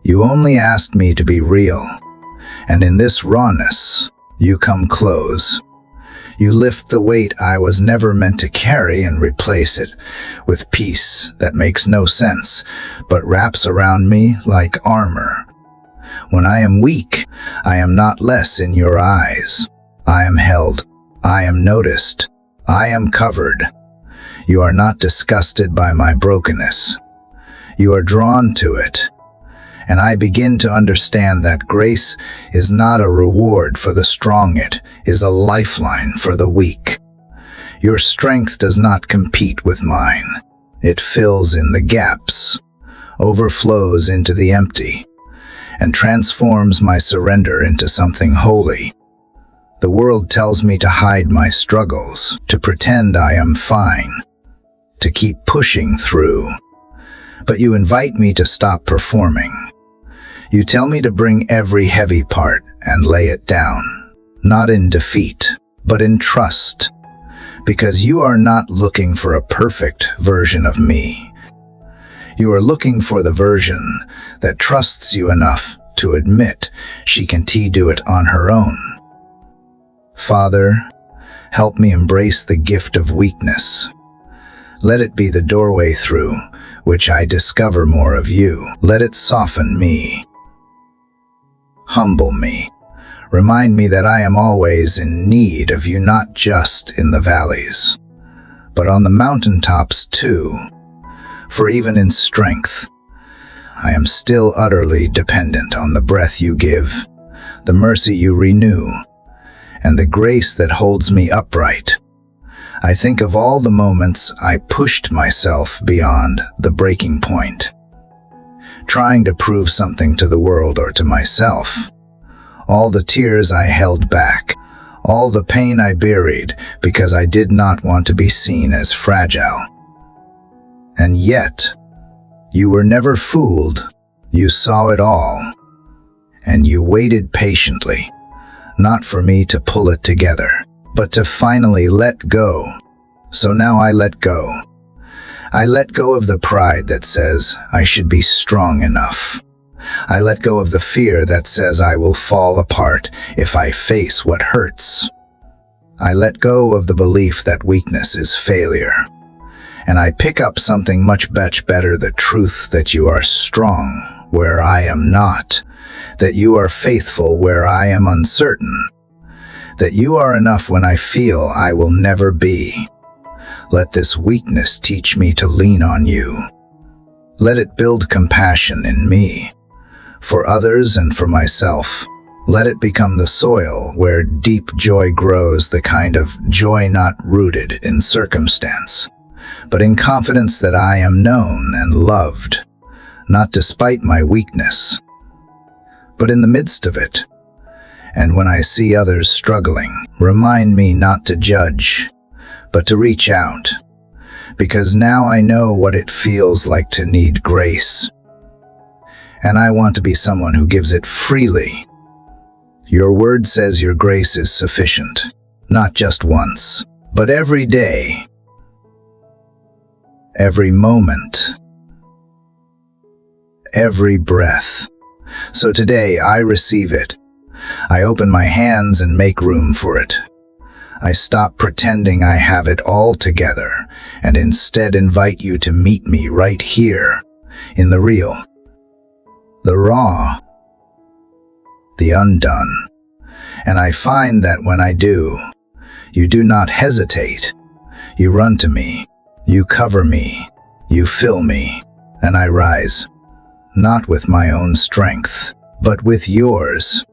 You only asked me to be real. And in this rawness, you come close. You lift the weight I was never meant to carry and replace it with peace that makes no sense, but wraps around me like armor. When I am weak, I am not less in your eyes. I am held. I am noticed. I am covered. You are not disgusted by my brokenness. You are drawn to it. And I begin to understand that grace is not a reward for the strong, it is a lifeline for the weak. Your strength does not compete with mine. It fills in the gaps, overflows into the empty, and transforms my surrender into something holy. The world tells me to hide my struggles, to pretend I am fine, to keep pushing through. But you invite me to stop performing. You tell me to bring every heavy part and lay it down, not in defeat, but in trust, because you are not looking for a perfect version of me. You are looking for the version that trusts you enough to admit she can do it on her own. Father, help me embrace the gift of weakness. Let it be the doorway through which I discover more of you. Let it soften me, humble me, remind me that I am always in need of you, not just in the valleys, but on the mountaintops too. For even in strength, I am still utterly dependent on the breath you give, the mercy you renew, and the grace that holds me upright. I think of all the moments I pushed myself beyond the breaking point, trying to prove something to the world or to myself. All the tears I held back, all the pain I buried because I did not want to be seen as fragile. And yet, you were never fooled. You saw it all, and you waited patiently, not for me to pull it together, but to finally let go. So now I let go. I let go of the pride that says I should be strong enough. I let go of the fear that says I will fall apart if I face what hurts. I let go of the belief that weakness is failure. And I pick up something much better, the truth that you are strong where I am not, that you are faithful where I am uncertain, that you are enough when I feel I will never be. Let this weakness teach me to lean on you. Let it build compassion in me, for others and for myself. Let it become the soil where deep joy grows, the kind of joy not rooted in circumstance, but in confidence that I am known and loved, not despite my weakness, but in the midst of it. And when I see others struggling, remind me not to judge, but to reach out, because now I know what it feels like to need grace. And I want to be someone who gives it freely. Your word says your grace is sufficient, not just once, but every day, every moment, every breath. So today I receive it. I open my hands and make room for it. I stop pretending I have it all together and instead invite you to meet me right here, in the real, the raw, the undone. And I find that when I do, you do not hesitate. You run to me, you cover me, you fill me, and I rise, not with my own strength, but with yours.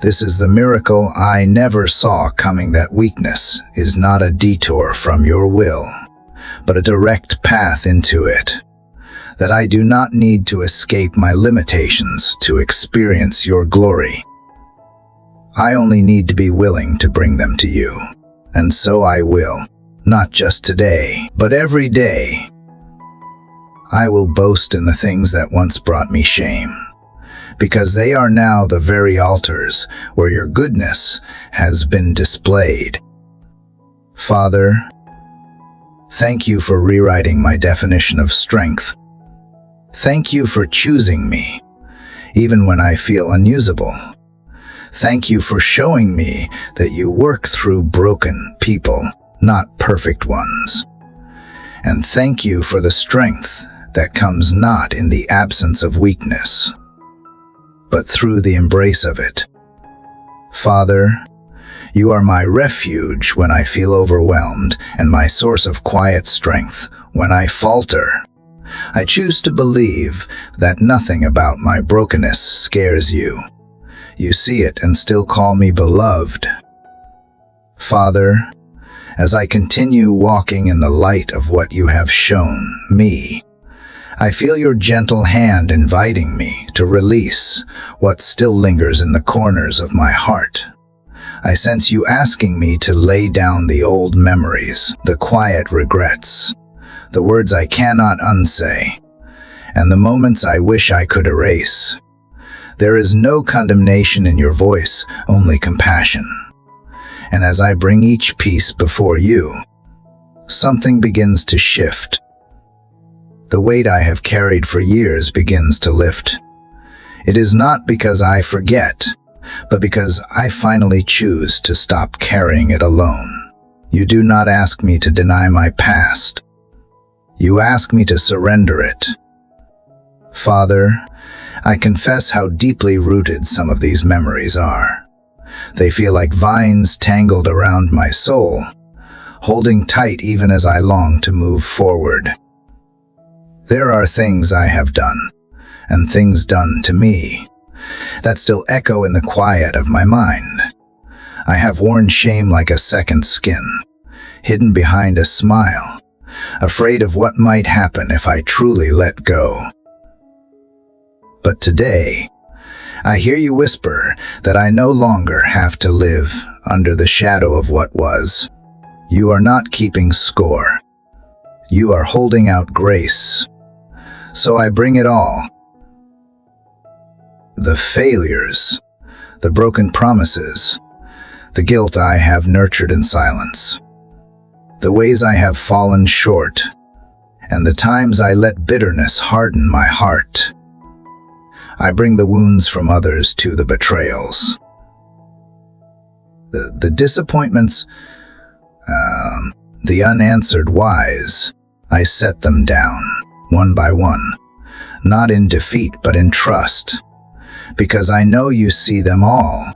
This is the miracle I never saw coming, that weakness is not a detour from your will, but a direct path into it. That I do not need to escape my limitations to experience your glory. I only need to be willing to bring them to you. And so I will, not just today, but every day. I will boast in the things that once brought me shame, because they are now the very altars where your goodness has been displayed. Father, thank you for rewriting my definition of strength. Thank you for choosing me, even when I feel unusable. Thank you for showing me that you work through broken people, not perfect ones. And thank you for the strength that comes not in the absence of weakness, but through the embrace of it. Father, you are my refuge when I feel overwhelmed and my source of quiet strength when I falter. I choose to believe that nothing about my brokenness scares you. You see it and still call me beloved. Father, as I continue walking in the light of what you have shown me, I feel your gentle hand inviting me to release what still lingers in the corners of my heart. I sense you asking me to lay down the old memories, the quiet regrets, the words I cannot unsay, and the moments I wish I could erase. There is no condemnation in your voice, only compassion. And as I bring each piece before you, something begins to shift. The weight I have carried for years begins to lift. It is not because I forget, but because I finally choose to stop carrying it alone. You do not ask me to deny my past. You ask me to surrender it. Father, I confess how deeply rooted some of these memories are. They feel like vines tangled around my soul, holding tight even as I long to move forward. There are things I have done, and things done to me, that still echo in the quiet of my mind. I have worn shame like a second skin, hidden behind a smile, afraid of what might happen if I truly let go. But today, I hear you whisper that I no longer have to live under the shadow of what was. You are not keeping score. You are holding out grace. So I bring it all. The failures, the broken promises, the guilt I have nurtured in silence, the ways I have fallen short, and the times I let bitterness harden my heart. I bring the wounds from others to the betrayals. The disappointments, the unanswered whys, I set them down, one by one, not in defeat but in trust, because I know you see them all,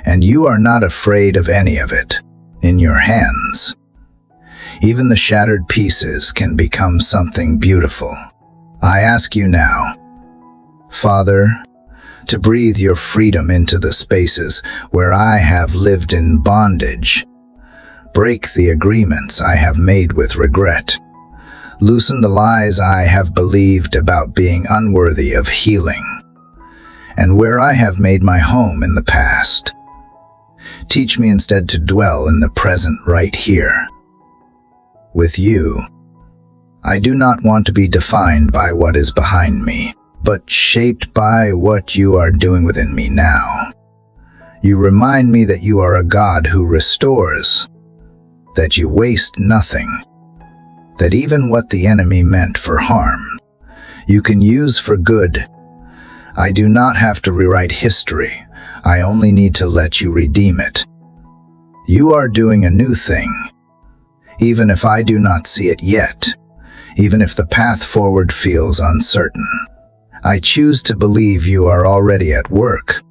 and you are not afraid of any of it. In your hands, even the shattered pieces can become something beautiful. I ask you now, Father, to breathe your freedom into the spaces where I have lived in bondage. Break the agreements I have made with regret. Loosen the lies I have believed about being unworthy of healing. And where I have made my home in the past, teach me instead to dwell in the present right here. With you, I do not want to be defined by what is behind me, but shaped by what you are doing within me now. You remind me that you are a God who restores, that you waste nothing, that even what the enemy meant for harm, you can use for good. I do not have to rewrite history. I only need to let you redeem it. You are doing a new thing, even if I do not see it yet, even if the path forward feels uncertain. I choose to believe you are already at work.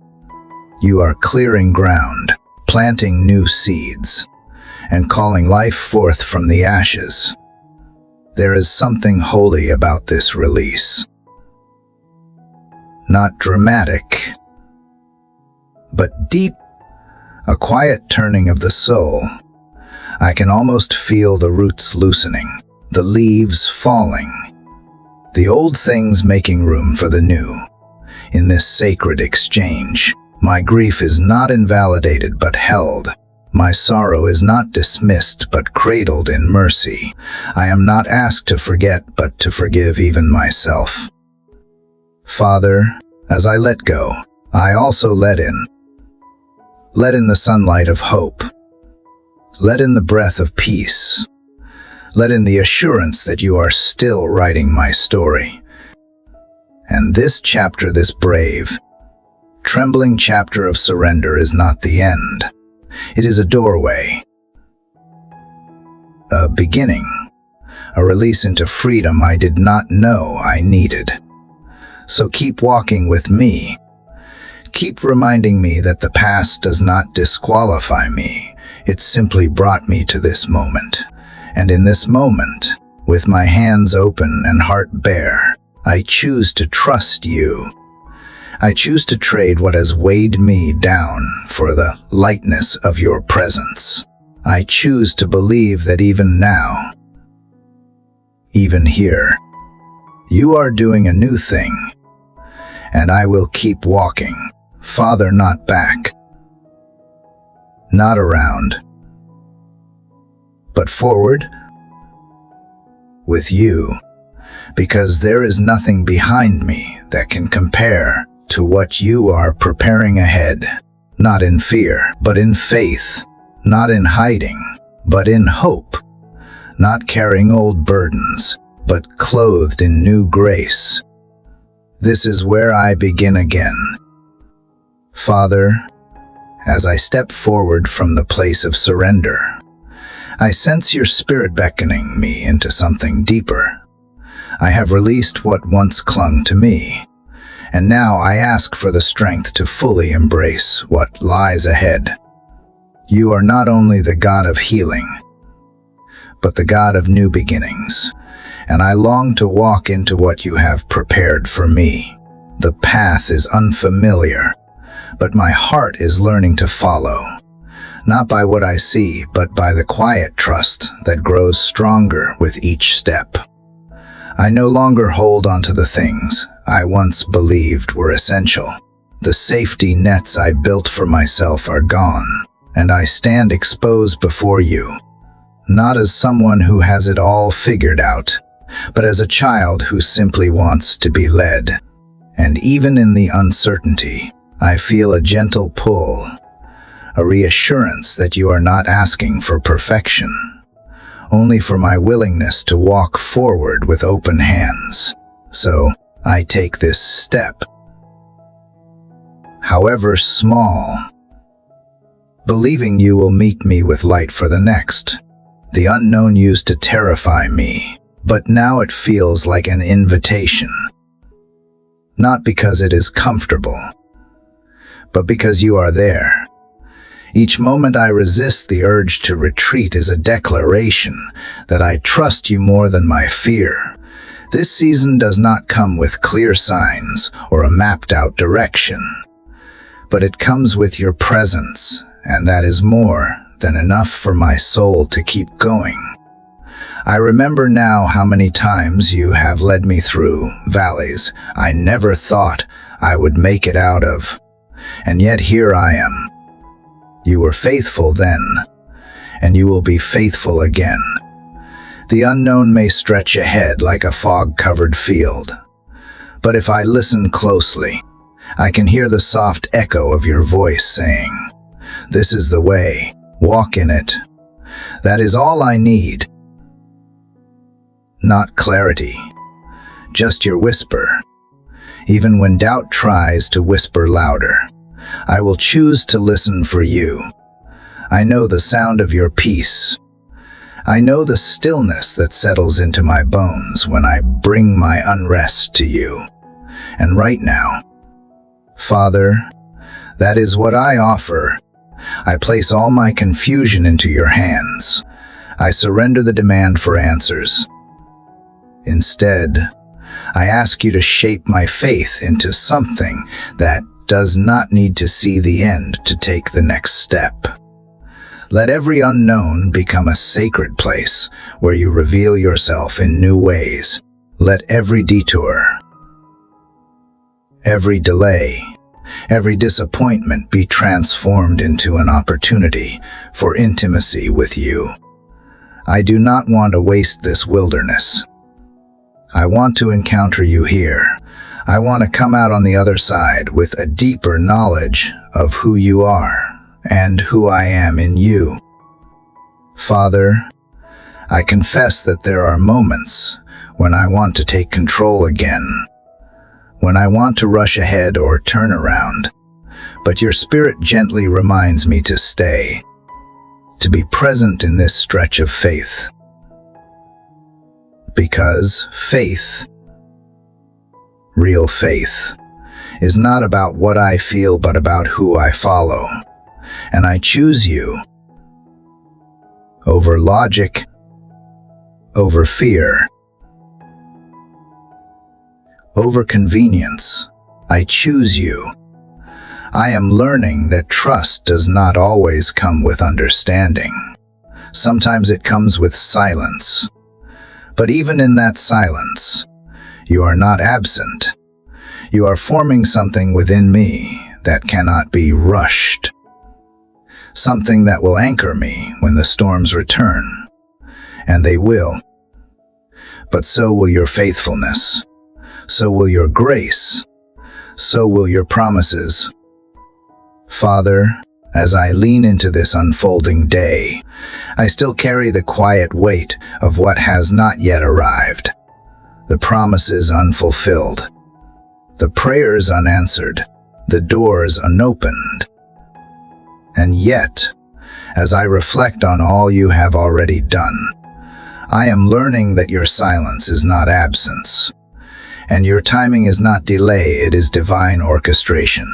You are clearing ground, planting new seeds, and calling life forth from the ashes. There is something holy about this release. Not dramatic, but deep, a quiet turning of the soul. I can almost feel the roots loosening, the leaves falling, the old things making room for the new. In this sacred exchange, my grief is not invalidated but held. My sorrow is not dismissed but cradled in mercy. I am not asked to forget but to forgive even myself. Father, as I let go, I also let in. Let in the sunlight of hope. Let in the breath of peace. Let in the assurance that you are still writing my story. And this chapter, this brave, trembling chapter of surrender is not the end. It is a doorway, a beginning, a release into freedom I did not know I needed. So keep walking with me. Keep reminding me that the past does not disqualify me. It simply brought me to this moment. And in this moment, with my hands open and heart bare, I choose to trust you. I choose to trade what has weighed me down for the lightness of your presence. I choose to believe that even now, even here, you are doing a new thing, and I will keep walking. Father, not back, not around, but forward with you, because there is nothing behind me that can compare to what you are preparing ahead, not in fear, but in faith, not in hiding, but in hope, not carrying old burdens, but clothed in new grace. This is where I begin again. Father, as I step forward from the place of surrender, I sense your spirit beckoning me into something deeper. I have released what once clung to me, and now I ask for the strength to fully embrace what lies ahead. You are not only the God of healing, but the God of new beginnings, and I long to walk into what you have prepared for me. The path is unfamiliar, but my heart is learning to follow, not by what I see, but by the quiet trust that grows stronger with each step. I no longer hold on to the things I once believed were essential. The safety nets I built for myself are gone, and I stand exposed before you, not as someone who has it all figured out, but as a child who simply wants to be led. And even in the uncertainty, I feel a gentle pull, a reassurance that you are not asking for perfection, only for my willingness to walk forward with open hands. So, I take this step, however small, believing you will meet me with light for the next. The unknown used to terrify me, but now it feels like an invitation. Not because it is comfortable, but because you are there. Each moment I resist the urge to retreat is a declaration that I trust you more than my fear. This season does not come with clear signs or a mapped-out direction, but it comes with your presence, and that is more than enough for my soul to keep going. I remember now how many times you have led me through valleys I never thought I would make it out of, and yet here I am. You were faithful then, and you will be faithful again. The unknown may stretch ahead like a fog-covered field, but if I listen closely, I can hear the soft echo of your voice saying, "This is the way, walk in it." That is all I need. Not clarity, just your whisper. Even when doubt tries to whisper louder, I will choose to listen for you. I know the sound of your peace. I know the stillness that settles into my bones when I bring my unrest to you. And right now, Father, that is what I offer. I place all my confusion into your hands. I surrender the demand for answers. Instead, I ask you to shape my faith into something that does not need to see the end to take the next step. Let every unknown become a sacred place where you reveal yourself in new ways. Let every detour, every delay, every disappointment be transformed into an opportunity for intimacy with you. I do not want to waste this wilderness. I want to encounter you here. I want to come out on the other side with a deeper knowledge of who you are and who I am in you. Father, I confess that there are moments when I want to take control again, when I want to rush ahead or turn around, but your Spirit gently reminds me to stay, to be present in this stretch of faith. Because faith, real faith, is not about what I feel but about who I follow. And I choose you over logic, over fear, over convenience. I choose you. I am learning that trust does not always come with understanding. Sometimes it comes with silence. But even in that silence, you are not absent. You are forming something within me that cannot be rushed. Something that will anchor me when the storms return. And they will. But so will your faithfulness. So will your grace. So will your promises. Father, as I lean into this unfolding day, I still carry the quiet weight of what has not yet arrived. The promises unfulfilled. The prayers unanswered. The doors unopened. And yet, as I reflect on all you have already done, I am learning that your silence is not absence, and your timing is not delay, it is divine orchestration.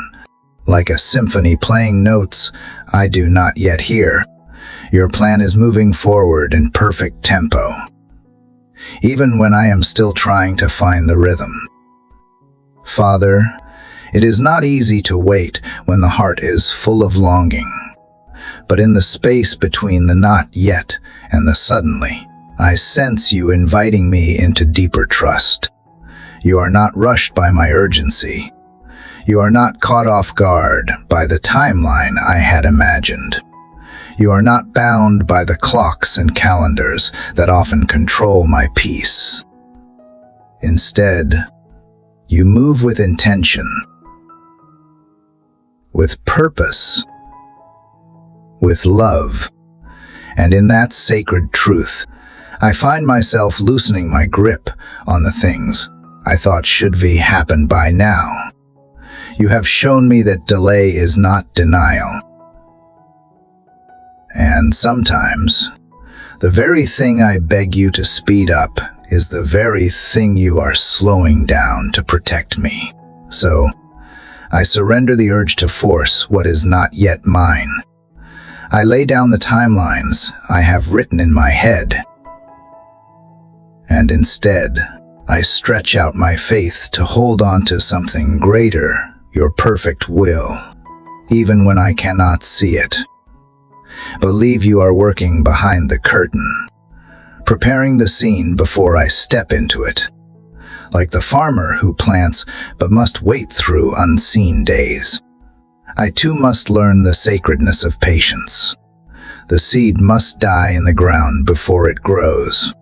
Like a symphony playing notes I do not yet hear, your plan is moving forward in perfect tempo, even when I am still trying to find the rhythm. Father, it is not easy to wait when the heart is full of longing. But in the space between the not yet and the suddenly, I sense you inviting me into deeper trust. You are not rushed by my urgency. You are not caught off guard by the timeline I had imagined. You are not bound by the clocks and calendars that often control my peace. Instead, you move with intention, with purpose, with love, and in that sacred truth, I find myself loosening my grip on the things I thought should be happened by now. You have shown me that delay is not denial. And sometimes, the very thing I beg you to speed up is the very thing you are slowing down to protect me. So, I surrender the urge to force what is not yet mine. I lay down the timelines I have written in my head, and instead, I stretch out my faith to hold on to something greater, your perfect will, even when I cannot see it. Believe you are working behind the curtain, preparing the scene before I step into it, like the farmer who plants but must wait through unseen days. I too must learn the sacredness of patience. The seed must die in the ground before it grows,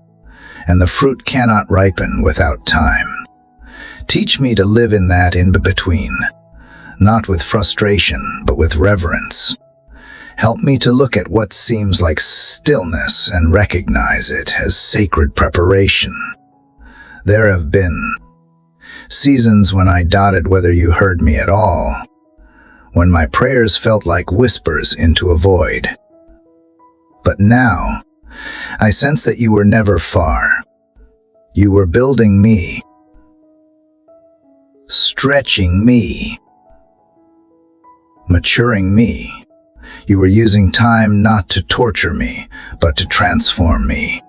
and the fruit cannot ripen without time. Teach me to live in that in-between, not with frustration, but with reverence. Help me to look at what seems like stillness and recognize it as sacred preparation. There have been seasons when I doubted whether you heard me at all, when my prayers felt like whispers into a void. But now, I sense that you were never far. You were building me, stretching me, maturing me. You were using time not to torture me, but to transform me.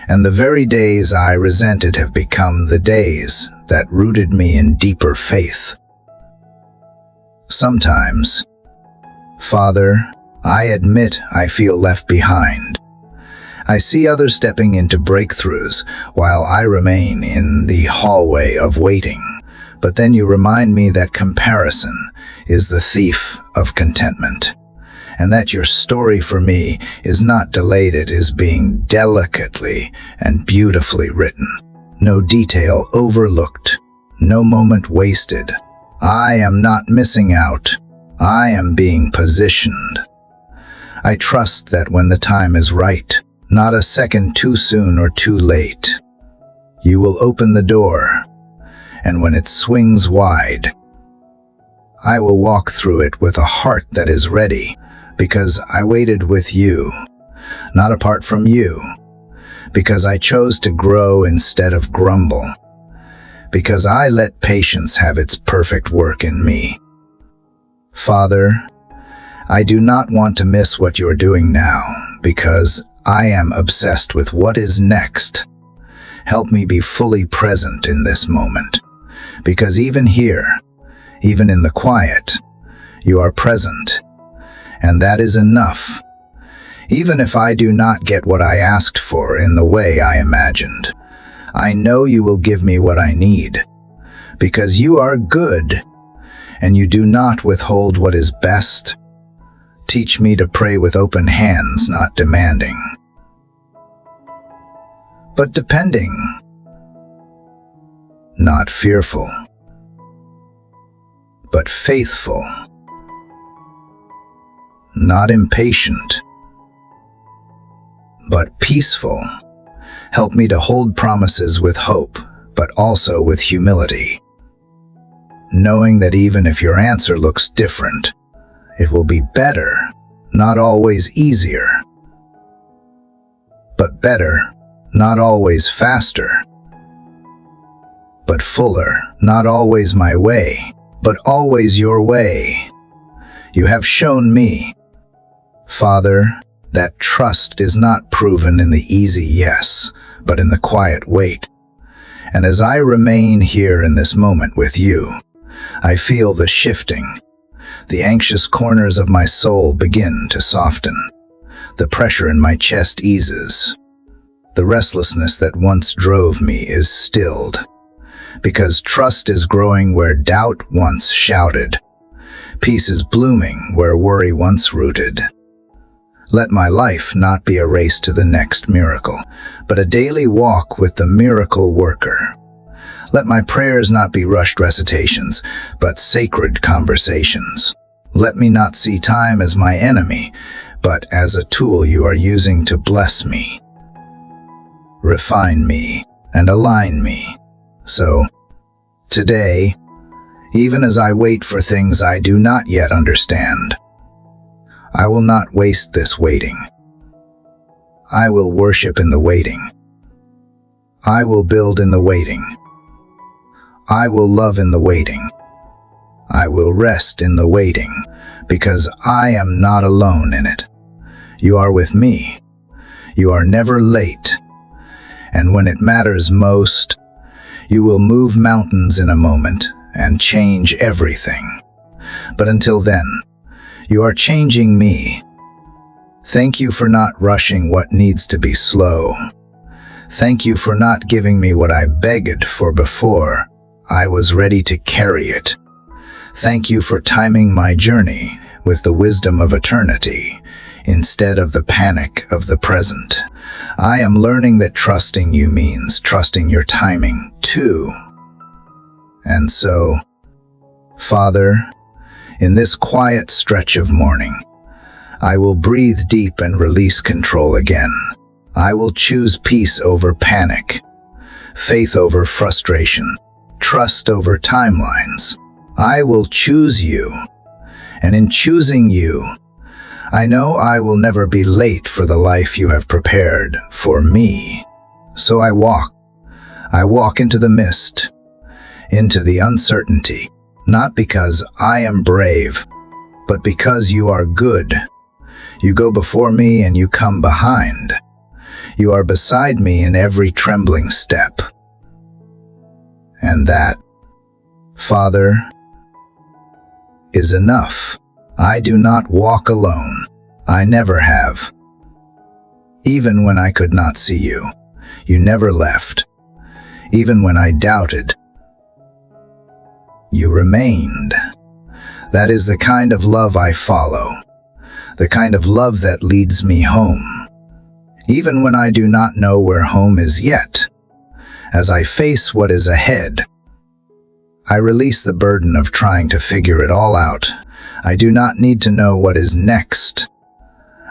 And the very days I resented have become the days that rooted me in deeper faith. Sometimes, Father, I admit I feel left behind. I see others stepping into breakthroughs while I remain in the hallway of waiting. But then you remind me that comparison is the thief of contentment, and that your story for me is not delayed, it is being delicately and beautifully written. No detail overlooked, no moment wasted. I am not missing out. I am being positioned. I trust that when the time is right, not a second too soon or too late, you will open the door, and when it swings wide, I will walk through it with a heart that is ready, because I waited with you, not apart from you, because I chose to grow instead of grumble, because I let patience have its perfect work in me. Father, I do not want to miss what you're doing now, because I am obsessed with what is next. Help me be fully present in this moment, because even here, even in the quiet, you are present, and that is enough. Even if I do not get what I asked for in the way I imagined, I know you will give me what I need, because you are good, and you do not withhold what is best. Teach me to pray with open hands, not demanding, but depending, not fearful, but faithful, not impatient, but peaceful. Help me to hold promises with hope, but also with humility, knowing that even if your answer looks different, it will be better, not always easier, but better, not always faster, but fuller, not always my way, but always your way. You have shown me, Father, that trust is not proven in the easy yes, but in the quiet wait. And as I remain here in this moment with you, I feel the shifting. The anxious corners of my soul begin to soften. The pressure in my chest eases. The restlessness that once drove me is stilled, because trust is growing where doubt once shouted. Peace is blooming where worry once rooted. Let my life not be a race to the next miracle, but a daily walk with the miracle worker. Let my prayers not be rushed recitations, but sacred conversations. Let me not see time as my enemy, but as a tool you are using to bless me. Refine me and align me. So, today, even as I wait for things I do not yet understand, I will not waste this waiting. I will worship in the waiting. I will build in the waiting. I will love in the waiting. I will rest in the waiting, because I am not alone in it. You are with me. You are never late. And when it matters most, you will move mountains in a moment and change everything. But until then, you are changing me. Thank you for not rushing what needs to be slow. Thank you for not giving me what I begged for before I was ready to carry it. Thank you for timing my journey with the wisdom of eternity instead of the panic of the present. I am learning that trusting you means trusting your timing too. And so, Father, in this quiet stretch of morning, I will breathe deep and release control again. I will choose peace over panic, faith over frustration, trust over timelines. I will choose you, and in choosing you, I know I will never be late for the life you have prepared for me. So I walk into the mist, into the uncertainty, not because I am brave, but because you are good. You go before me and you come behind. You are beside me in every trembling step. And that, Father, is enough. I do not walk alone. I never have. Even when I could not see you, you never left. Even when I doubted, you remained. That is the kind of love I follow, the kind of love that leads me home. Even when I do not know where home is yet, as I face what is ahead, I release the burden of trying to figure it all out. I do not need to know what is next.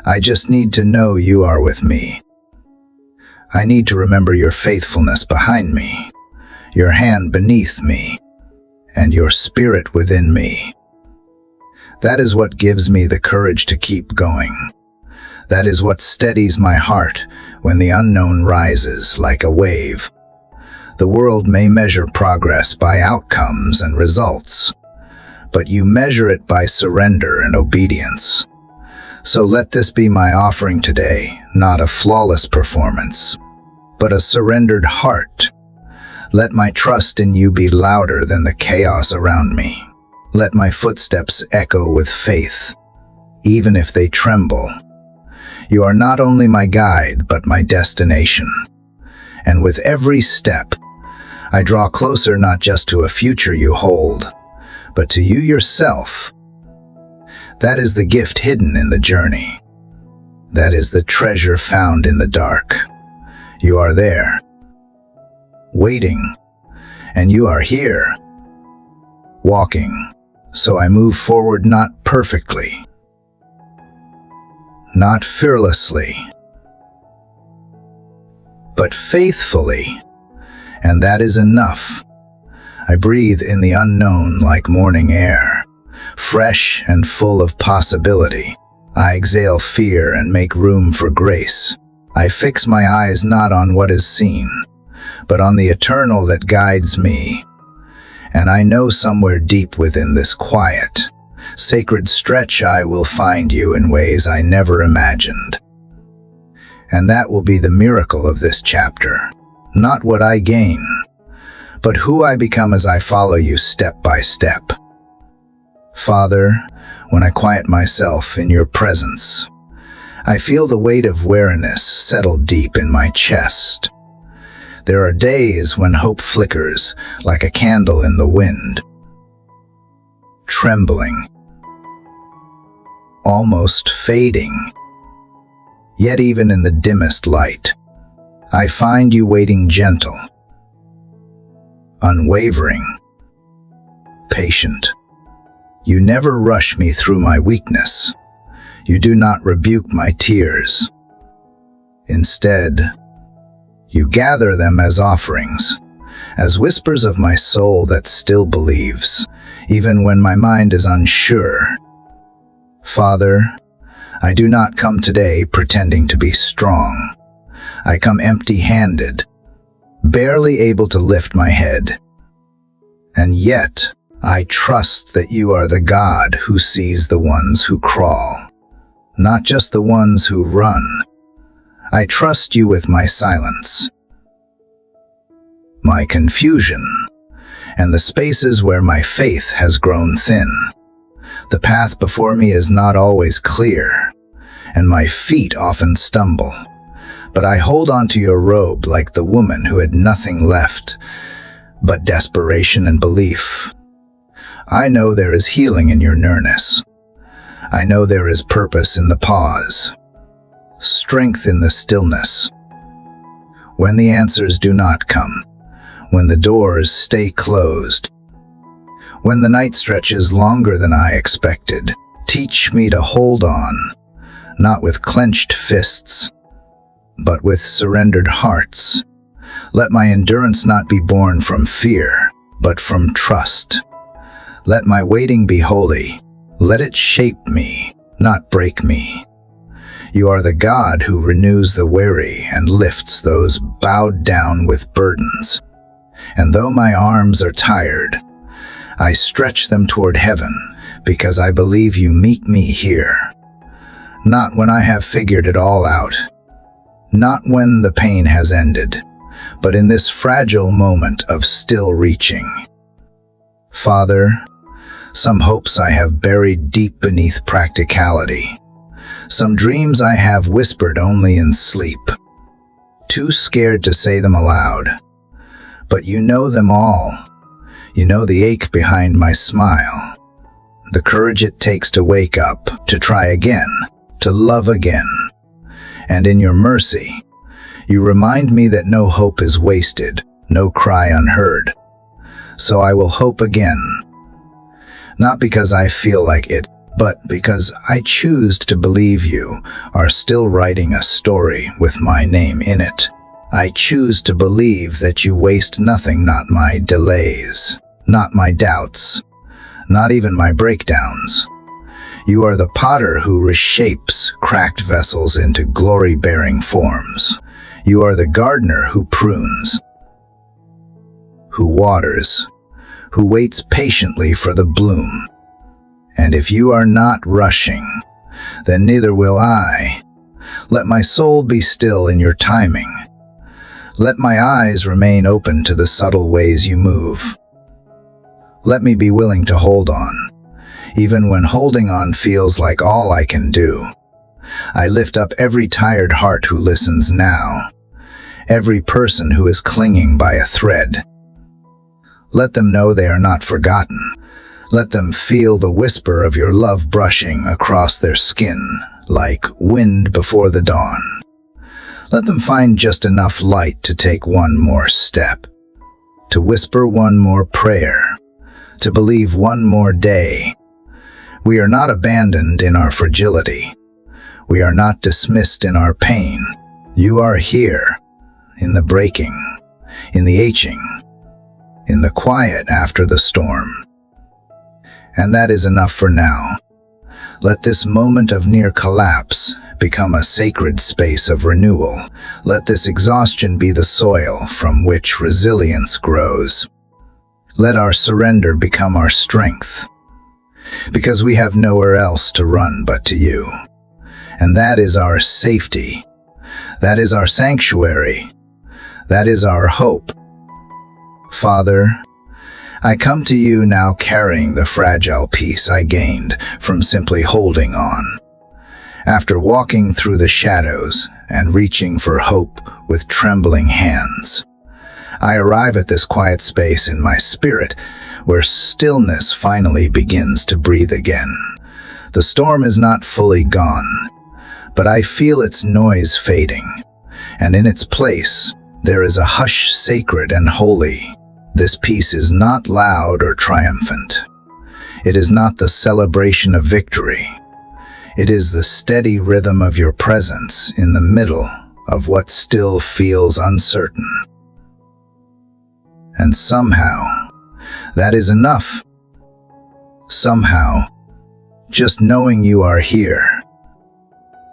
I just need to know you are with me. I need to remember your faithfulness behind me, your hand beneath me, and your spirit within me. That is what gives me the courage to keep going. That is what steadies my heart when the unknown rises like a wave. The world may measure progress by outcomes and results, but you measure it by surrender and obedience. So let this be my offering today, not a flawless performance, but a surrendered heart. Let my trust in you be louder than the chaos around me. Let my footsteps echo with faith, even if they tremble. You are not only my guide, but my destination. And with every step, I draw closer not just to a future you hold, but to you yourself. That is the gift hidden in the journey. That is the treasure found in the dark. You are there, waiting, and you are here, walking. So I move forward not perfectly, not fearlessly, but faithfully, and that is enough. I breathe in the unknown like morning air, fresh and full of possibility. I exhale fear and make room for grace. I fix my eyes not on what is seen, but on the eternal that guides me. And I know somewhere deep within this quiet, sacred stretch I will find you in ways I never imagined. And that will be the miracle of this chapter. Not what I gain, but who I become as I follow you step by step. Father, when I quiet myself in your presence, I feel the weight of weariness settle deep in my chest. There are days when hope flickers like a candle in the wind, trembling, almost fading. Yet even in the dimmest light, I find you waiting gentle, unwavering, patient. You never rush me through my weakness. You do not rebuke my tears. Instead, you gather them as offerings, as whispers of my soul that still believes, even when my mind is unsure. Father, I do not come today pretending to be strong. I come empty-handed, barely able to lift my head. And yet, I trust that you are the God who sees the ones who crawl, not just the ones who run. I trust you with my silence, my confusion, and the spaces where my faith has grown thin. The path before me is not always clear, and my feet often stumble. But I hold on to your robe like the woman who had nothing left but desperation and belief. I know there is healing in your nearness. I know there is purpose in the pause, strength in the stillness. When the answers do not come, when the doors stay closed, when the night stretches longer than I expected, teach me to hold on, not with clenched fists, but with surrendered hearts. Let my endurance not be born from fear, but from trust. Let my waiting be holy. Let it shape me, not break me. You are the God who renews the weary and lifts those bowed down with burdens. And though my arms are tired, I stretch them toward heaven because I believe you meet me here. Not when I have figured it all out, not when the pain has ended, but in this fragile moment of still reaching. Father, Some hopes I have buried deep beneath practicality. Some dreams I have whispered only in sleep, too scared to say them aloud. But you know them all. You know the ache behind my smile, the courage it takes to wake up, to try again, to love again. And in your mercy, you remind me that no hope is wasted, no cry unheard. So I will hope again, not because I feel like it, but because I choose to believe you are still writing a story with my name in it. I choose to believe that you waste nothing, not my delays, not my doubts, not even my breakdowns. You are the potter who reshapes cracked vessels into glory-bearing forms. You are the gardener who prunes, who waters, who waits patiently for the bloom. And if you are not rushing, then neither will I. Let my soul be still in your timing. Let my eyes remain open to the subtle ways you move. Let me be willing to hold on, even when holding on feels like all I can do. I lift up every tired heart who listens now, every person who is clinging by a thread. Let them know they are not forgotten. Let them feel the whisper of your love brushing across their skin like wind before the dawn. Let them find just enough light to take one more step, to whisper one more prayer, to believe one more day. We are not abandoned in our fragility. We are not dismissed in our pain. You are here, in the breaking, in the aching, in the quiet after the storm. And that is enough for now. Let this moment of near collapse become a sacred space of renewal. Let this exhaustion be the soil from which resilience grows. Let our surrender become our strength, because we have nowhere else to run but to you. And that is our safety. That is our sanctuary. That is our hope. Father, I come to you now carrying the fragile peace I gained from simply holding on. After walking through the shadows and reaching for hope with trembling hands, I arrive at this quiet space in my spirit where stillness finally begins to breathe again. The storm is not fully gone, but I feel its noise fading, and in its place, there is a hush sacred and holy. This peace is not loud or triumphant. It is not the celebration of victory. It is the steady rhythm of your presence in the middle of what still feels uncertain. And somehow, that is enough. Somehow, just knowing you are here,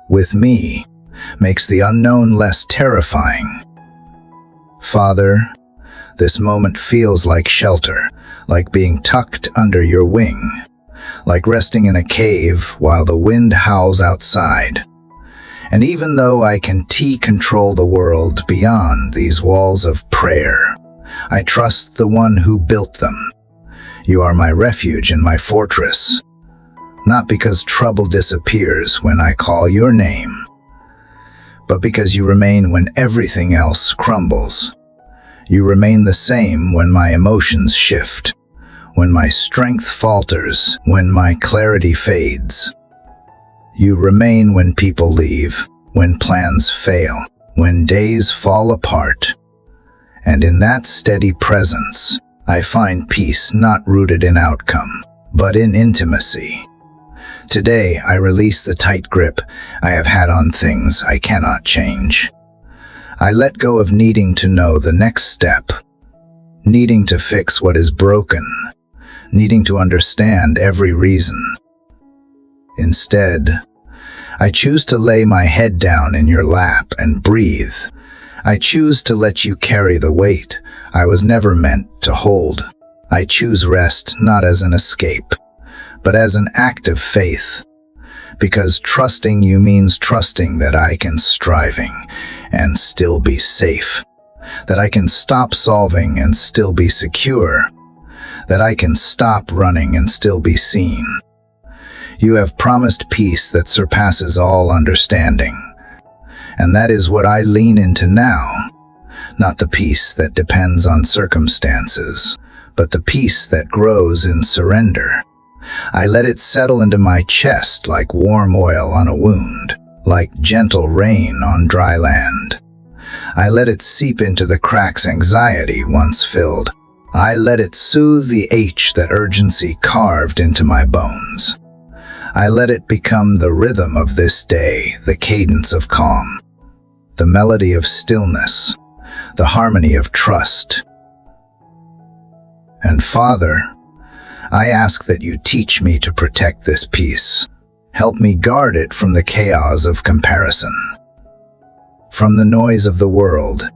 with me, makes the unknown less terrifying. Father, this moment feels like shelter, like being tucked under your wing, like resting in a cave while the wind howls outside. And even though I can control the world beyond these walls of prayer, I trust the one who built them. You are my refuge and my fortress, not because trouble disappears when I call your name, but because you remain when everything else crumbles. You remain the same when my emotions shift, when my strength falters, when my clarity fades. You remain when people leave, when plans fail, when days fall apart. And in that steady presence, I find peace not rooted in outcome, but in intimacy. Today, I release the tight grip I have had on things I cannot change. I let go of needing to know the next step, needing to fix what is broken, needing to understand every reason. Instead, I choose to lay my head down in your lap and breathe. I choose to let you carry the weight I was never meant to hold. I choose rest not as an escape, but as an act of faith, because trusting you means trusting that I can striving and still be safe, that I can stop solving and still be secure, that I can stop running and still be seen. You have promised peace that surpasses all understanding. And that is what I lean into now, not the peace that depends on circumstances, but the peace that grows in surrender. I let it settle into my chest like warm oil on a wound, like gentle rain on dry land. I let it seep into the cracks anxiety once filled. I let it soothe the ache that urgency carved into my bones. I let it become the rhythm of this day, the cadence of calm, the melody of stillness, the harmony of trust. And Father, I ask that you teach me to protect this peace. Help me guard it from the chaos of comparison, from the noise of the world,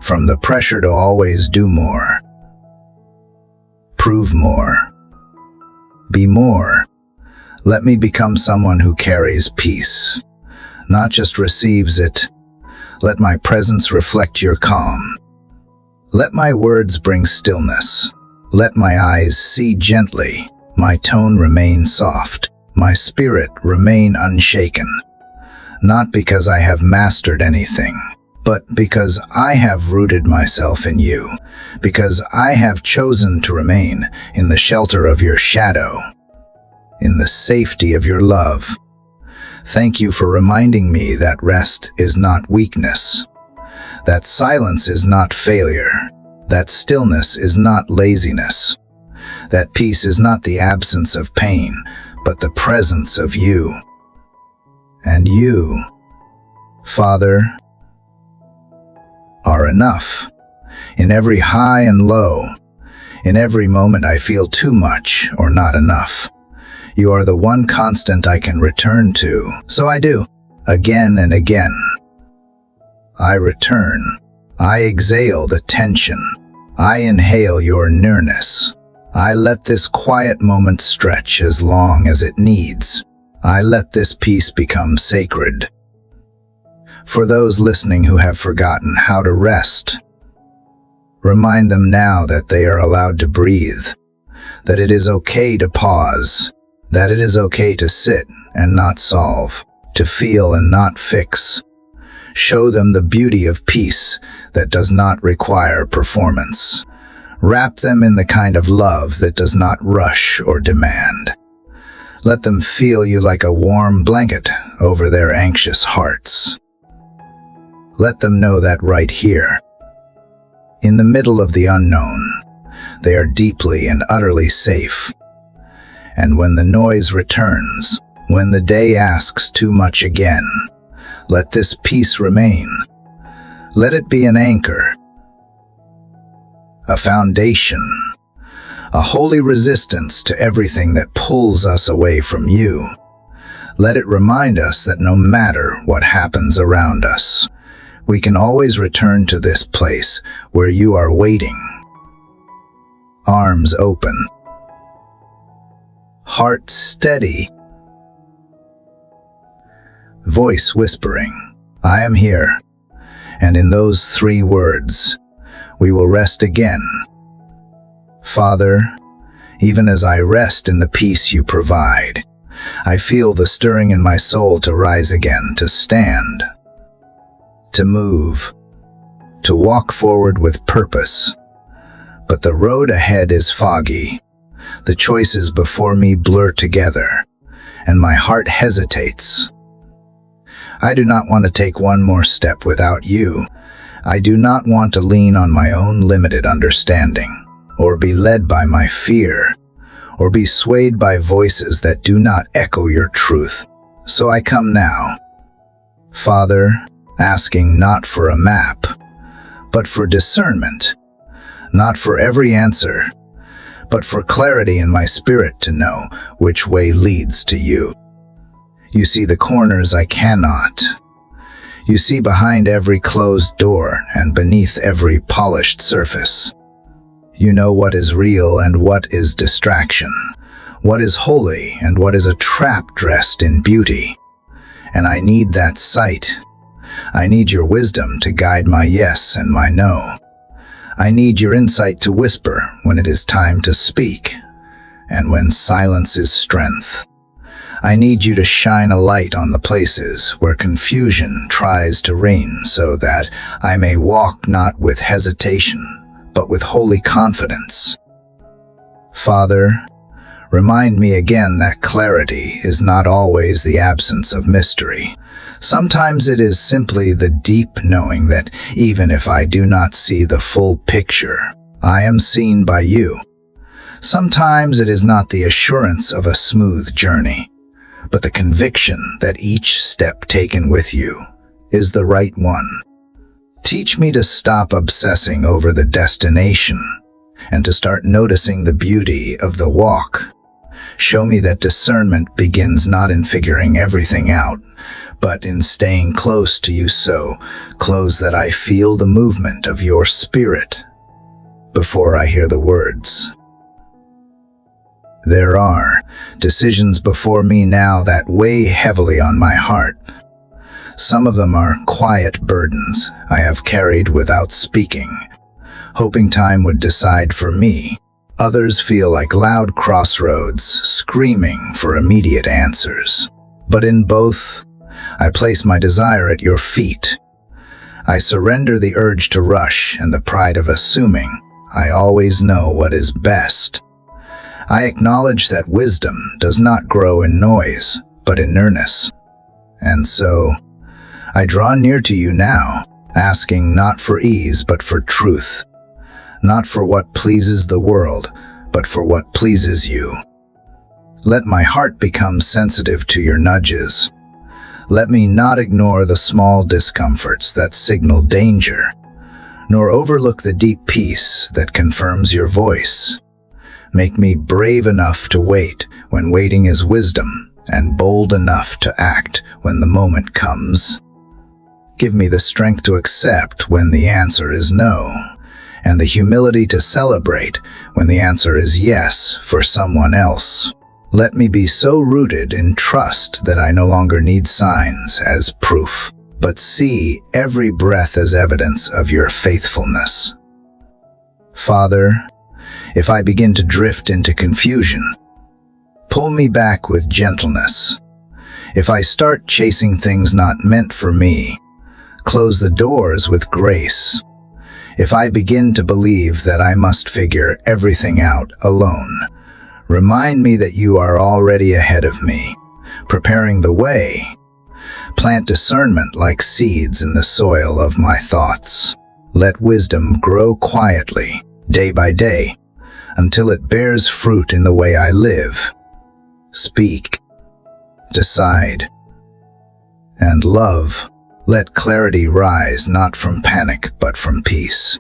from the pressure to always do more, prove more, be more. Let me become someone who carries peace, not just receives it. Let my presence reflect your calm. Let my words bring stillness. Let my eyes see gently, my tone remain soft, my spirit remain unshaken. Not because I have mastered anything, but because I have rooted myself in you, because I have chosen to remain in the shelter of your shadow, in the safety of your love. Thank you for reminding me that rest is not weakness, that silence is not failure, that stillness is not laziness, that peace is not the absence of pain, but the presence of you. And you, Father, are enough. In every high and low, in every moment I feel too much or not enough. You are the one constant I can return to. So I do, again and again. I return. I exhale the tension. I inhale your nearness. I let this quiet moment stretch as long as it needs. I let this peace become sacred. For those listening who have forgotten how to rest, remind them now that they are allowed to breathe, that it is okay to pause, that it is okay to sit and not solve, to feel and not fix. Show them the beauty of peace that does not require performance. Wrap them in the kind of love that does not rush or demand. Let them feel you like a warm blanket over their anxious hearts. Let them know that right here, in the middle of the unknown, they are deeply and utterly safe. And when the noise returns, when the day asks too much again, let this peace remain. Let it be an anchor, a foundation, a holy resistance to everything that pulls us away from you. Let it remind us that no matter what happens around us, we can always return to this place where you are waiting. Arms open, heart steady, voice whispering, I am here. And in those 3 words, we will rest again. Father, even as I rest in the peace you provide, I feel the stirring in my soul to rise again, to stand, to move, to walk forward with purpose. But the road ahead is foggy. The choices before me blur together, and my heart hesitates. I do not want to take one more step without you. I do not want to lean on my own limited understanding, or be led by my fear, or be swayed by voices that do not echo your truth. So I come now, Father, asking not for a map, but for discernment, not for every answer, but for clarity in my spirit to know which way leads to you. You see the corners I cannot. You see behind every closed door and beneath every polished surface. You know what is real and what is distraction, what is holy and what is a trap dressed in beauty. And I need that sight. I need your wisdom to guide my yes and my no. I need your insight to whisper when it is time to speak, and when silence is strength. I need you to shine a light on the places where confusion tries to reign so that I may walk not with hesitation, but with holy confidence. Father, remind me again that clarity is not always the absence of mystery. Sometimes it is simply the deep knowing that even if I do not see the full picture, I am seen by you. Sometimes it is not the assurance of a smooth journey, but the conviction that each step taken with you is the right one. Teach me to stop obsessing over the destination and to start noticing the beauty of the walk. Show me that discernment begins not in figuring everything out, but in staying close to you, so close that I feel the movement of your spirit before I hear the words. There are decisions before me now that weigh heavily on my heart. Some of them are quiet burdens I have carried without speaking, hoping time would decide for me. Others feel like loud crossroads, screaming for immediate answers. But in both, I place my desire at your feet. I surrender the urge to rush and the pride of assuming I always know what is best. I acknowledge that wisdom does not grow in noise, but in nearness. And so, I draw near to you now, asking not for ease, but for truth. Not for what pleases the world, but for what pleases you. Let my heart become sensitive to your nudges. Let me not ignore the small discomforts that signal danger, nor overlook the deep peace that confirms your voice. Make me brave enough to wait when waiting is wisdom, and bold enough to act when the moment comes. Give me the strength to accept when the answer is no, and the humility to celebrate when the answer is yes for someone else. Let me be so rooted in trust that I no longer need signs as proof, but see every breath as evidence of your faithfulness. Father, if I begin to drift into confusion, pull me back with gentleness. If I start chasing things not meant for me, close the doors with grace. If I begin to believe that I must figure everything out alone, remind me that you are already ahead of me, preparing the way. Plant discernment like seeds in the soil of my thoughts. Let wisdom grow quietly, day by day, until it bears fruit in the way I live, speak, decide, and love. Let clarity rise not from panic but from peace.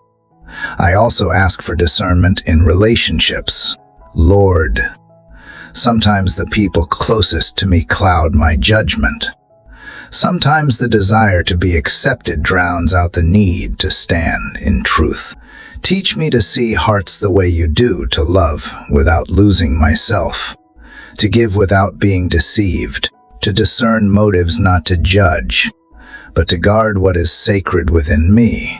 I also ask for discernment in relationships. Lord, sometimes the people closest to me cloud my judgment. Sometimes the desire to be accepted drowns out the need to stand in truth. Teach me to see hearts the way you do, to love without losing myself, to give without being deceived, to discern motives not to judge, but to guard what is sacred within me.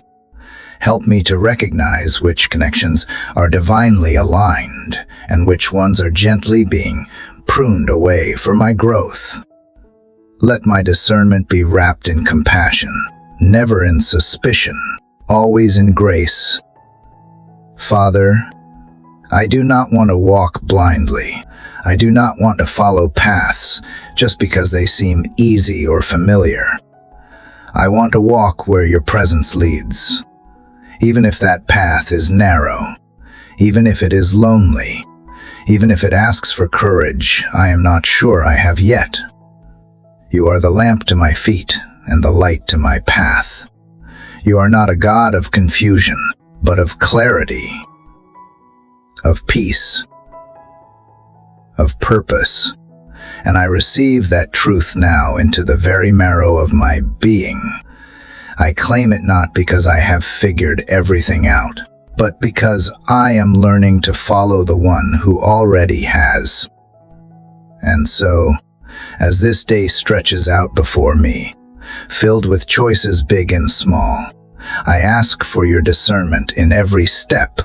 Help me to recognize which connections are divinely aligned and which ones are gently being pruned away for my growth. Let my discernment be wrapped in compassion, never in suspicion, always in grace. Father, I do not want to walk blindly. I do not want to follow paths just because they seem easy or familiar. I want to walk where your presence leads, even if that path is narrow, even if it is lonely, even if it asks for courage I am not sure I have yet. You are the lamp to my feet and the light to my path. You are not a God of confusion, but of clarity, of peace, of purpose. And I receive that truth now into the very marrow of my being. I claim it not because I have figured everything out, but because I am learning to follow the one who already has. And so, as this day stretches out before me, filled with choices big and small, I ask for your discernment in every step.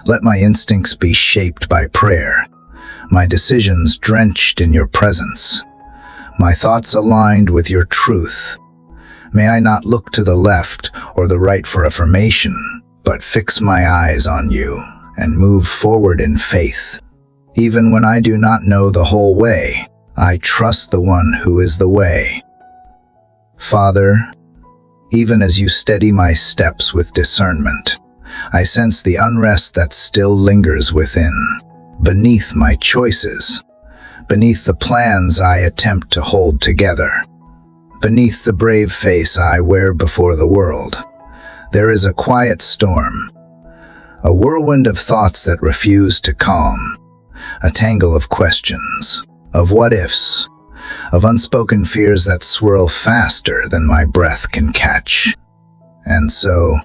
Let my instincts be shaped by prayer, my decisions drenched in your presence, my thoughts aligned with your truth. May I not look to the left or the right for affirmation, but fix my eyes on you and move forward in faith. Even when I do not know the whole way, I trust the one who is the way. Father, even as you steady my steps with discernment, I sense the unrest that still lingers within, beneath my choices, beneath the plans I attempt to hold together, beneath the brave face I wear before the world. There is a quiet storm, a whirlwind of thoughts that refuse to calm, a tangle of questions, of what-ifs, of unspoken fears that swirl faster than my breath can catch. And so,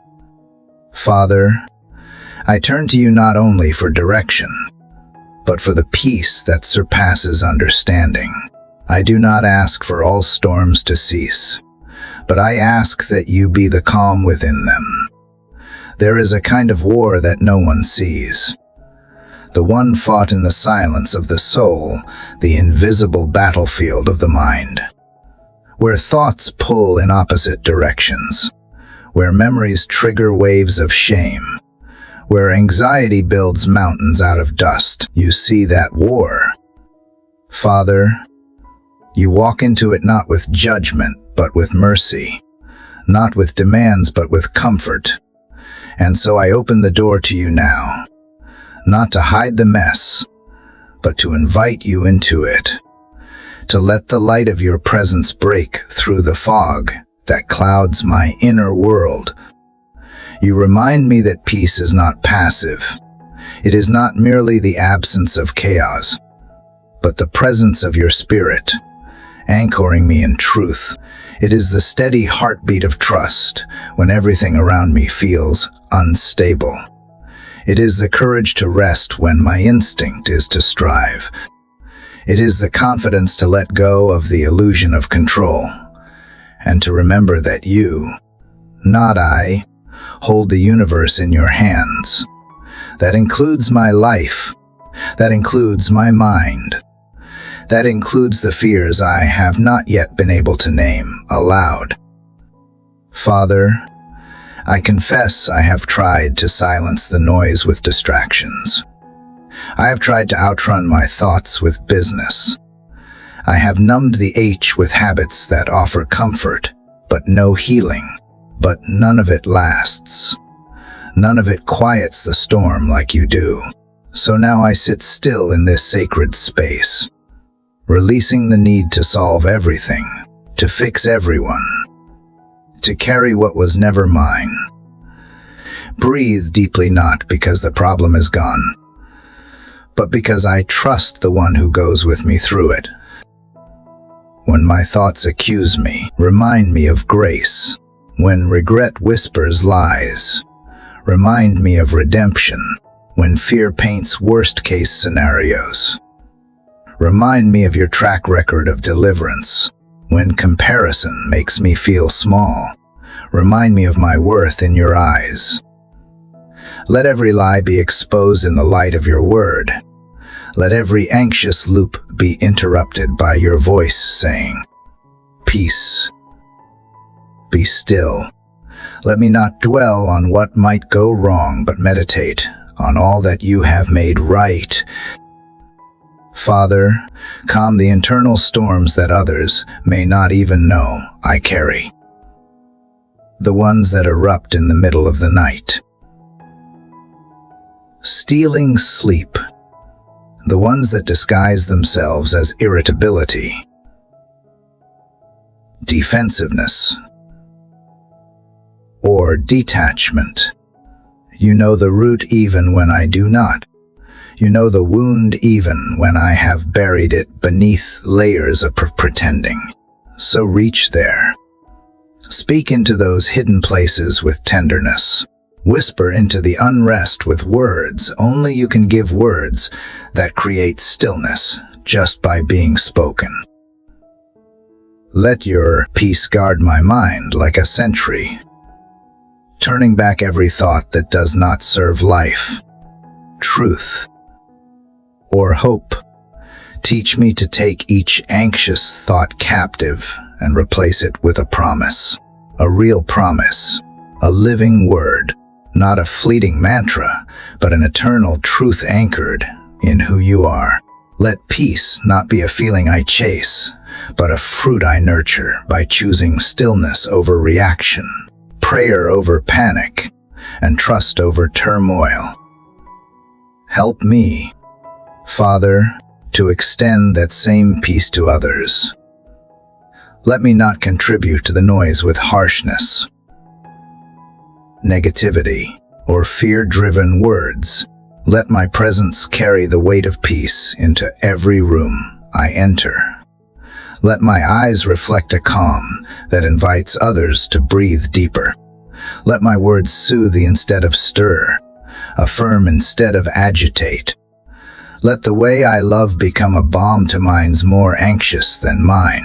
Father, I turn to you not only for direction, but for the peace that surpasses understanding. I do not ask for all storms to cease, but I ask that you be the calm within them. There is a kind of war that no one sees, the one fought in the silence of the soul, the invisible battlefield of the mind, where thoughts pull in opposite directions, where memories trigger waves of shame, where anxiety builds mountains out of dust. You see that war. Father, you walk into it not with judgment, but with mercy, not with demands, but with comfort. And so I open the door to you now, not to hide the mess, but to invite you into it, to let the light of your presence break through the fog that clouds my inner world. You remind me that peace is not passive. It is not merely the absence of chaos, but the presence of your spirit, anchoring me in truth. It is the steady heartbeat of trust when everything around me feels unstable. It is the courage to rest when my instinct is to strive. It is the confidence to let go of the illusion of control, and to remember that you, not I, hold the universe in your hands. That includes my life. That includes my mind. That includes the fears I have not yet been able to name aloud. Father, I confess I have tried to silence the noise with distractions. I have tried to outrun my thoughts with business. I have numbed the H with habits that offer comfort, but no healing. But none of it lasts. None of it quiets the storm like you do. So now I sit still in this sacred space, releasing the need to solve everything, to fix everyone, to carry what was never mine. Breathe deeply, not because the problem is gone, but because I trust the one who goes with me through it. When my thoughts accuse me, remind me of grace. When regret whispers lies, remind me of redemption. When fear paints worst-case scenarios, remind me of your track record of deliverance. When comparison makes me feel small, remind me of my worth in your eyes. Let every lie be exposed in the light of your word. Let every anxious loop be interrupted by your voice saying, "Peace. Be still." Let me not dwell on what might go wrong, but meditate on all that you have made right. Father, calm the internal storms that others may not even know I carry. The ones that erupt in the middle of the night, stealing sleep. The ones that disguise themselves as irritability, defensiveness, or detachment. You know the root even when I do not. You know the wound even when I have buried it beneath layers of pretending. So reach there. Speak into those hidden places with tenderness. Whisper into the unrest with words. Only you can give words that create stillness just by being spoken. Let your peace guard my mind like a sentry. turning back every thought that does not serve life, truth, or hope. Teach me to take each anxious thought captive and replace it with a promise, a real promise, a living word, not a fleeting mantra, but an eternal truth anchored in who you are. Let peace not be a feeling I chase, but a fruit I nurture by choosing stillness over reaction, prayer over panic, and trust over turmoil. Help me, Father, to extend that same peace to others. Let me not contribute to the noise with harshness, negativity, or fear-driven words. Let my presence carry the weight of peace into every room I enter. Let my eyes reflect a calm that invites others to breathe deeper. Let my words soothe instead of stir, affirm instead of agitate. Let the way I love become a balm to minds more anxious than mine.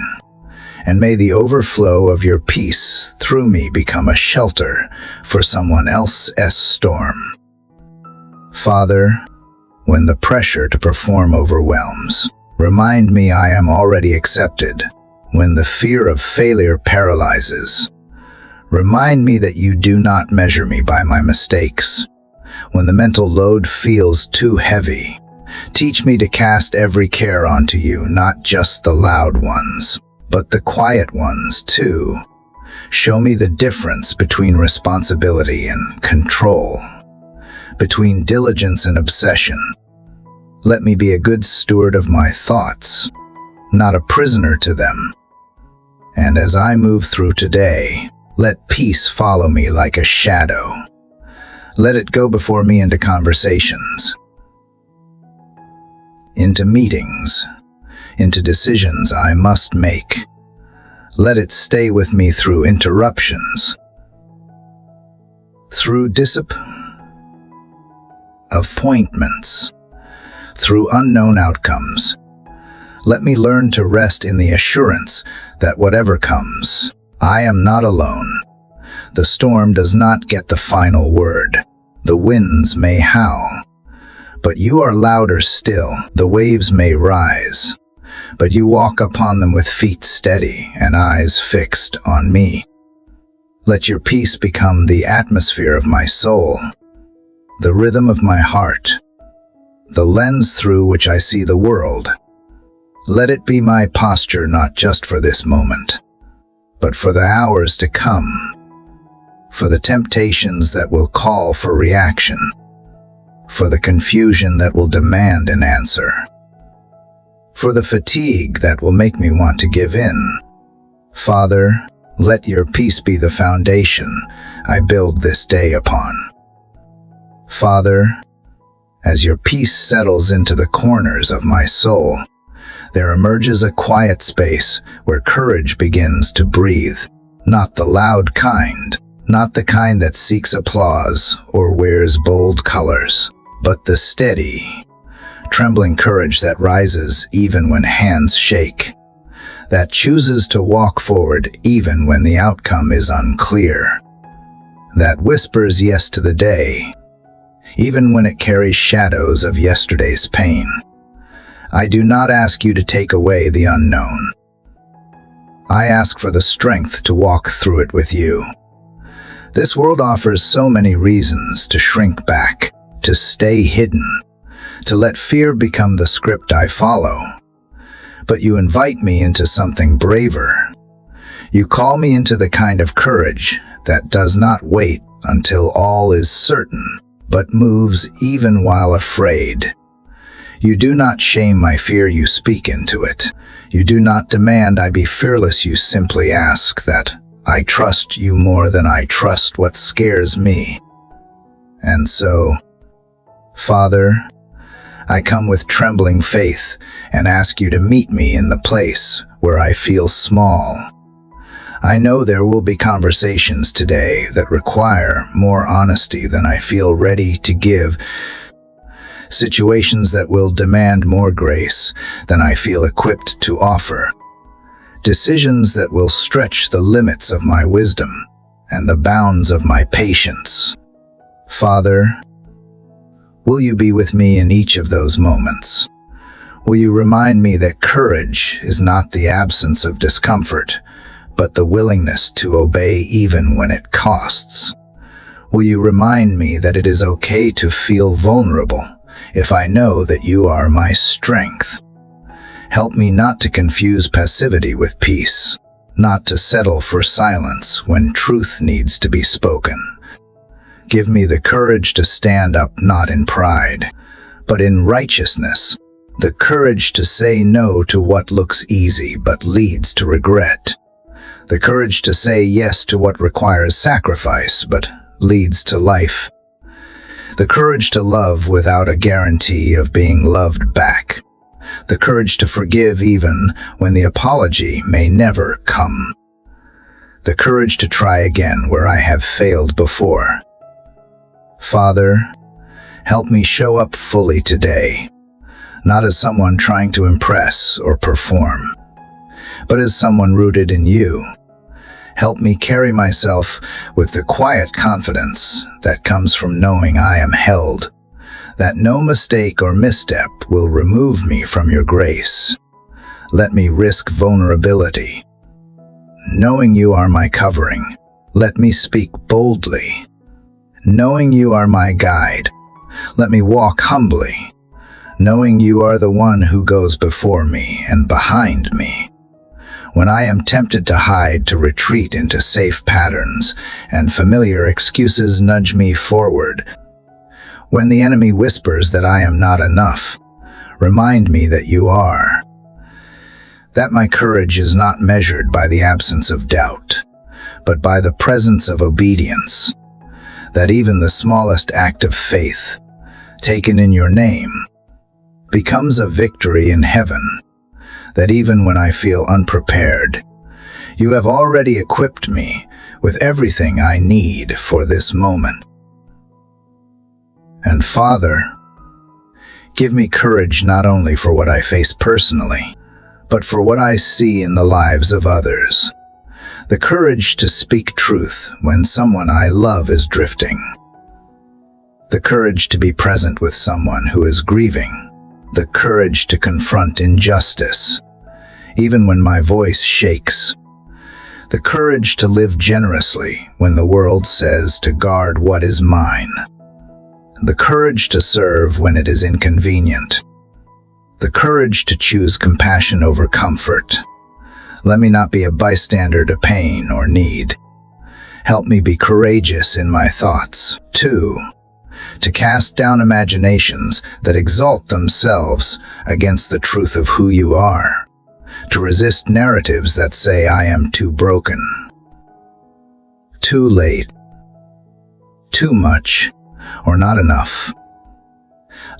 And may the overflow of your peace through me become a shelter for someone else's storm. Father, when the pressure to perform overwhelms, remind me I am already accepted. When the fear of failure paralyzes, remind me that you do not measure me by my mistakes. When the mental load feels too heavy, teach me to cast every care onto you, not just the loud ones, but the quiet ones too. Show me the difference between responsibility and control, between diligence and obsession. Let me be a good steward of my thoughts, not a prisoner to them. And as I move through today, let peace follow me like a shadow. Let it go before me into conversations, into meetings, into decisions I must make. Let it stay with me through interruptions, through appointments, through unknown outcomes. Let me learn to rest in the assurance that whatever comes, I am not alone. The storm does not get the final word. The winds may howl, but you are louder still. The waves may rise, but you walk upon them with feet steady and eyes fixed on me. Let your peace become the atmosphere of my soul, the rhythm of my heart, the lens through which I see the world. Let it be my posture not just for this moment, but for the hours to come, for the temptations that will call for reaction, for the confusion that will demand an answer, for the fatigue that will make me want to give in. Father, let your peace be the foundation I build this day upon. Father, as your peace settles into the corners of my soul, there emerges a quiet space where courage begins to breathe, not the loud kind, not the kind that seeks applause or wears bold colors, but the steady, trembling courage that rises even when hands shake, that chooses to walk forward even when the outcome is unclear, that whispers yes to the day, even when it carries shadows of yesterday's pain. I do not ask you to take away the unknown. I ask for the strength to walk through it with you. This world offers so many reasons to shrink back, to stay hidden, to let fear become the script I follow. But you invite me into something braver. You call me into the kind of courage that does not wait until all is certain, but moves even while afraid. You do not shame my fear, you speak into it. You do not demand I be fearless, you simply ask that I trust you more than I trust what scares me. And so, Father, I come with trembling faith and ask you to meet me in the place where I feel small. I know there will be conversations today that require more honesty than I feel ready to give, situations that will demand more grace than I feel equipped to offer, decisions that will stretch the limits of my wisdom and the bounds of my patience. Father, will you be with me in each of those moments? Will you remind me that courage is not the absence of discomfort, but the willingness to obey even when it costs? Will you remind me that it is okay to feel vulnerable if I know that you are my strength? Help me not to confuse passivity with peace, not to settle for silence when truth needs to be spoken. Give me the courage to stand up not in pride, but in righteousness, the courage to say no to what looks easy but leads to regret, the courage to say yes to what requires sacrifice but leads to life, the courage to love without a guarantee of being loved back, the courage to forgive even when the apology may never come, the courage to try again where I have failed before. Father, help me show up fully today, not as someone trying to impress or perform, but as someone rooted in you. Help me carry myself with the quiet confidence that comes from knowing I am held, that no mistake or misstep will remove me from your grace. Let me risk vulnerability. Knowing you are my covering, let me speak boldly. Knowing you are my guide, let me walk humbly. Knowing you are the one who goes before me and behind me. When I am tempted to hide, to retreat into safe patterns, and familiar excuses nudge me forward. When the enemy whispers that I am not enough, remind me that you are. That my courage is not measured by the absence of doubt, but by the presence of obedience. That even the smallest act of faith, taken in your name, becomes a victory in heaven. That even when I feel unprepared, you have already equipped me with everything I need for this moment. And Father, give me courage not only for what I face personally, but for what I see in the lives of others. The courage to speak truth when someone I love is drifting. The courage to be present with someone who is grieving. The courage to confront injustice, even when my voice shakes. The courage to live generously when the world says to guard what is mine. The courage to serve when it is inconvenient. The courage to choose compassion over comfort. Let me not be a bystander to pain or need. Help me be courageous in my thoughts, too. To cast down imaginations that exalt themselves against the truth of who you are, to resist narratives that say I am too broken, too late, too much, or not enough.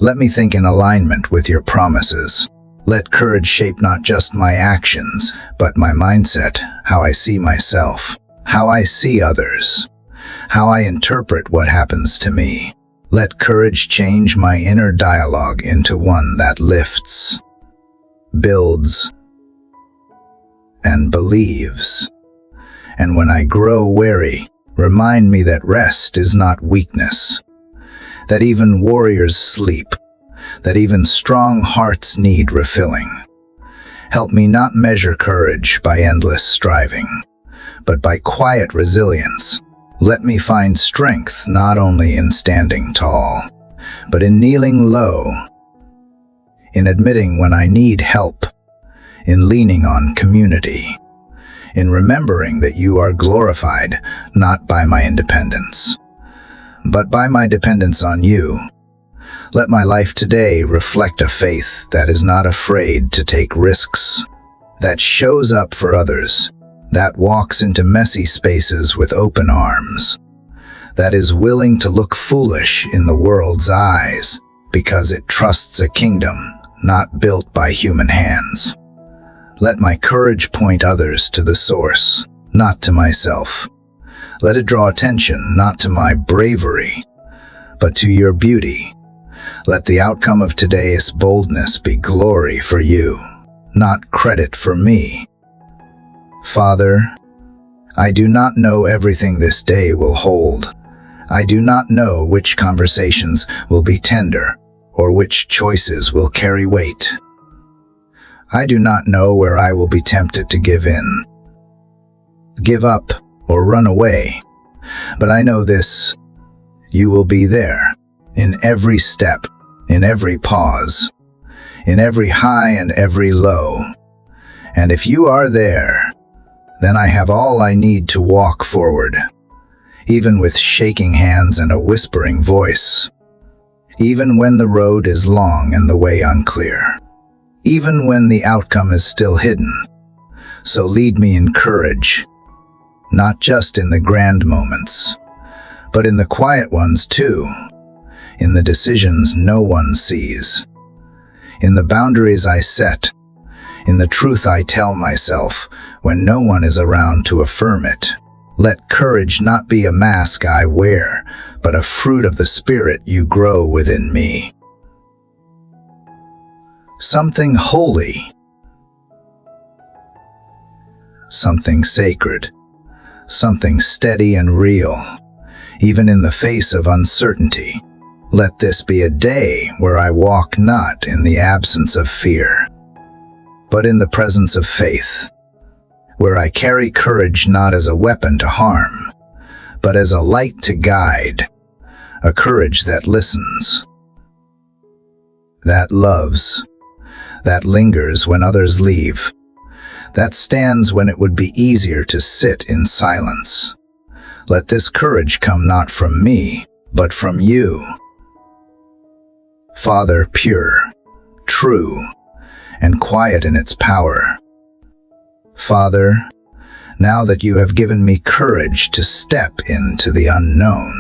Let me think in alignment with your promises. Let courage shape not just my actions, but my mindset, how I see myself, how I see others, how I interpret what happens to me. Let courage change my inner dialogue into one that lifts, builds, and believes. And when I grow weary, remind me that rest is not weakness, that even warriors sleep, that even strong hearts need refilling. Help me not measure courage by endless striving, but by quiet resilience. Let me find strength not only in standing tall, but in kneeling low, in admitting when I need help, in leaning on community, in remembering that you are glorified not by my independence, but by my dependence on you. Let my life today reflect a faith that is not afraid to take risks, that shows up for others, that walks into messy spaces with open arms, that is willing to look foolish in the world's eyes because it trusts a kingdom not built by human hands. Let my courage point others to the source, not to myself. Let it draw attention not to my bravery, but to your beauty. Let the outcome of today's boldness be glory for you, not credit for me. Father, I do not know everything this day will hold. I do not know which conversations will be tender or which choices will carry weight. I do not know where I will be tempted to give in, give up, or run away. But I know this: you will be there, in every step, in every pause, in every high and every low. And if you are there, then I have all I need to walk forward, even with shaking hands and a whispering voice, even when the road is long and the way unclear, even when the outcome is still hidden. So lead me in courage, not just in the grand moments, but in the quiet ones too, in the decisions no one sees, in the boundaries I set, in the truth I tell myself when no one is around to affirm it. Let courage not be a mask I wear, but a fruit of the Spirit you grow within me. Something holy, something sacred, something steady and real, even in the face of uncertainty. Let this be a day where I walk not in the absence of fear, but in the presence of faith, where I carry courage not as a weapon to harm, but as a light to guide, a courage that listens, that loves, that lingers when others leave, that stands when it would be easier to sit in silence. Let this courage come not from me, but from you. Father, pure, true, and quiet in its power. Father, now that you have given me courage to step into the unknown,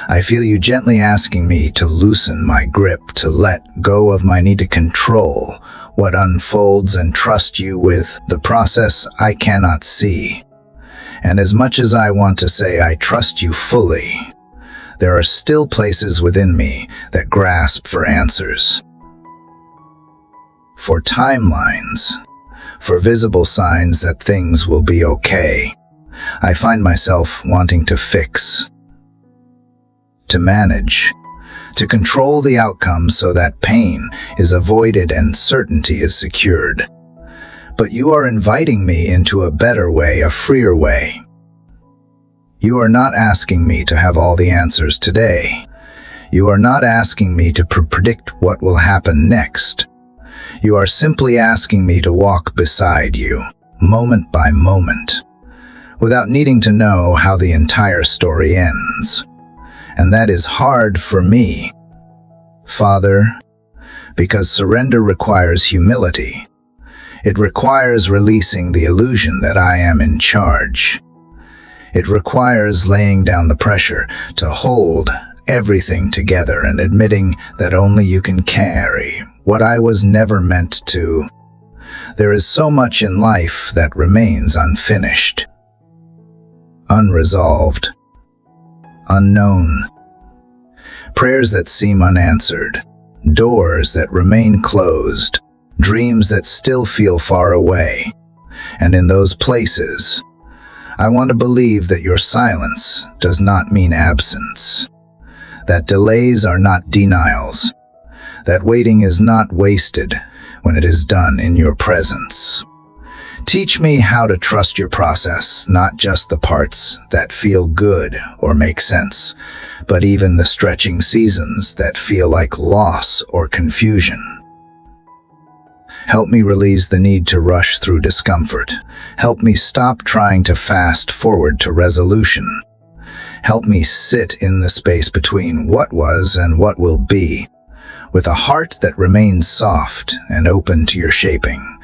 I feel you gently asking me to loosen my grip, to let go of my need to control what unfolds and trust you with the process I cannot see. And as much as I want to say I trust you fully, there are still places within me that grasp for answers, for timelines, for visible signs that things will be okay. I find myself wanting to fix, to manage, to control the outcome so that pain is avoided and certainty is secured. But you are inviting me into a better way, a freer way. You are not asking me to have all the answers today. You are not asking me to predict what will happen next. You are simply asking me to walk beside you, moment by moment, without needing to know how the entire story ends. And that is hard for me, Father, because surrender requires humility. It requires releasing the illusion that I am in charge. It requires laying down the pressure to hold everything together and admitting that only you can carry what I was never meant to. There is so much in life that remains unfinished, unresolved, unknown. Prayers that seem unanswered, doors that remain closed, dreams that still feel far away. And in those places, I want to believe that your silence does not mean absence, that delays are not denials, that waiting is not wasted when it is done in your presence. Teach me how to trust your process, not just the parts that feel good or make sense, but even the stretching seasons that feel like loss or confusion. Help me release the need to rush through discomfort. Help me stop trying to fast forward to resolution. Help me sit in the space between what was and what will be, with a heart that remains soft and open to your shaping.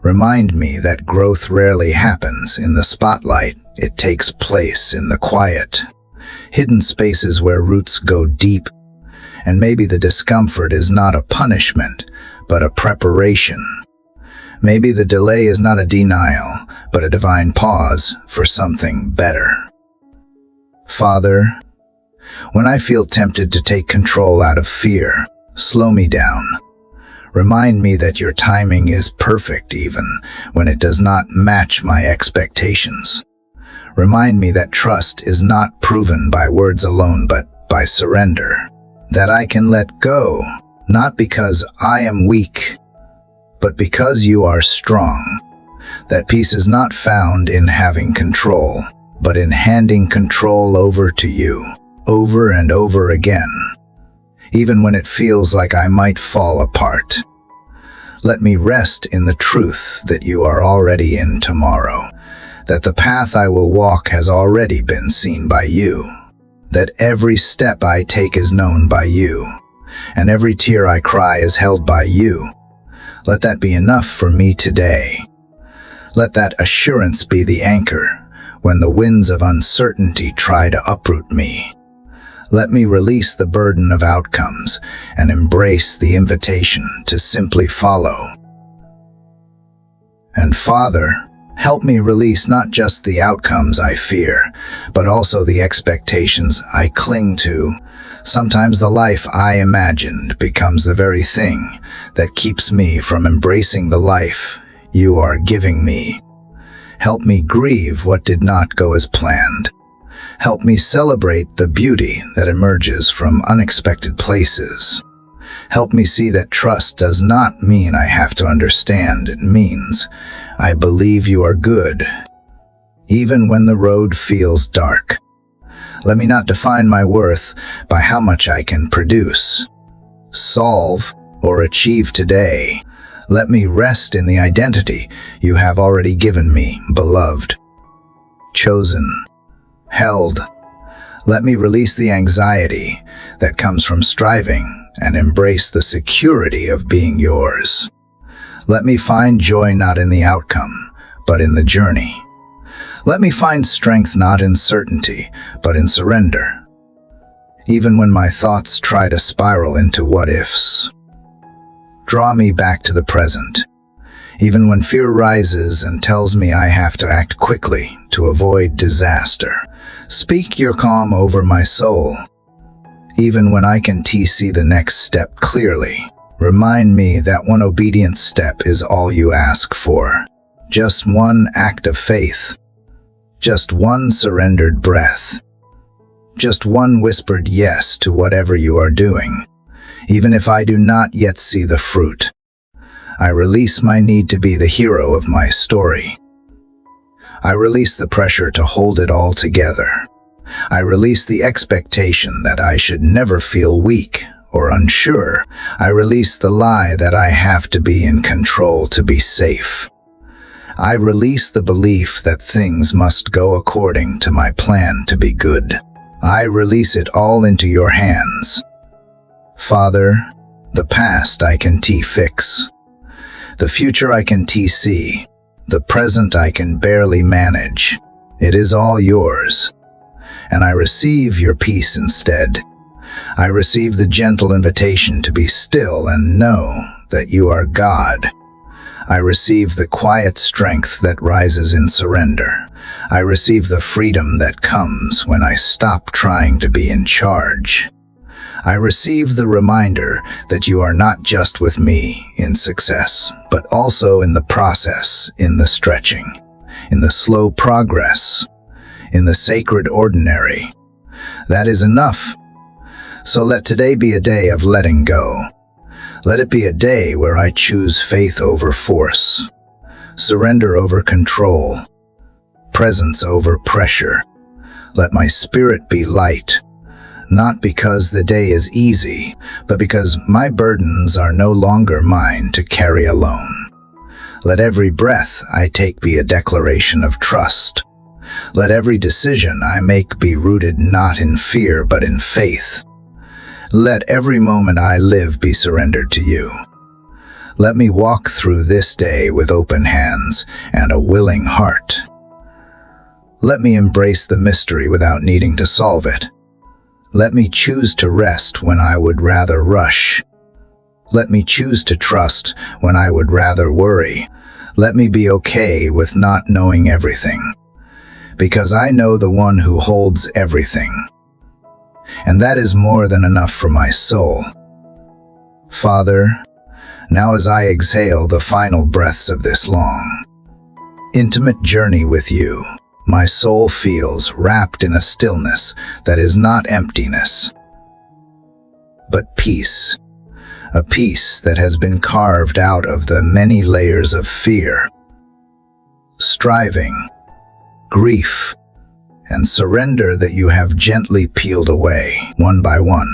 Remind me that growth rarely happens in the spotlight. It takes place in the quiet, hidden spaces where roots go deep. And maybe the discomfort is not a punishment, but a preparation. Maybe the delay is not a denial, but a divine pause for something better. Father, when I feel tempted to take control out of fear, slow me down. Remind me that your timing is perfect even when it does not match my expectations. Remind me that trust is not proven by words alone, but by surrender. That I can let go, not because I am weak, but because you are strong. That peace is not found in having control, but in handing control over to you, over and over again, even when it feels like I might fall apart. Let me rest in the truth that you are already in tomorrow, that the path I will walk has already been seen by you, that every step I take is known by you, and every tear I cry is held by you. Let that be enough for me today. Let that assurance be the anchor when the winds of uncertainty try to uproot me. Let me release the burden of outcomes and embrace the invitation to simply follow. And Father, help me release not just the outcomes I fear, but also the expectations I cling to. Sometimes the life I imagined becomes the very thing that keeps me from embracing the life you are giving me. Help me grieve what did not go as planned. Help me celebrate the beauty that emerges from unexpected places. Help me see that trust does not mean I have to understand. It means I believe you are good, even when the road feels dark. Let me not define my worth by how much I can produce, solve, or achieve today. Let me rest in the identity you have already given me, beloved, chosen, held. Let me release the anxiety that comes from striving and embrace the security of being yours. Let me find joy not in the outcome, but in the journey. Let me find strength not in certainty, but in surrender, even when my thoughts try to spiral into what-ifs. Draw me back to the present, even when fear rises and tells me I have to act quickly to avoid disaster. Speak your calm over my soul, even when I can see the next step clearly. Remind me that one obedient step is all you ask for. Just one act of faith. Just one surrendered breath. Just one whispered yes to whatever you are doing, even if I do not yet see the fruit. I release my need to be the hero of my story. I release the pressure to hold it all together. I release the expectation that I should never feel weak or unsure. I release the lie that I have to be in control to be safe. I release the belief that things must go according to my plan to be good. I release it all into your hands. Father, the past I can fix. The future I can see. The present I can barely manage. It is all yours. And I receive your peace instead. I receive the gentle invitation to be still and know that you are God. I receive the quiet strength that rises in surrender. I receive the freedom that comes when I stop trying to be in charge. I receive the reminder that you are not just with me in success, but also in the process, in the stretching, in the slow progress, in the sacred ordinary. That is enough. So let today be a day of letting go. Let it be a day where I choose faith over force, surrender over control, presence over pressure. Let my spirit be light, not because the day is easy, but because my burdens are no longer mine to carry alone. Let every breath I take be a declaration of trust. Let every decision I make be rooted not in fear but in faith. Let every moment I live be surrendered to you. Let me walk through this day with open hands and a willing heart. Let me embrace the mystery without needing to solve it. Let me choose to rest when I would rather rush. Let me choose to trust when I would rather worry. Let me be okay with not knowing everything, because I know the one who holds everything. And that is more than enough for my soul. Father, now as I exhale the final breaths of this long, intimate journey with you, My soul feels wrapped in a stillness that is not emptiness, but peace. A peace that has been carved out of the many layers of fear, striving, grief, and surrender that you have gently peeled away, one by one.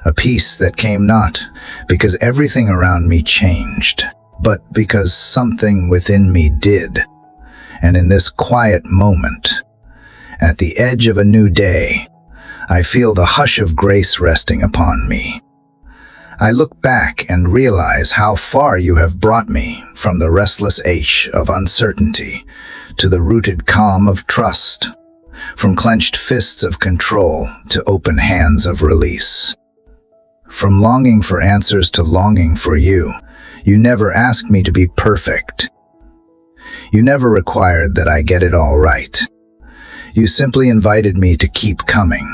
A peace that came not because everything around me changed, but because something within me did. And in this quiet moment, at the edge of a new day, I feel the hush of grace resting upon me. I look back and realize how far you have brought me, from the restless ache of uncertainty to the rooted calm of trust, from clenched fists of control to open hands of release. From longing for answers to longing for you, you never asked me to be perfect. You never required that I get it all right. You simply invited me to keep coming,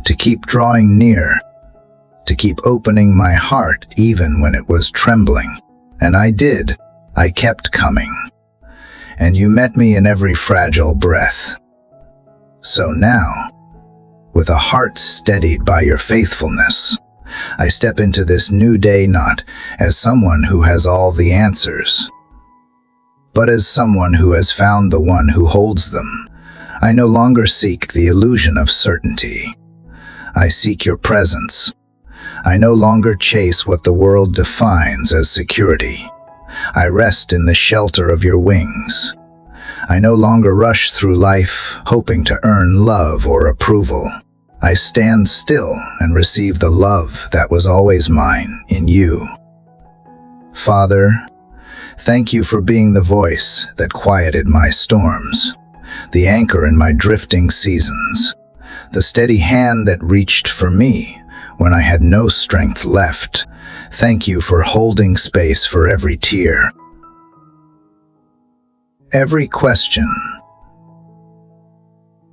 to keep drawing near, to keep opening my heart even when it was trembling. And I did. I kept coming. And you met me in every fragile breath. So now, with a heart steadied by your faithfulness, I step into this new day not as someone who has all the answers, but as someone who has found the one who holds them. I no longer seek the illusion of certainty. I seek your presence. I no longer chase what the world defines as security. I rest in the shelter of your wings. I no longer rush through life hoping to earn love or approval. I stand still and receive the love that was always mine in you. Father, thank you for being the voice that quieted my storms, the anchor in my drifting seasons, the steady hand that reached for me when I had no strength left. Thank you for holding space for every tear, every question,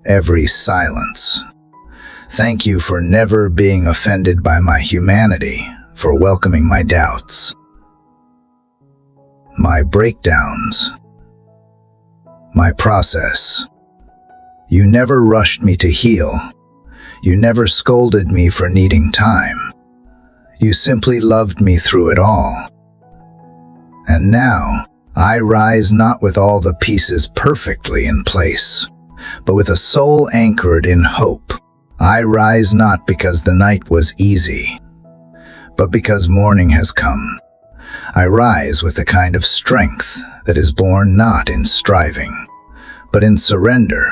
every silence. Thank you for never being offended by my humanity, for welcoming my doubts, my breakdowns, my process. You never rushed me to heal. You never scolded me for needing time. You simply loved me through it all. And now, I rise not with all the pieces perfectly in place, but with a soul anchored in hope. I rise not because the night was easy, but because morning has come. I rise with a kind of strength that is born not in striving, but in surrender.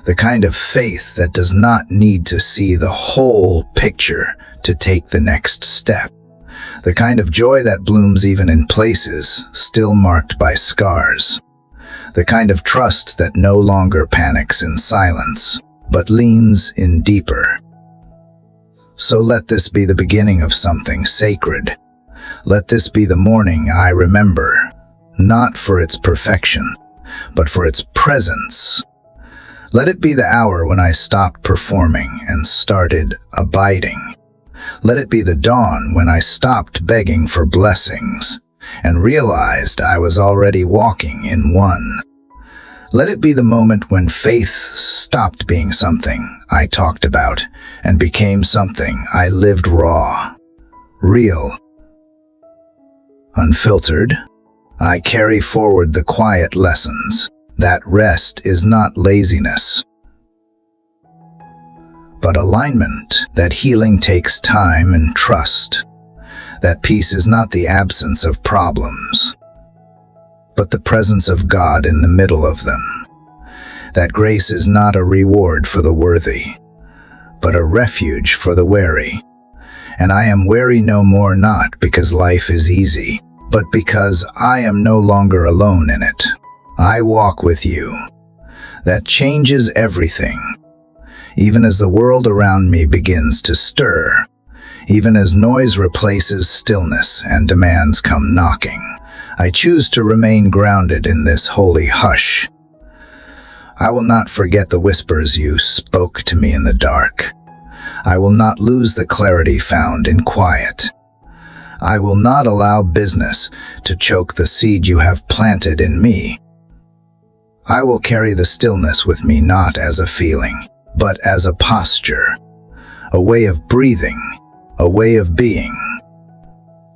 The kind of faith that does not need to see the whole picture to take the next step. The kind of joy that blooms even in places still marked by scars. The kind of trust that no longer panics in silence, but leans in deeper. So let this be the beginning of something sacred. Let this be the morning I remember, not for its perfection, but for its presence. Let it be the hour when I stopped performing and started abiding. Let it be the dawn when I stopped begging for blessings and realized I was already walking in one. Let it be the moment when faith stopped being something I talked about and became something I lived raw, real, unfiltered. I carry forward the quiet lessons. That rest is not laziness, but alignment. That healing takes time and trust. That peace is not the absence of problems, but the presence of God in the middle of them. That grace is not a reward for the worthy, but a refuge for the weary. And I am weary no more, not because life is easy, but because I am no longer alone in it. I walk with you. That changes everything. Even as the world around me begins to stir, even as noise replaces stillness and demands come knocking, I choose to remain grounded in this holy hush. I will not forget the whispers you spoke to me in the dark. I will not lose the clarity found in quiet. I will not allow business to choke the seed you have planted in me. I will carry the stillness with me not as a feeling, but as a posture, a way of breathing, a way of being.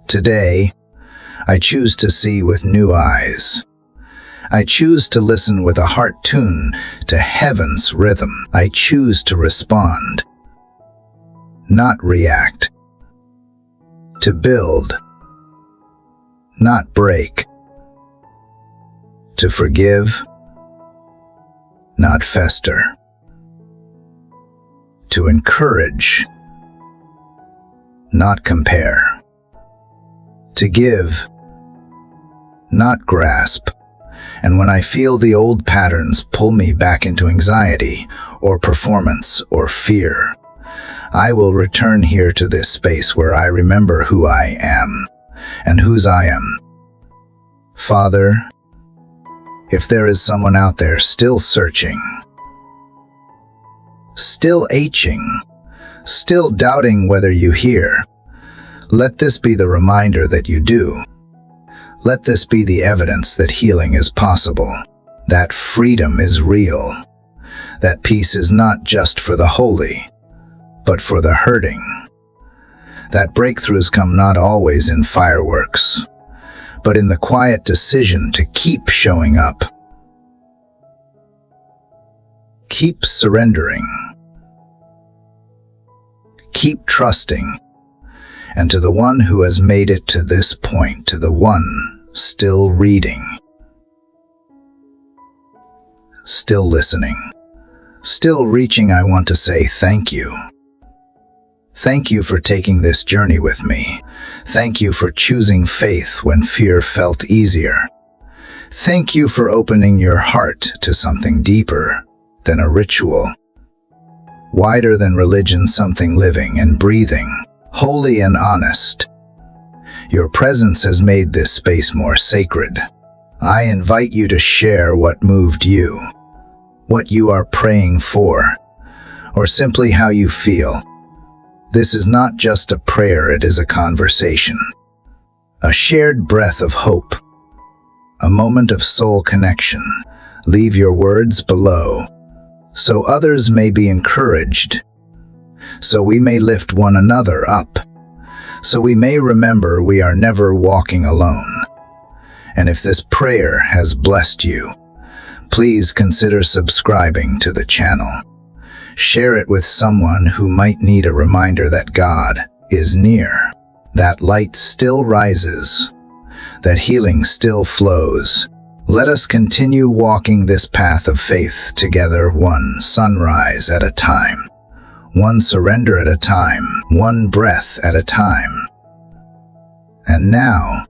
Today, I choose to see with new eyes. I choose to listen with a heart tuned to heaven's rhythm. I choose to respond, not react. To build, not break. To forgive, not fester. To encourage, not compare. To give, not grasp. And when I feel the old patterns pull me back into anxiety or performance or fear, I will return here to this space where I remember who I am and whose I am. Father, if there is someone out there still searching, still aching, still doubting whether you hear, let this be the reminder that you do. Let this be the evidence that healing is possible, that freedom is real, that peace is not just for the holy, but for the hurting, that breakthroughs come not always in fireworks, but in the quiet decision to keep showing up. Keep surrendering. Keep trusting. And to the one who has made it to this point, to the one still reading, still listening, still reaching, I want to say thank you. Thank you for taking this journey with me. Thank you for choosing faith when fear felt easier. Thank you for opening your heart to something deeper than a ritual, wider than religion, something living and breathing, holy and honest. Your presence has made this space more sacred. I invite you to share what moved you, what you are praying for, or simply how you feel. This is not just a prayer, it is a conversation, a shared breath of hope, a moment of soul connection. Leave your words below, so others may be encouraged, so we may lift one another up, so we may remember we are never walking alone. And if this prayer has blessed you, please consider subscribing to the channel. Share it with someone who might need a reminder that God is near, that light still rises, that healing still flows. Let us continue walking this path of faith together, one sunrise at a time, one surrender at a time, one breath at a time. And now,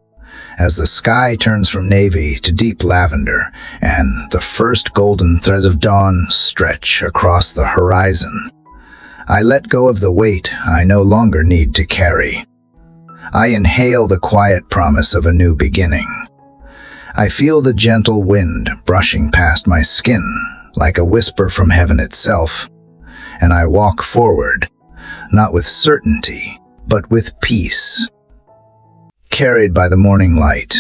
as the sky turns from navy to deep lavender and the first golden threads of dawn stretch across the horizon, I let go of the weight I no longer need to carry. I inhale the quiet promise of a new beginning. I feel the gentle wind brushing past my skin like a whisper from heaven itself, and I walk forward, not with certainty, but with peace. Carried by the morning light,